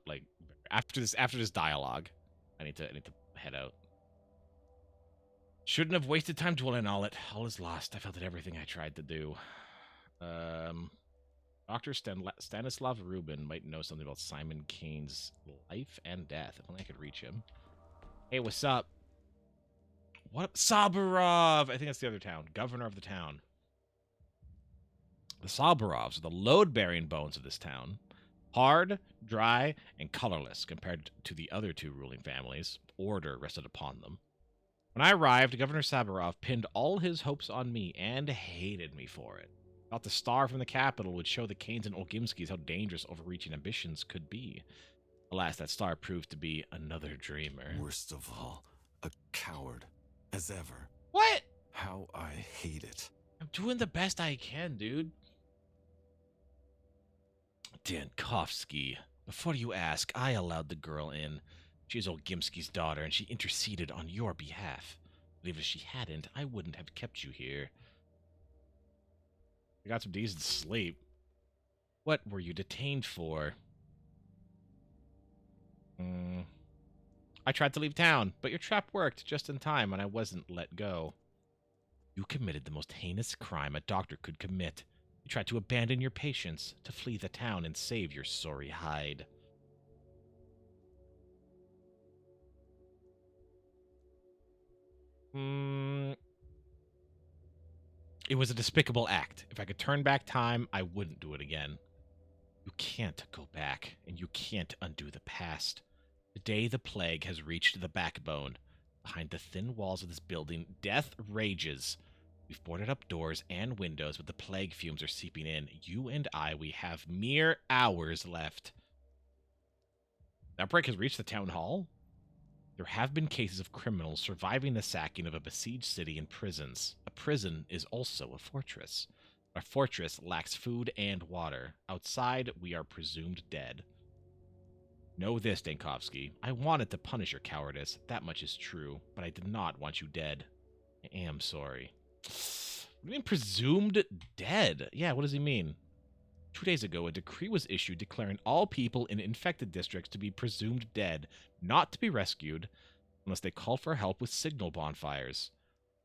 Like after this dialogue, I need to head out. Shouldn't have wasted time dwelling on it. All is lost. I felt it everything I tried to do. Dr. Stanislav Rubin might know something about Simon Kane's life and death. If only I could reach him. Hey, what's up? What? Saburov! I think that's the other town. Governor of the town. The Saburovs are the load-bearing bones of this town. Hard, dry, and colorless compared to the other two ruling families. Order rested upon them. When I arrived, Governor Saburov pinned all his hopes on me and hated me for it. Thought the star from the capital would show the Kanes and Olgimskis how dangerous overreaching ambitions could be. Alas, that star proved to be another dreamer. Worst of all, a coward, as ever. What? How I hate it. I'm doing the best I can, dude. Dankovsky. Before you ask, I allowed the girl in. She is Olgimski's daughter, and she interceded on your behalf. But even if she hadn't, I wouldn't have kept you here. I got some decent sleep. What were you detained for? I tried to leave town, but your trap worked just in time, and I wasn't let go. You committed the most heinous crime a doctor could commit. You tried to abandon your patients, to flee the town and save your sorry hide. It was a despicable act. If I could turn back time, I wouldn't do it again. You can't go back, and you can't undo the past. Today the plague has reached the backbone. Behind the thin walls of this building, death rages. We've boarded up doors and windows, but the plague fumes are seeping in. You and I, we have mere hours left. The outbreak has reached the town hall. There have been cases of criminals surviving the sacking of a besieged city and prisons. A prison is also a fortress. Our fortress lacks food and water. Outside, we are presumed dead. Know this, Dankovsky. I wanted to punish your cowardice. That much is true, but I did not want you dead. I am sorry. What do you mean presumed dead? Yeah, what does he mean? 2 days ago, a decree was issued declaring all people in infected districts to be presumed dead, not to be rescued, unless they call for help with signal bonfires.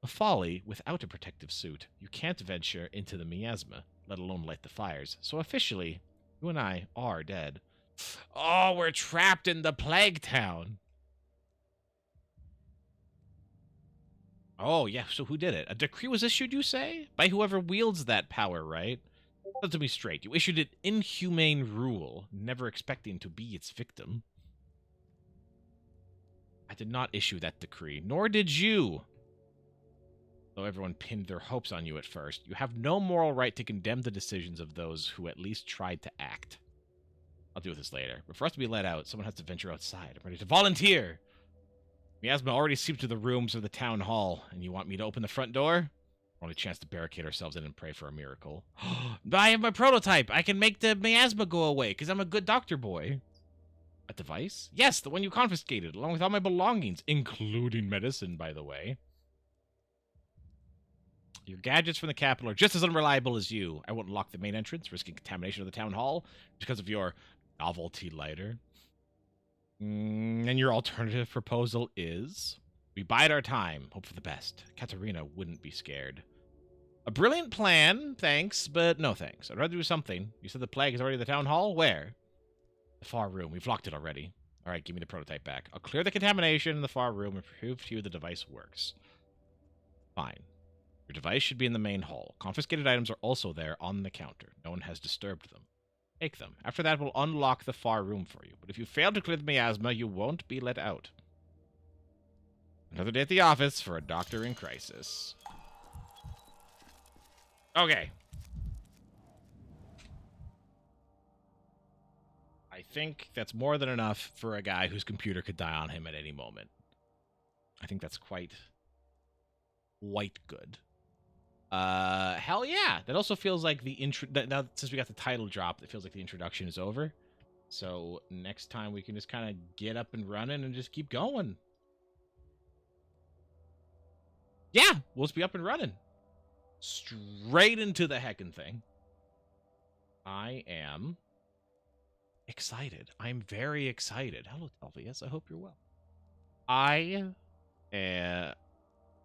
A folly without a protective suit. You can't venture into the miasma, let alone light the fires. So officially, you and I are dead. Oh, we're trapped in the plague town. Oh, yeah, so who did it? A decree was issued, you say? By whoever wields that power, right? To be straight, you issued an inhumane rule, never expecting to be its victim. I did not issue that decree, nor did you. Though everyone pinned their hopes on you at first, you have no moral right to condemn the decisions of those who at least tried to act. I'll deal with this later. But for us to be let out, someone has to venture outside. I'm ready to volunteer. Miasma already seeped to the rooms of the town hall, and you want me to open the front door? Only chance to barricade ourselves in and pray for a miracle. I have my prototype. I can make the miasma go away, because I'm a good doctor boy. A device? Yes, the one you confiscated, along with all my belongings, including medicine, by the way. Your gadgets from the capital are just as unreliable as you. I won't lock the main entrance, risking contamination of the town hall because of your novelty lighter. And your alternative proposal is... We bide our time, hope for the best. Katerina wouldn't be scared. A brilliant plan, thanks, but no thanks. I'd rather do something. You said the plague is already at the town hall? Where? The far room. We've locked it already. All right, give me the prototype back. I'll clear the contamination in the far room and prove to you the device works. Fine. Your device should be in the main hall. Confiscated items are also there on the counter. No one has disturbed them. Take them. After that, we'll unlock the far room for you. But if you fail to clear the miasma, you won't be let out. Another day at the office for a doctor in crisis. Okay. I think that's more than enough for a guy whose computer could die on him at any moment. I think that's quite good. Hell yeah. That also feels like the intro. Now, since we got the title drop, it feels like the introduction is over. So next time we can just kind of get up and running and just keep going. Yeah, we'll just be up and running. Straight into the heckin' thing. I am excited. I'm very excited. Hello, Telvius. I hope you're well.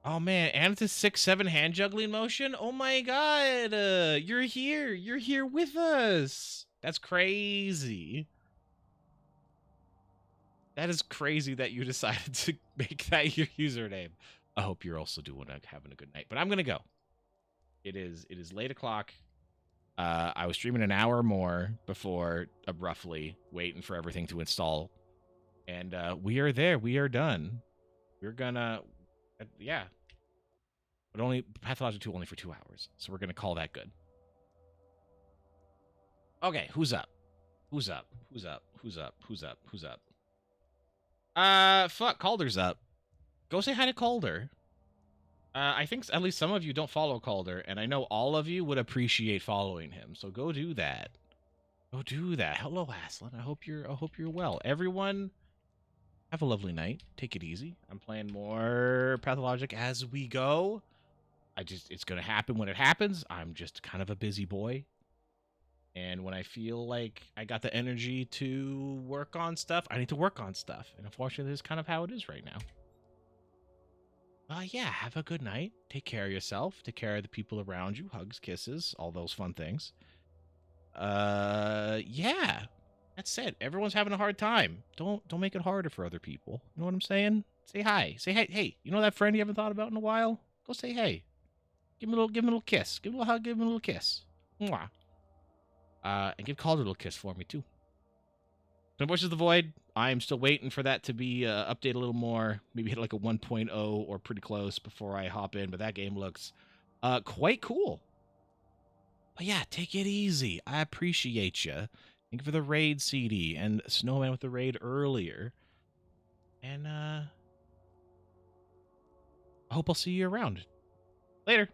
Oh, man. And it's a 6-7 hand juggling motion? Oh, my God. You're here. You're here with us. That's crazy. That is crazy that you decided to make that your username. I hope you're also having a good night. But I'm going to go. It is late o'clock. I was streaming an hour more before abruptly waiting for everything to install. And we are there. We are done. We're gonna... yeah. But only Pathologic 2 only for 2 hours. So we're gonna call that good. Okay, who's up? Who's up? Who's up? Who's up? Who's up? Who's up? Fuck, Calder's up. Go say hi to Calder. I think at least some of you don't follow Calder, and I know all of you would appreciate following him. So go do that. Go do that. Hello, Aslan. I hope you're well. Everyone, have a lovely night. Take it easy. I'm playing more Pathologic as we go. It's gonna happen when it happens. I'm just kind of a busy boy. And when I feel like I got the energy to work on stuff, I need to work on stuff. And unfortunately, this is kind of how it is right now. Yeah, have a good night. Take care of yourself. Take care of the people around you. Hugs, kisses, all those fun things. Yeah. That's it. Everyone's having a hard time. Don't make it harder for other people. You know what I'm saying? Say hi. Say hey. Hey, you know that friend you haven't thought about in a while? Go say hey. Give him a little kiss. Give him a little hug, give him a little kiss. Mwah. And give Calder a little kiss for me too. Twin Voices of the Void, I'm still waiting for that to be updated a little more. Maybe hit like a 1.0 or pretty close before I hop in. But that game looks quite cool. But yeah, take it easy. I appreciate you. Thank you for the raid CD and Snowman with the raid earlier. And I hope I'll see you around. Later.